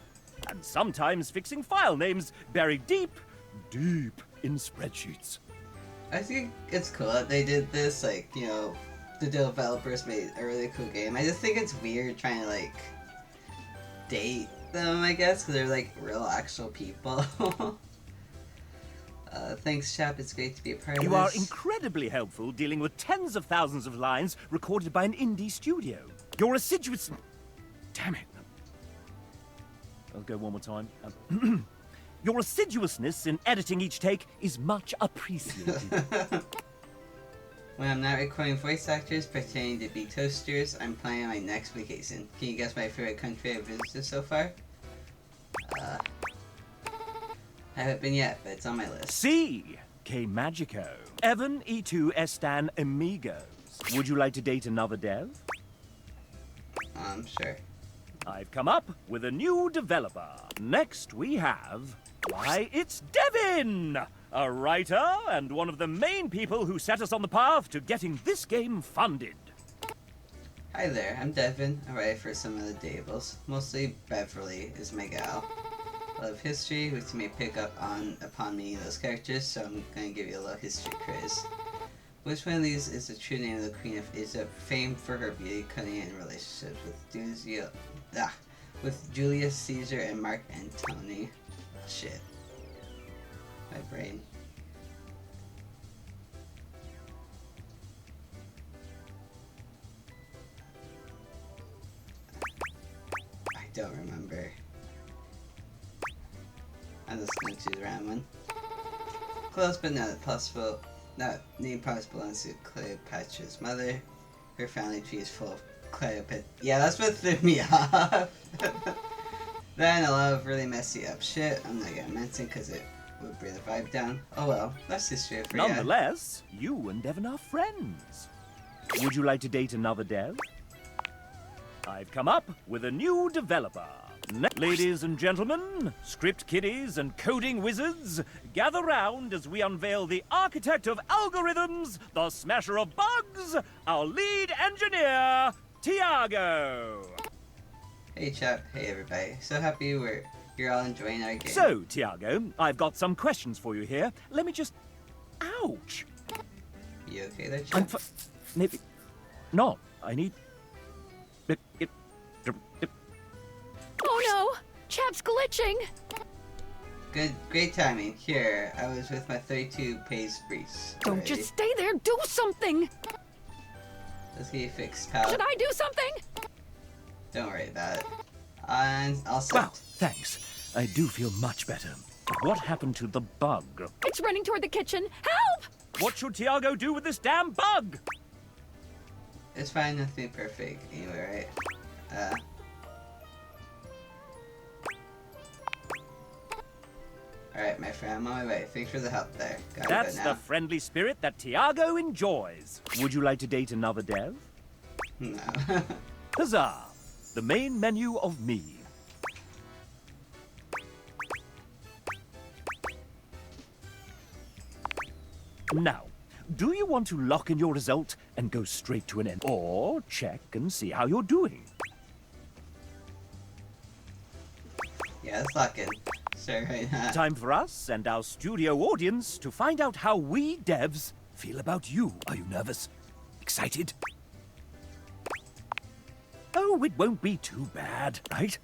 and sometimes fixing file names buried deep, deep in spreadsheets. I think it's cool that they did this, like, you know, the developers made a really cool game. I just think it's weird trying to, like, date them, I guess, because they're, like, real actual people. Thanks, chap. It's great to be a part of this. You are incredibly helpful dealing with tens of thousands of lines recorded by an indie studio. Your assiduous... Damn it. I'll go one more time. Your assiduousness in editing each take is much appreciated. When I'm not recording voice actors pretending to be toasters, I'm planning my next vacation. Can you guess my favorite country I've visited so far? I haven't been yet, but it's on my list. C. K Magico. Evan E2 Estan Amigos. Would you like to date another dev? Sure. I've come up with a new developer. Next we have... Why, it's Devin! A writer and one of the main people who set us on the path to getting this game funded. Hi there, I'm Devin. I write for some of the Dables. Mostly Beverly is my gal. I love history, which you may pick up upon meeting those characters, so I'm gonna give you a little history quiz. Which one of these is the true name of the Queen of Egypt, famed for her beauty, cunning, and relationships with Julius Caesar and Mark Antony? Shit. My brain. don't remember. I'm just gonna choose a random one. Close but not possible. Not name possible answer Cleopatra's mother. Her family tree is full of Cleopatra. Yeah, that's what threw me off. Then a lot of really messy up shit. I'm not gonna mention because it would bring the vibe down. Oh well, that's just straight for you. Nonetheless, you and Devon are friends. Would you like to date another Dev? I've come up with a new developer. Ladies and gentlemen, script kiddies and coding wizards, gather round as we unveil the architect of algorithms, the smasher of bugs, our lead engineer, Tiago. Hey chap, hey everybody. So happy you're all enjoying our game. So, Tiago, I've got some questions for you here. Let me just... Ouch! You okay there, chap? Maybe... No, I need... Oh no! Chap's glitching! Great timing. Here, I was with my 32-page briefs. Don't just stay there, do something! Let's get you fixed, pal. Should I do something? Don't worry about it. And I'll set. Wow, thanks. I do feel much better. What happened to the bug? It's running toward the kitchen. Help! What should Tiago do with this damn bug? It's fine, nothing perfect anyway, right? Alright, my friend, I'm on my way. Thanks for the help there. Gotta That's go now. the friendly spirit that Tiago enjoys. Would you like to date another Dev? No. Huzzah! The main menu of me. Now, do you want to lock in your result and go straight to an end? Or check and see how you're doing? Yeah, let's lock in. Sure, right now. Time for us and our studio audience to find out how we devs feel about you. Are you nervous? Excited? Oh, it won't be too bad, right?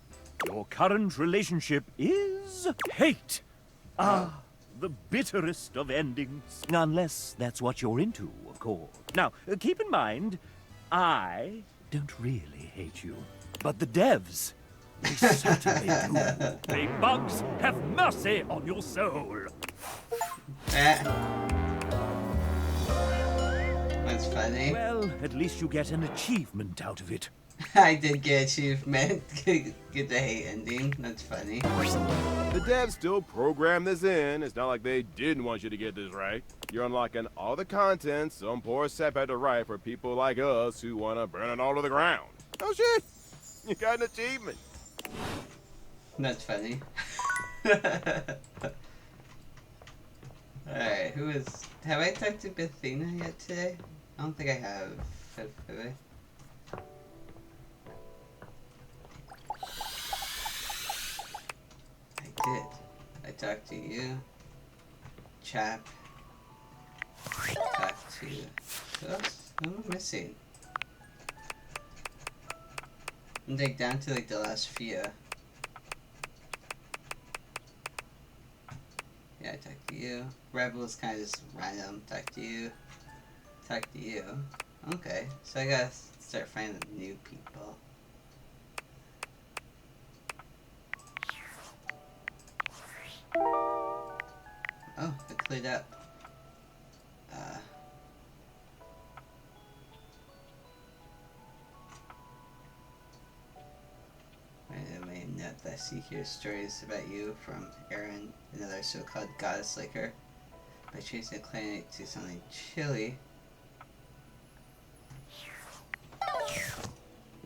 Your current relationship is hate. Ah, the bitterest of endings. Unless that's what you're into, of course. Now, keep in mind, I don't really hate you. But the devs, they certainly do. Big bugs, have mercy on your soul. That's funny. Well, at least you get an achievement out of it. I did get achievement. Get the hate ending. That's funny. The devs still program this in. It's not like they didn't want you to get this right. You're unlocking all the content some poor sap had to write for people like us who want to burn it all to the ground. Oh shit! You got an achievement. That's funny. Alright, who is... Have I talked to Bethina yet today? I don't think I have. Have I? I did. I talked to you. Chap. I talked to... Who else? Who am I missing? I'm like down to like the last few. Yeah, I talked to you. Rebel's kind of just random. Talk to you. Talk to you. Okay, so I gotta start finding new people. Oh, it cleared up. Randomly net that I see here stories about you from Erin, another so-called goddess like her. By changing the climate to something chilly.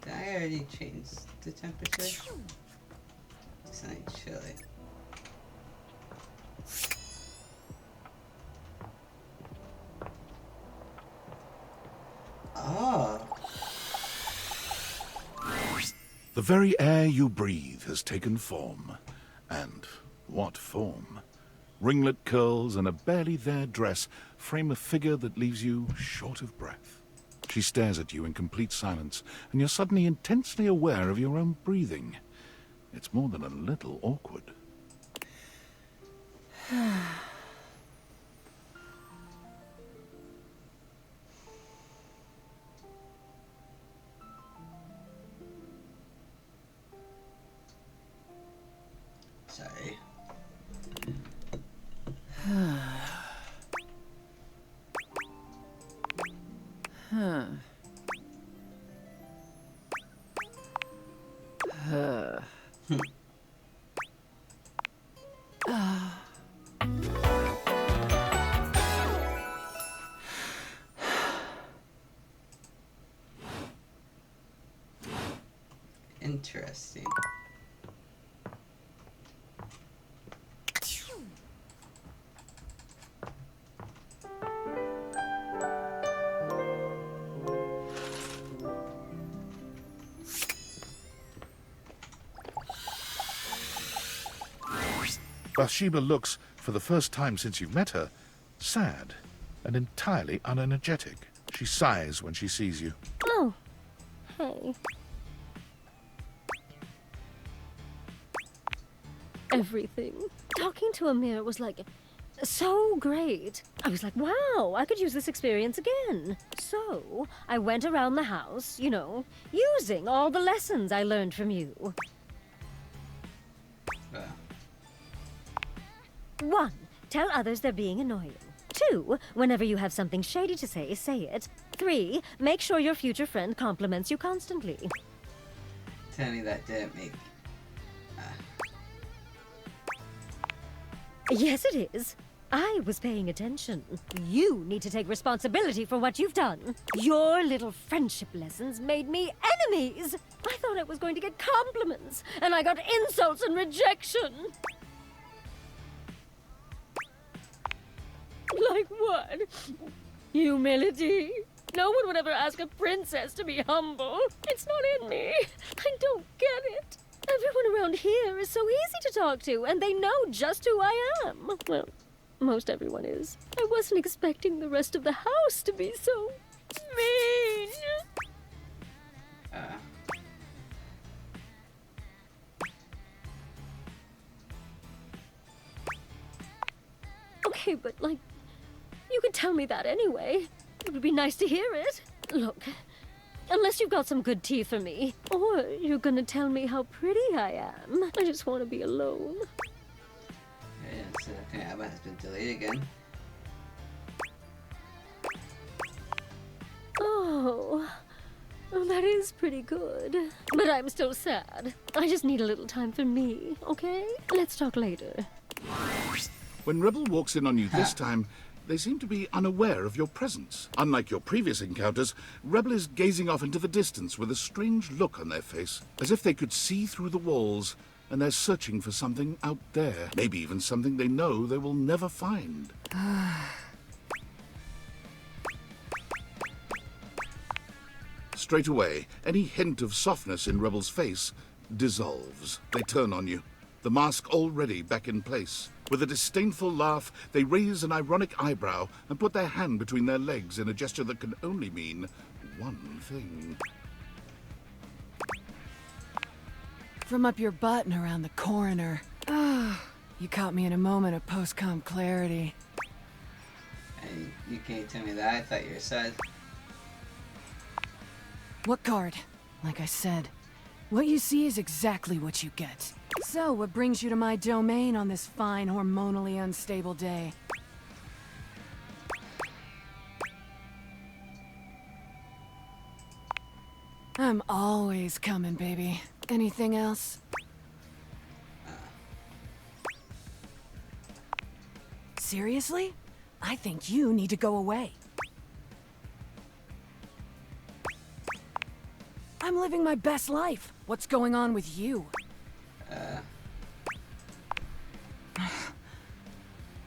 Did I already change the temperature? To something chilly. Oh. The very air you breathe has taken form. And what form? Ringlet curls and a barely there dress frame a figure that leaves you short of breath. She stares at you in complete silence, and you're suddenly intensely aware of your own breathing. It's more than a little awkward. Sorry. Interesting. Bathsheba looks, for the first time since you've met her, sad and entirely unenergetic. She sighs when she sees you. Oh, hey. Everything. Talking to Amir was like so great. I was like, wow, I could use this experience again. So I went around the house, you know, using all the lessons I learned from you. 1. Tell others they're being annoying. 2. Whenever you have something shady to say, say it. 3. Make sure your future friend compliments you constantly. Tell me that didn't make... Yes, it is. I was paying attention. You need to take responsibility for what you've done. Your little friendship lessons made me enemies. I thought I was going to get compliments, and I got insults and rejection. Like what? Humility. No one would ever ask a princess to be humble. It's not in me. I don't get it. Everyone around here is so easy to talk to, and they know just who I am. Well, most everyone is. I wasn't expecting the rest of the house to be so mean. Okay, but like, you could tell me that anyway. It would be nice to hear it. Look, unless you've got some good tea for me, or you're gonna tell me how pretty I am. I just want to be alone. So okay, Abba has been delayed again. Oh, that is pretty good. But I'm still sad. I just need a little time for me, okay? Let's talk later. When Rebel walks in on you this time, they seem to be unaware of your presence. Unlike your previous encounters, Rebel is gazing off into the distance with a strange look on their face, as if they could see through the walls, and they're searching for something out there. Maybe even something they know they will never find. Straight away, any hint of softness in Rebel's face dissolves. They turn on you, the mask already back in place. With a disdainful laugh, they raise an ironic eyebrow and put their hand between their legs in a gesture that can only mean one thing. From up your butt and around the coroner. You caught me in a moment of post-com clarity. And you can't tell me that. I thought you were sad. What card? Like I said, what you see is exactly what you get. So, what brings you to my domain on this fine, hormonally unstable day? I'm always coming, baby. Anything else? Seriously? I think you need to go away. I'm living my best life. What's going on with you?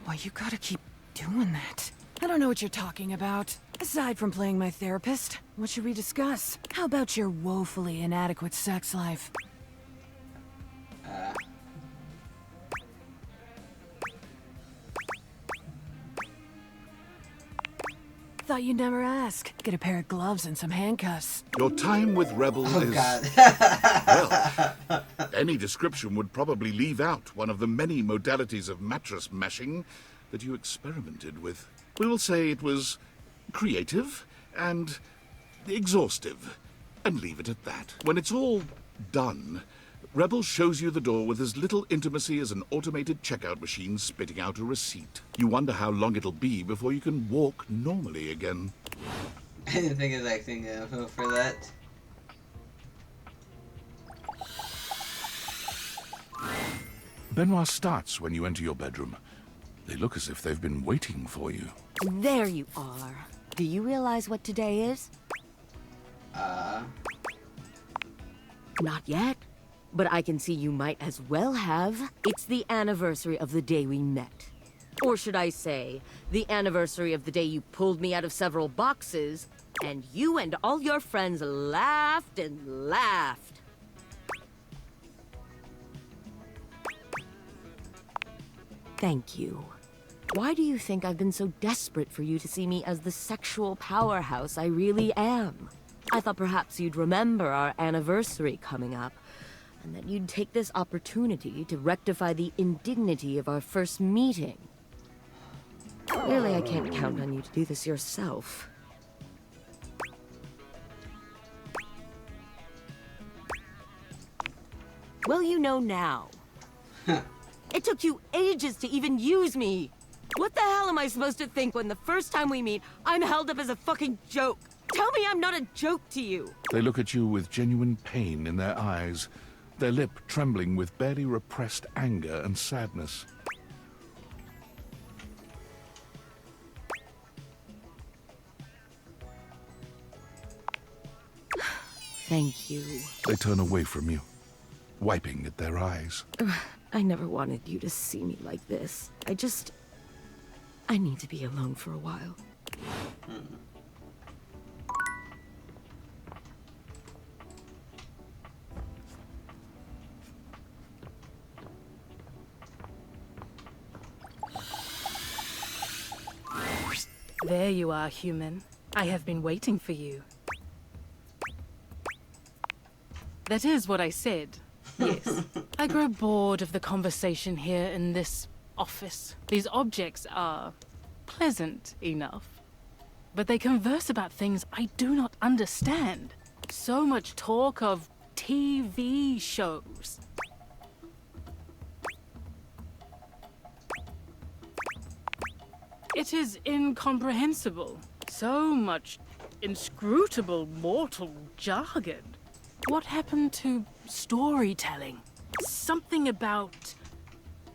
Why you gotta keep doing that? I don't know what you're talking about. Aside from playing my therapist, what should we discuss? How about your woefully inadequate sex life? Thought you'd never ask. Get a pair of gloves and some handcuffs. Your time with Rebel is... God. Well, any description would probably leave out one of the many modalities of mattress mashing that you experimented with. We will say it was creative and exhaustive, and leave it at that. When it's all done, Rebel shows you the door with as little intimacy as an automated checkout machine spitting out a receipt. You wonder how long it'll be before you can walk normally again. I didn't think of acting for that. Benoit starts when you enter your bedroom. They look as if they've been waiting for you. There you are. Do you realize what today is? Not yet. But I can see you might as well have. It's the anniversary of the day we met. Or should I say, the anniversary of the day you pulled me out of several boxes, and you and all your friends laughed and laughed. Thank you. Why do you think I've been so desperate for you to see me as the sexual powerhouse I really am? I thought perhaps you'd remember our anniversary coming up, and that you'd take this opportunity to rectify the indignity of our first meeting. Clearly, I can't count on you to do this yourself. Well, you know now. It took you ages to even use me. What the hell am I supposed to think when the first time we meet, I'm held up as a fucking joke? Tell me I'm not a joke to you. They look at you with genuine pain in their eyes, their lip trembling with barely repressed anger and sadness. Thank you. They turn away from you, wiping at their eyes. I never wanted you to see me like this. I need to be alone for a while. There you are, human. I have been waiting for you. That is what I said. Yes. I grow bored of the conversation here in this office. These objects are pleasant enough, but they converse about things I do not understand. So much talk of TV shows. It is incomprehensible. So much inscrutable mortal jargon. What happened to storytelling? Something about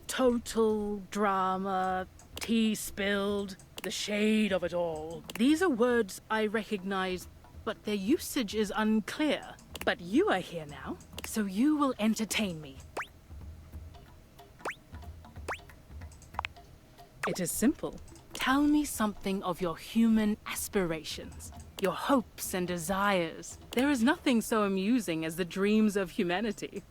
total drama, tea spilled, the shade of it all. These are words I recognize, but their usage is unclear. But you are here now, so you will entertain me. It is simple. Tell me something of your human aspirations, your hopes and desires. There is nothing so amusing as the dreams of humanity.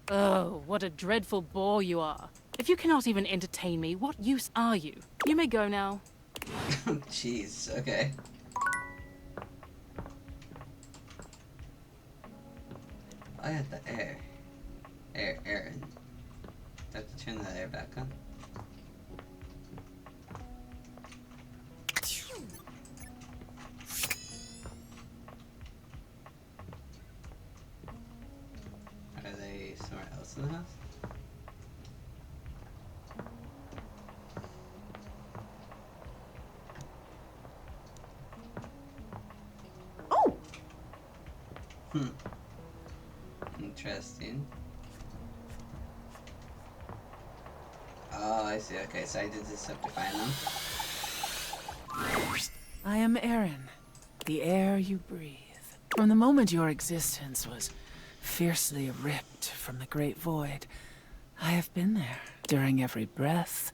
Oh, what a dreadful bore you are. If you cannot even entertain me, what use are you? You may go now. Jeez, okay. I had the air. Air. Do I have to turn the air back on? Are they somewhere else in the house? Oh! Interesting. Oh, I see. Okay, so I did this up to find them. I am Aaron, the air you breathe. From the moment your existence was fiercely ripped from the great void, I have been there during every breath,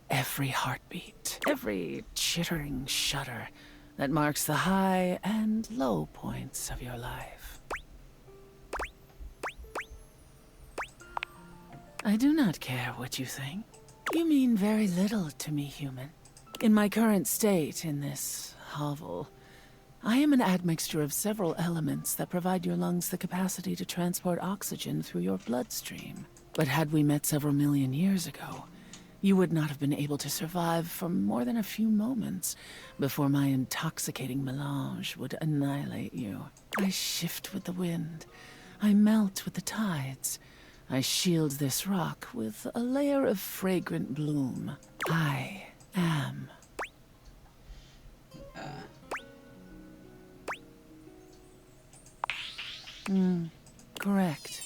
every heartbeat, every chittering shudder that marks the high and low points of your life. I do not care what you think. You mean very little to me, human. In my current state in this hovel, I am an admixture of several elements that provide your lungs the capacity to transport oxygen through your bloodstream. But had we met several million years ago, You would not have been able to survive for more than a few moments before my intoxicating melange would annihilate you. I shift with the wind. I melt with the tides. I shield this rock with a layer of fragrant bloom. I am. Correct.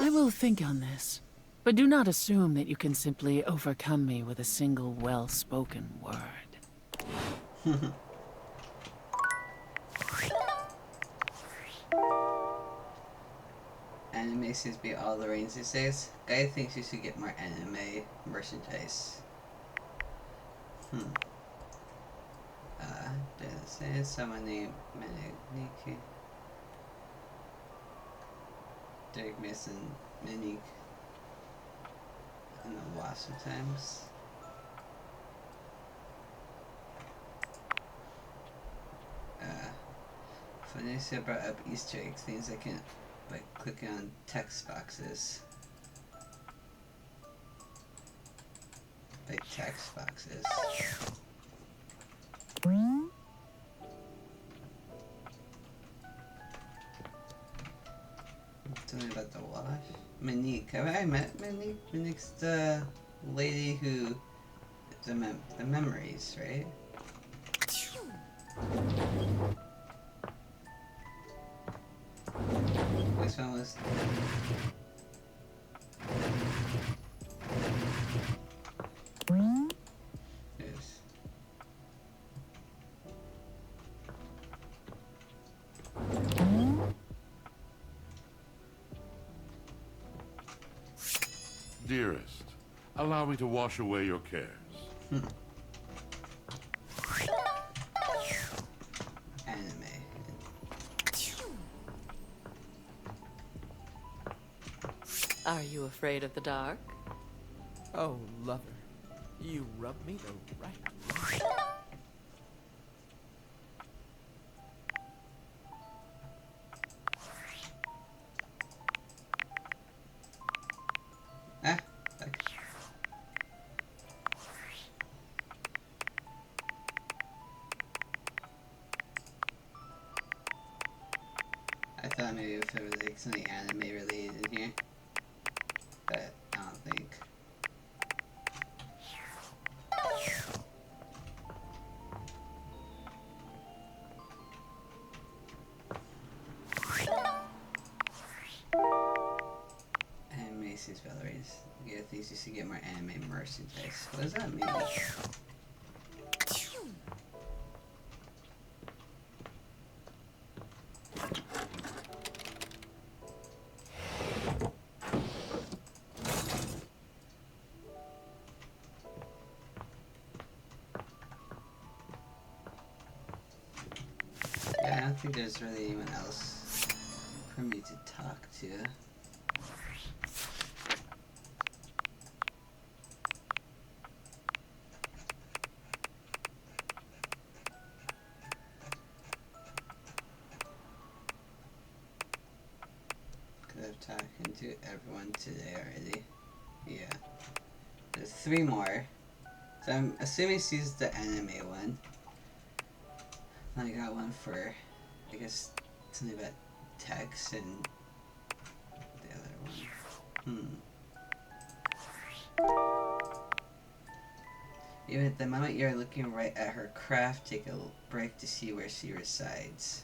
I will think on this. But do not assume that you can simply overcome me with a single well-spoken word. Anime seems to be all the rage these days. Guy thinks you should get more anime merchandise. Did it say someone named Miniki? Derek Mason, Minik, and the Wasp sometimes. Phoenicia brought up Easter egg things I can by clicking on text boxes. Like text boxes. Tell me about the wash. Monique. Have I met Monique? Monique's the lady who... The memories, right? This one was... Yes. Dearest, allow me to wash away your cares. Are you afraid of the dark? Oh, lover, you rub me the right way. I thought maybe if it was like something anime related in here. But I don't think. Anime sees Valeries. Yeah, things you should get more anime merchandise. What does that mean? Yeah, I don't think there's really anyone else for me to talk to. Could have talked to everyone today already. Yeah. There's 3 more. So I'm assuming she's the anime one. I got one for, I guess, something about text and the other one. Even at the moment you're looking right at her craft, take a break to see where she resides.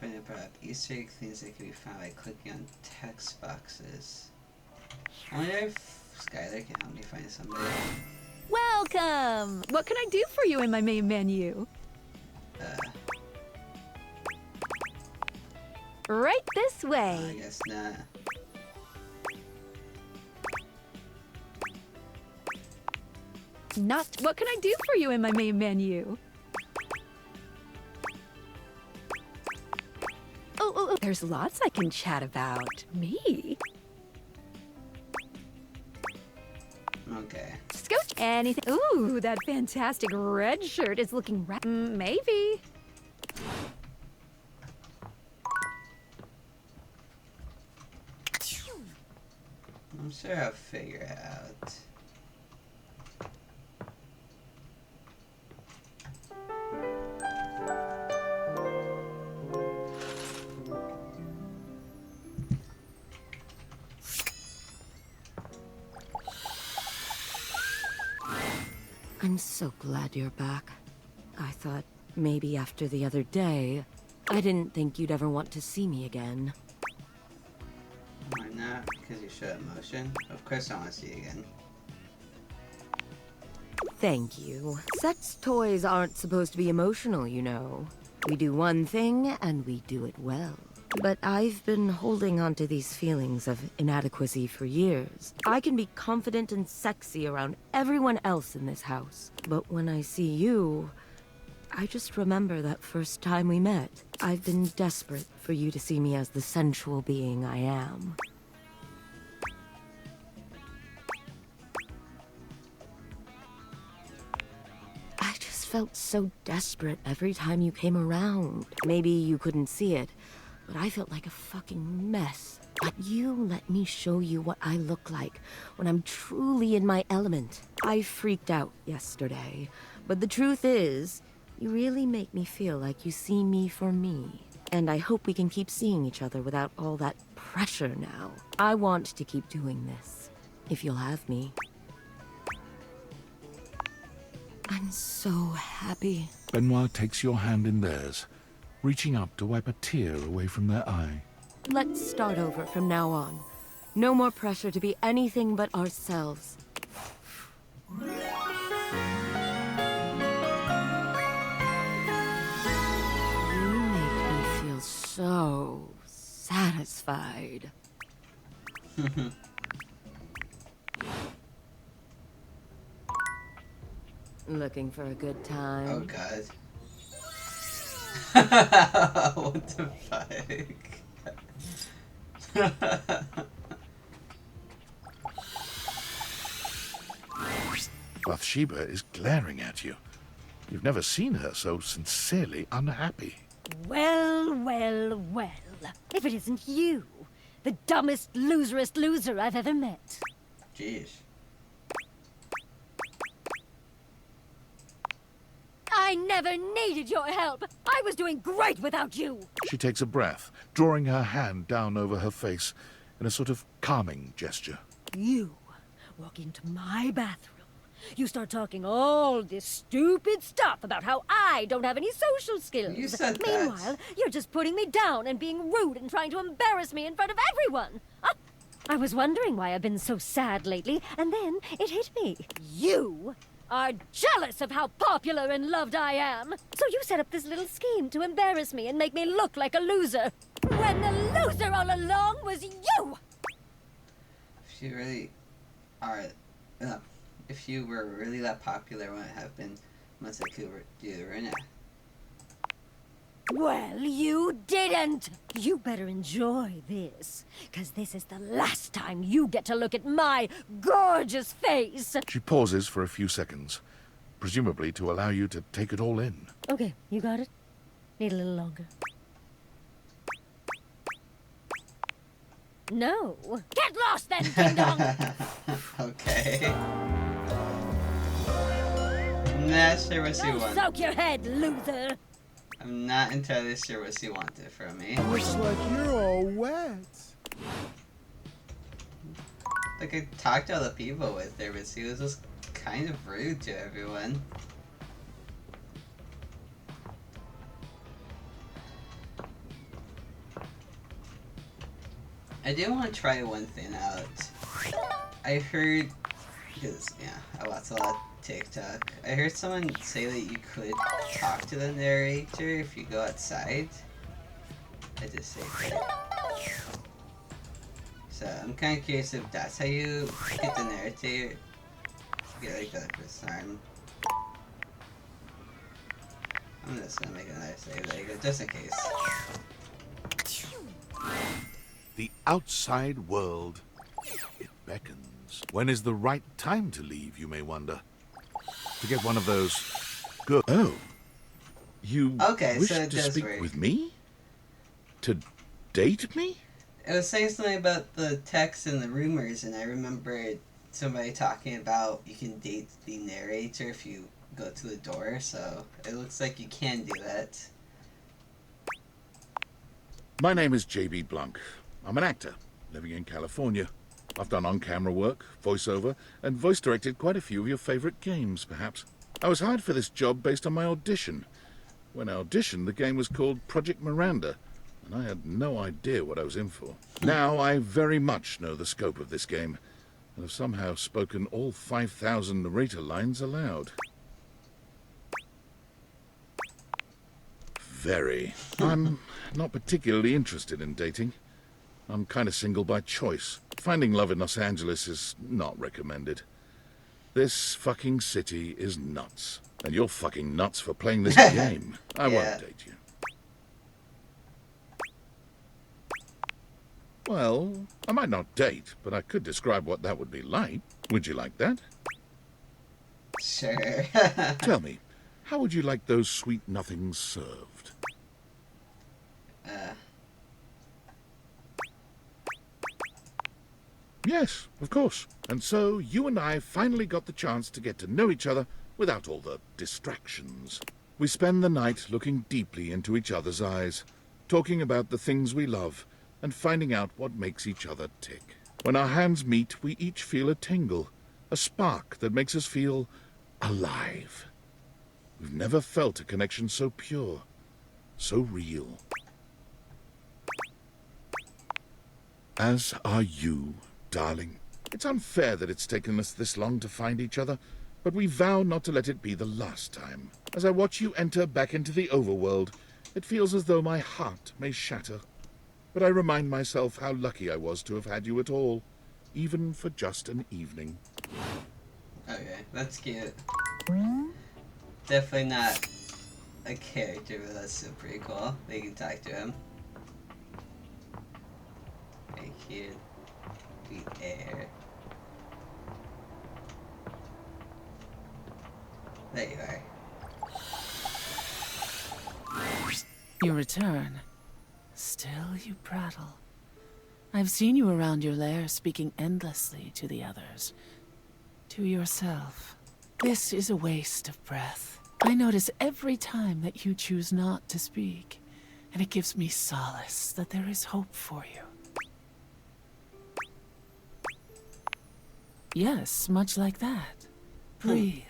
Find out about Easter egg things that can be found by clicking on text boxes. I wonder if Skylar can help me find somebody. Welcome! What can I do for you in my main menu? Right this way. I guess not. What can I do for you in my main menu? Oh, there's lots I can chat about. Me? Okay. Scoot anything. Ooh, that fantastic red shirt is looking maybe. I'm sure I'll figure it out. I'm so glad you're back. I thought maybe after the other day, I didn't think you'd ever want to see me again. Why not? Because you showed emotion? Of course I want to see you again. Thank you. Sex toys aren't supposed to be emotional, you know. We do one thing, and we do it well. But I've been holding on to these feelings of inadequacy for years. I can be confident and sexy around everyone else in this house. But when I see you, I just remember that first time we met. I've been desperate for you to see me as the sensual being I am. I just felt so desperate every time you came around. Maybe you couldn't see it, but I felt like a fucking mess. But you let me show you what I look like when I'm truly in my element. I freaked out yesterday, but the truth is, you really make me feel like you see me for me. And I hope we can keep seeing each other without all that pressure now. I want to keep doing this, if you'll have me. I'm so happy. Benoit takes your hand in theirs, reaching up to wipe a tear away from their eye. Let's start over from now on. No more pressure to be anything but ourselves. You make me feel so satisfied. Looking for a good time? Oh god. What the fuck? Bathsheba is glaring at you. You've never seen her so sincerely unhappy. Well, well, well. If it isn't you, the dumbest, loserest loser I've ever met. Jeez. I never needed your help. I was doing great without you. She takes a breath, drawing her hand down over her face in a sort of calming gesture. You walk into my bathroom. You start talking all this stupid stuff about how I don't have any social skills. You said that. Meanwhile, you're just putting me down and being rude and trying to embarrass me in front of everyone. I was wondering why I've been so sad lately, and then it hit me. You are jealous of how popular and loved I am. So you set up this little scheme to embarrass me and make me look like a loser. When the loser all along was you! If you really are... if you were really that popular, wouldn't have been much like you were in it. Well, you didn't! You better enjoy this, because this is the last time you get to look at my gorgeous face! She pauses for a few seconds, presumably to allow you to take it all in. Okay, you got it? Need a little longer. No! Get lost then, ding dong! Okay. Not sure what you want. Soak your head, loser! I'm not entirely sure what she wanted from me. Looks like you're all wet. Like, I talked to other people with her, but she was just kind of rude to everyone. I do want to try one thing out. I heard, because, yeah, I watch a lot of TikTok. I heard someone say that you could talk to the narrator if you go outside. I just say that. So I'm kind of curious if that's how you get the narrator. Get like the disarm. I'm just gonna make another save. There you go, just in case. The outside world. It beckons. When is the right time to leave, you may wonder? To get one of those good... Oh. You Okay, wish so it to does speak work. with me? To date me? It was saying something about the texts and the rumors, and I remember somebody talking about you can date the narrator if you go to the door, so it looks like you can do that. My name is J.B. Blanc. I'm an actor, living in California. I've done on-camera work, voiceover, and voice-directed quite a few of your favorite games, perhaps. I was hired for this job based on my audition. When I auditioned, the game was called Project Miranda, and I had no idea what I was in for. Now I very much know the scope of this game, and have somehow spoken all 5,000 narrator lines aloud. Very. I'm not particularly interested in dating. I'm kind of single by choice. Finding love in Los Angeles is not recommended. This fucking city is nuts. And you're fucking nuts for playing this game. I won't date you. Well, I might not date, but I could describe what that would be like. Would you like that? Sure. Tell me, how would you like those sweet nothings served? Yes, of course. And so you and I finally got the chance to get to know each other without all the distractions. We spend the night looking deeply into each other's eyes, talking about the things we love, and finding out what makes each other tick. When our hands meet, we each feel a tingle, a spark that makes us feel alive. We've never felt a connection so pure, so real. As are you, darling. It's unfair that it's taken us this long to find each other, but we vow not to let it be the last time. As I watch you enter back into the overworld, it feels as though my heart may shatter. But I remind myself how lucky I was to have had you at all, even for just an evening. Okay, that's cute. Definitely not a character, but that's still pretty cool. They can talk to him. Right here. The air. There you are. You return. Still you prattle. I've seen you around your lair speaking endlessly to the others. To yourself. This is a waste of breath. I notice every time that you choose not to speak, and it gives me solace that there is hope for you. Yes, much like that. Breathe.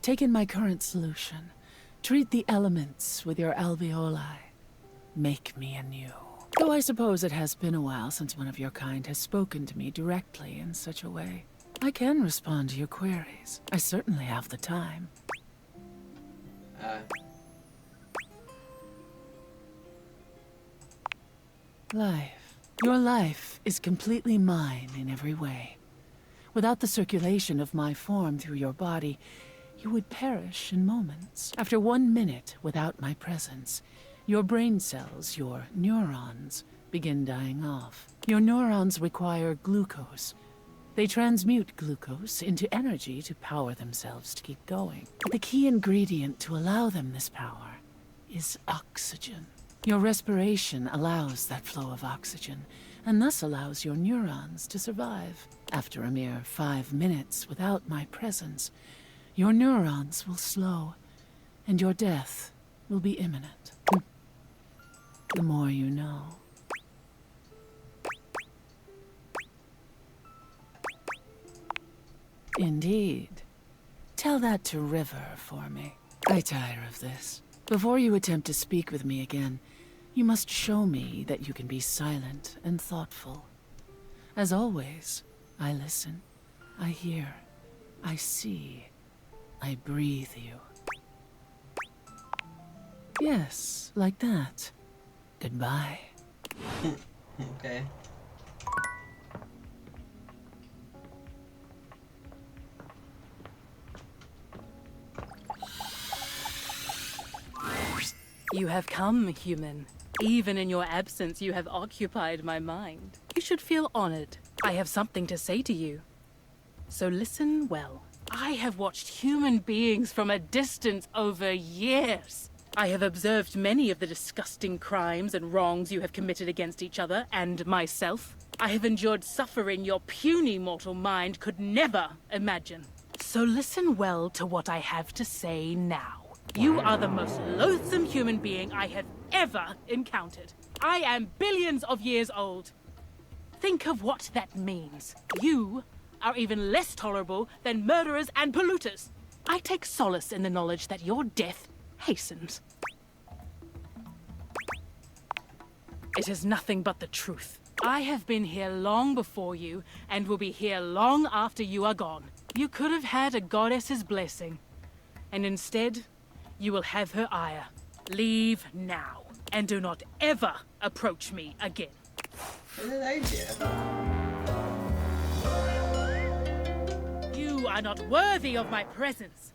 Take in my current solution. Treat the elements with your alveoli. Make me anew. Though I suppose it has been a while since one of your kind has spoken to me directly in such a way. I can respond to your queries. I certainly have the time. Life. Your life is completely mine in every way. Without the circulation of my form through your body, you would perish in moments. After 1 minute without my presence, your brain cells, your neurons, begin dying off. Your neurons require glucose. They transmute glucose into energy to power themselves to keep going. But the key ingredient to allow them this power is oxygen. Your respiration allows that flow of oxygen, and thus allows your neurons to survive. After a mere 5 minutes without my presence, your neurons will slow, and your death will be imminent. The more you know. Indeed. Tell that to River for me. I tire of this. Before you attempt to speak with me again, you must show me that you can be silent and thoughtful. As always, I listen, I hear, I see, I breathe you. Yes, like that. Goodbye. Okay. You have come, human. Even in your absence, you have occupied my mind. You should feel honored. I have something to say to you. So listen well. I have watched human beings from a distance over years. I have observed many of the disgusting crimes and wrongs you have committed against each other and myself. I have endured suffering your puny mortal mind could never imagine. So listen well to what I have to say now. You are the most loathsome human being I have ever encountered. I am billions of years old. Think of what that means. You are even less tolerable than murderers and polluters. I take solace in the knowledge that your death hastens. It is nothing but the truth. I have been here long before you, and will be here long after you are gone. You could have had a goddess's blessing, and instead, you will have her ire. Leave now, and do not ever approach me again. What did I do? You are not worthy of my presence.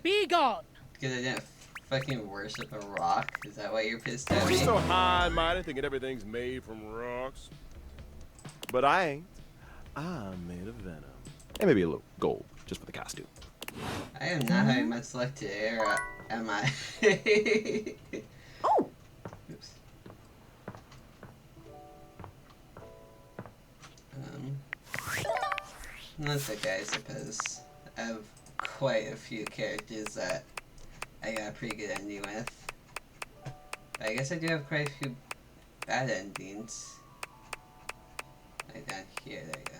Be gone! Because I didn't fucking worship a rock? Is that why you're pissed at me? You're so high-minded, thinking everything's made from rocks. But I ain't. I'm made of venom. And maybe a little gold, just for the costume. I am not having much luck today, or am I? Oh! Oops. That's okay, I suppose. I have quite a few characters that I got a pretty good ending with. But I guess I do have quite a few bad endings. Like down here, there you go.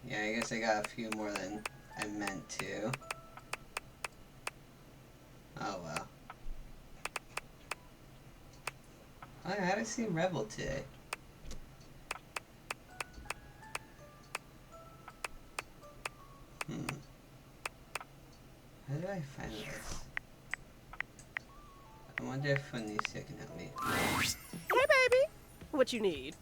Yeah, I guess I got a few more than I meant to. Oh well. Oh, I haven't seen Rebel today. How do I find this? I wonder if Phoenicia can help me. Hey baby! What you need?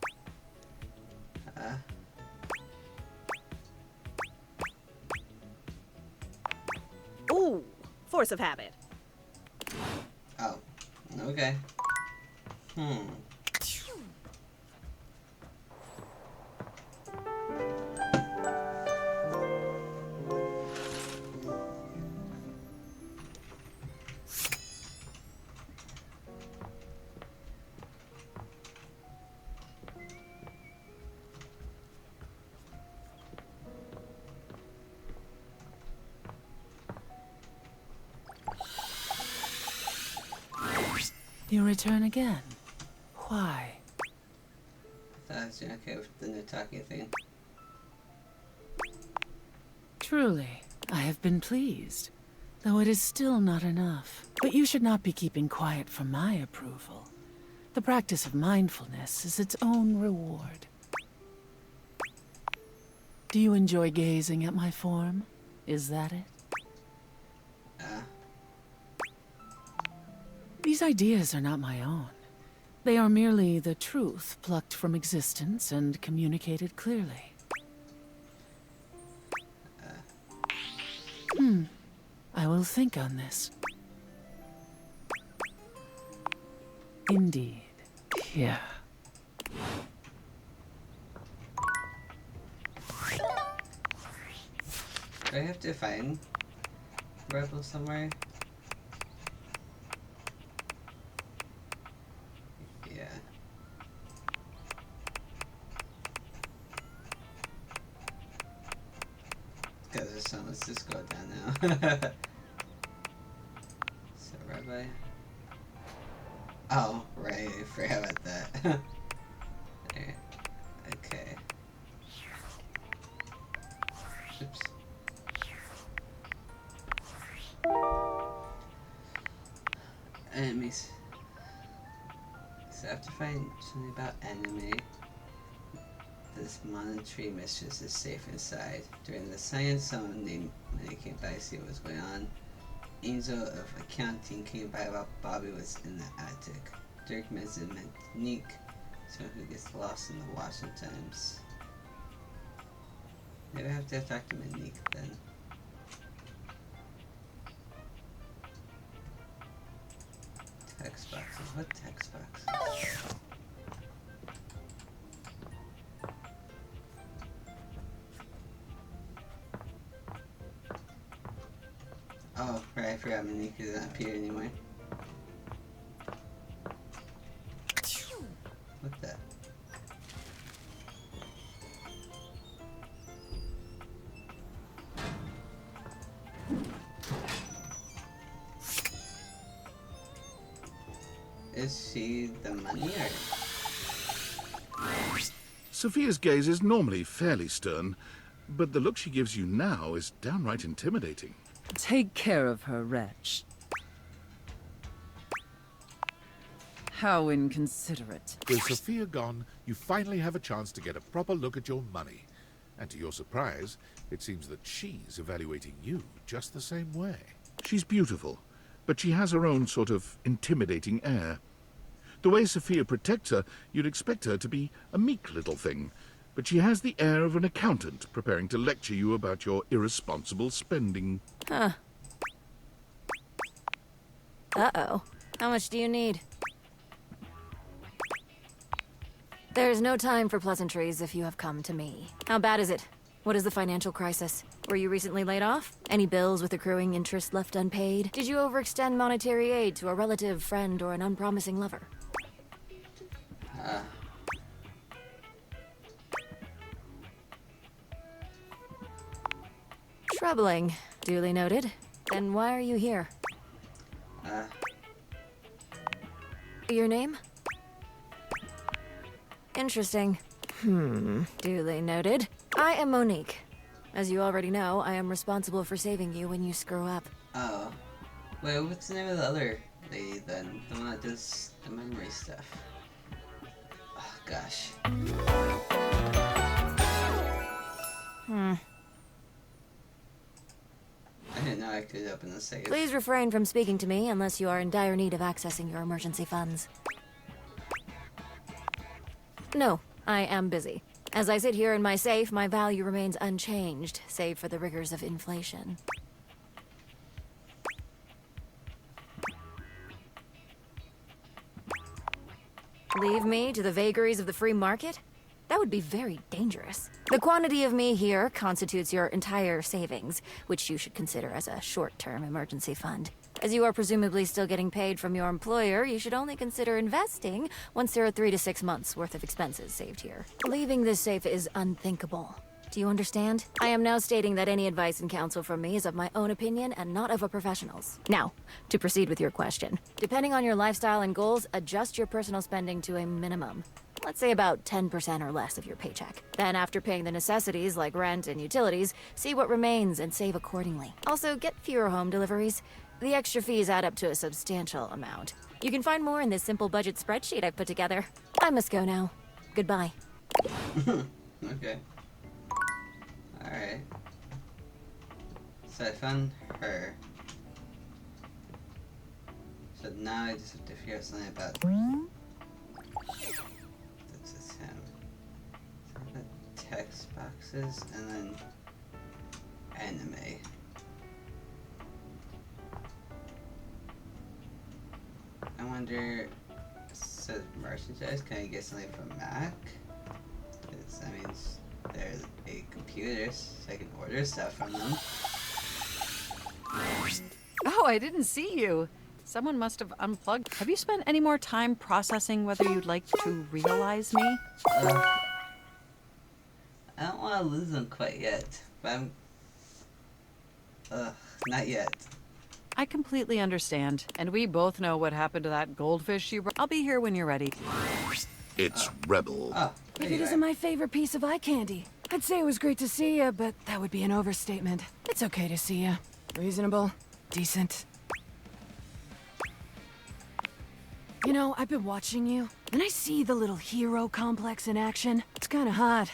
Ooh, force of habit. Oh, okay. You return again. Why? I thought I was doing okay with the Notaki thing. Truly, I have been pleased, though it is still not enough. But you should not be keeping quiet for my approval. The practice of mindfulness is its own reward. Do you enjoy gazing at my form? Is that it? These ideas are not my own. They are merely the truth plucked from existence and communicated clearly. I will think on this. Indeed. Yeah. Do I have to find Rebel somewhere? Yeah. Because there's some, let's just go down now. So, Rabbi. Oh, right, I forgot about that. There. Okay. Oops. Enemies. So I have to find something about enemy. This monetary mistress is safe inside. During the science, someone named Money came by to see what was going on. Angel of Accounting came by while Bobby was in the attic. Dirk mentioned Monique, someone who gets lost in the watch sometimes. Maybe I have to talk to Monique then. Text boxes. What text boxes? Oh, right, I forgot Monique doesn't appear anymore. Is she the money or? Sophia's gaze is normally fairly stern, but the look she gives you now is downright intimidating. Take care of her, wretch. How inconsiderate. With Sophia gone, you finally have a chance to get a proper look at your money. And to your surprise, it seems that she's evaluating you just the same way. She's beautiful, but she has her own sort of intimidating air. The way Sophia protects her, you'd expect her to be a meek little thing, but she has the air of an accountant preparing to lecture you about your irresponsible spending. Huh. Uh-oh. How much do you need? There's no time for pleasantries if you have come to me. How bad is it? What is the financial crisis? Were you recently laid off? Any bills with accruing interest left unpaid? Did you overextend monetary aid to a relative, friend, or an unpromising lover? Troubling. Duly noted. Then why are you here? Your name? Interesting. Duly noted. I am Monique. As you already know, I am responsible for saving you when you screw up. Oh. Wait, what's the name of the other lady then? The one that does the memory stuff. Oh, gosh. I didn't know I could open the safe. Please refrain from speaking to me unless you are in dire need of accessing your emergency funds. No, I am busy. As I sit here in my safe, my value remains unchanged, save for the rigors of inflation. Leave me to the vagaries of the free market? That would be very dangerous. The quantity of me here constitutes your entire savings, which you should consider as a short-term emergency fund. As you are presumably still getting paid from your employer, you should only consider investing once there are 3 to 6 months worth of expenses saved here. Leaving this safe is unthinkable. Do you understand? I am now stating that any advice and counsel from me is of my own opinion and not of a professional's. Now, to proceed with your question. Depending on your lifestyle and goals, adjust your personal spending to a minimum. Let's say about 10% or less of your paycheck. Then after paying the necessities like rent and utilities, see what remains and save accordingly. Also, get fewer home deliveries. The extra fees add up to a substantial amount. You can find more in this simple budget spreadsheet I've put together. I must go now. Goodbye. Okay. Alright. So I found her. So now I just have to figure out something about... This is him. So I've got text boxes and then... anime. I wonder... It says merchandise. Can I get something from Mac? Because, I mean... There's a computer, so I can order stuff from them. Oh, I didn't see you. Someone must have unplugged. Have you spent any more time processing whether you'd like to realize me? I don't want to lose them quite yet, but I'm... not yet. I completely understand, and we both know what happened to that goldfish you brought. I'll be here when you're ready. It's Rebel. If it isn't my favorite piece of eye candy, I'd say it was great to see you, but that would be an overstatement. It's okay to see you. Reasonable, decent. You know, I've been watching you, and I see the little hero complex in action. It's kind of hot,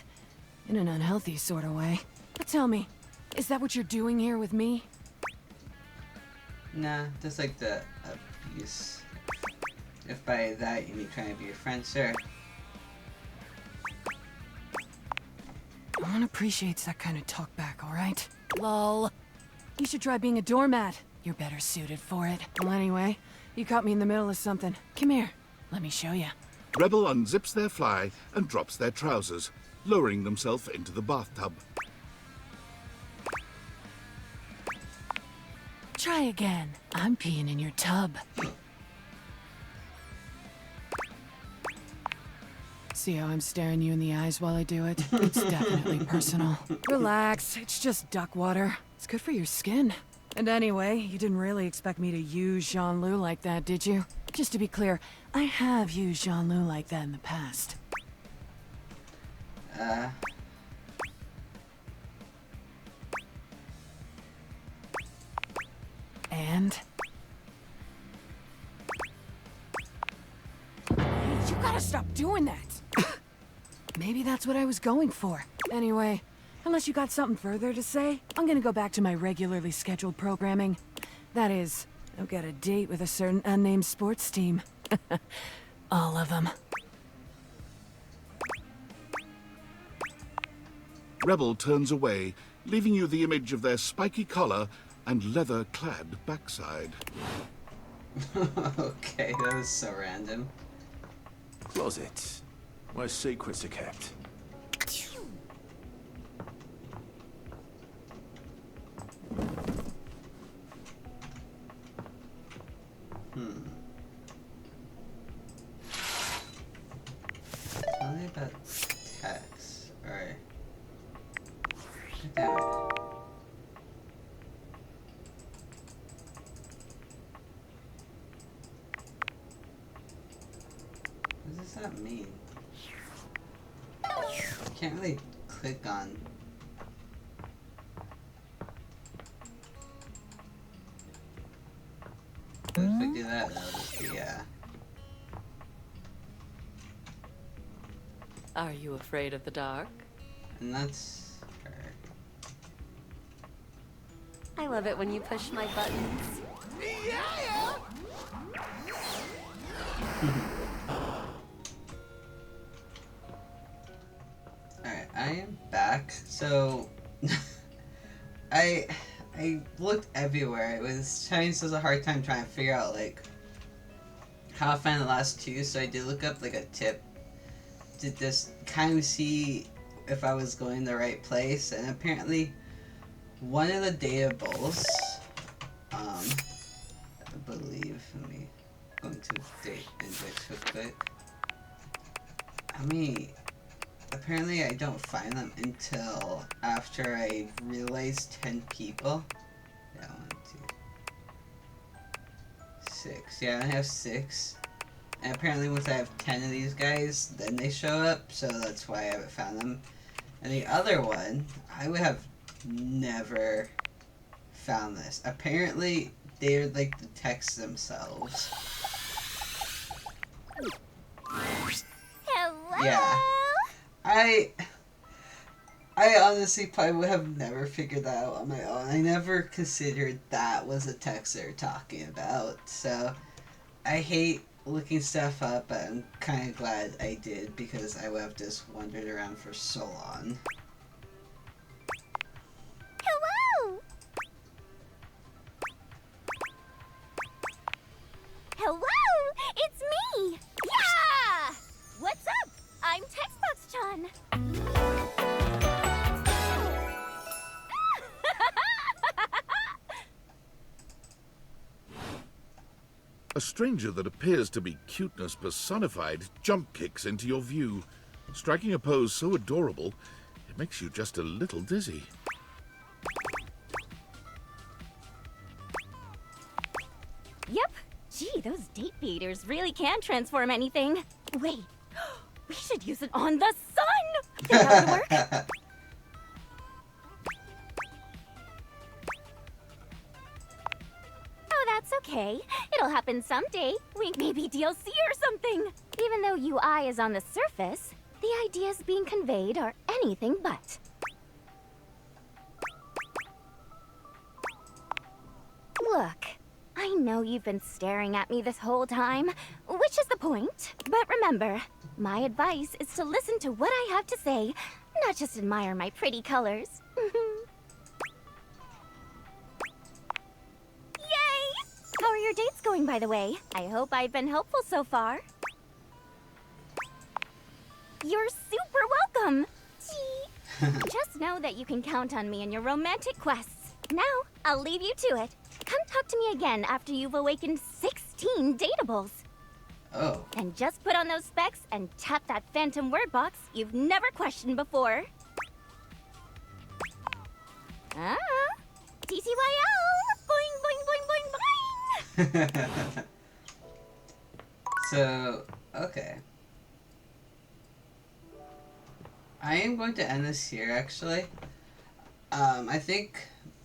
in an unhealthy sort of way. But tell me, is that what you're doing here with me? Nah, just like the abuse. If by that you mean trying to be your friend, sure. No one appreciates that kind of talk back, alright? Lol. You should try being a doormat. You're better suited for it. Well, anyway, you caught me in the middle of something. Come here. Let me show you. Rebel unzips their fly and drops their trousers, lowering themselves into the bathtub. Try again. I'm peeing in your tub. See how I'm staring you in the eyes while I do it? It's definitely personal. Relax, it's just duck water. It's good for your skin. And anyway, you didn't really expect me to use Jean-Loup like that, did you? Just to be clear, I have used Jean-Lu like that in the past. And? Hey, you gotta stop doing that. Maybe that's what I was going for. Anyway, unless you got something further to say, I'm gonna go back to my regularly scheduled programming. That is, I've got a date with a certain unnamed sports team. All of them. Rebel turns away, leaving you the image of their spiky collar and leather-clad backside. Okay, that was so random. Closet, where secrets are kept. Tell me about text. Alright. Damn it. What does that mean? I can't really click on. If I do that, that'll just be, Are you afraid of the dark? And that's her. I love it when you push my buttons. Alright, I am back. So I looked everywhere. It was having such a hard time trying to figure out like how I found the last two, so I did look up like a tip to just kind of see if I was going the right place, and apparently one of the datables, I believe, let me go into date index real quick. Apparently I don't find them until after I realize 10 people. Yeah, 1, 2, 6. Yeah, I have 6. And apparently once I have 10 of these guys, then they show up, so that's why I haven't found them. And the other one, I would have never found this. Apparently, they're like the texts themselves. Hello? Yeah. I honestly probably would have never figured that out on my own. I never considered that was a text they were talking about. So, I hate looking stuff up, but I'm kind of glad I did because I would have just wandered around for so long. Hello? Hello? It's me! Yeah! What's up? I'm Textbox-chan. A stranger that appears to be cuteness personified jump kicks into your view, striking a pose so adorable, it makes you just a little dizzy. Yep. Gee, those date beaters really can transform anything. Wait, we should use it on the sun! Think that would work? Oh, that's okay. It'll happen someday. Maybe DLC or something. Even though UI is on the surface, the ideas being conveyed are anything but. Look, I know you've been staring at me this whole time, which is the point. But remember, my advice is to listen to what I have to say, not just admire my pretty colors. Yay! How are your dates going, by the way? I hope I've been helpful so far. You're super welcome! Gee. Just know that you can count on me in your romantic quests. Now, I'll leave you to it. Come talk to me again after you've awakened 16 datables. Oh. And just put on those specs and tap that phantom word box you've never questioned before. Ah, TTYL! Boing, boing, boing, boing, boing! So, okay. I am going to end this here, actually. I think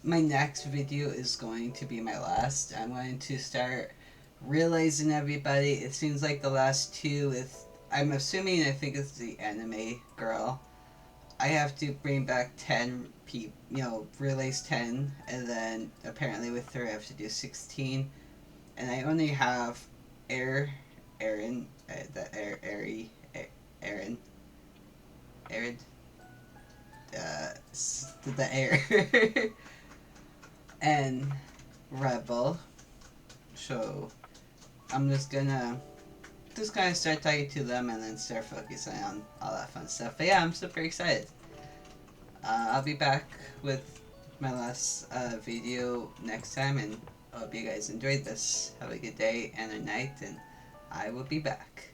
my next video is going to be my last. I'm going to start realizing everybody. It seems like the last two with, I'm assuming, I think it's the anime girl. I have to bring back 10 people, you know, realize 10, and then apparently with her I have to do 16. And I only have Aaron, the air, and Rebel. So I'm just gonna kind of start talking to them and then start focusing on all that fun stuff. But yeah, I'm super excited. I'll be back with my last video next time, and I hope you guys enjoyed this. Have a good day and a night, and I will be back.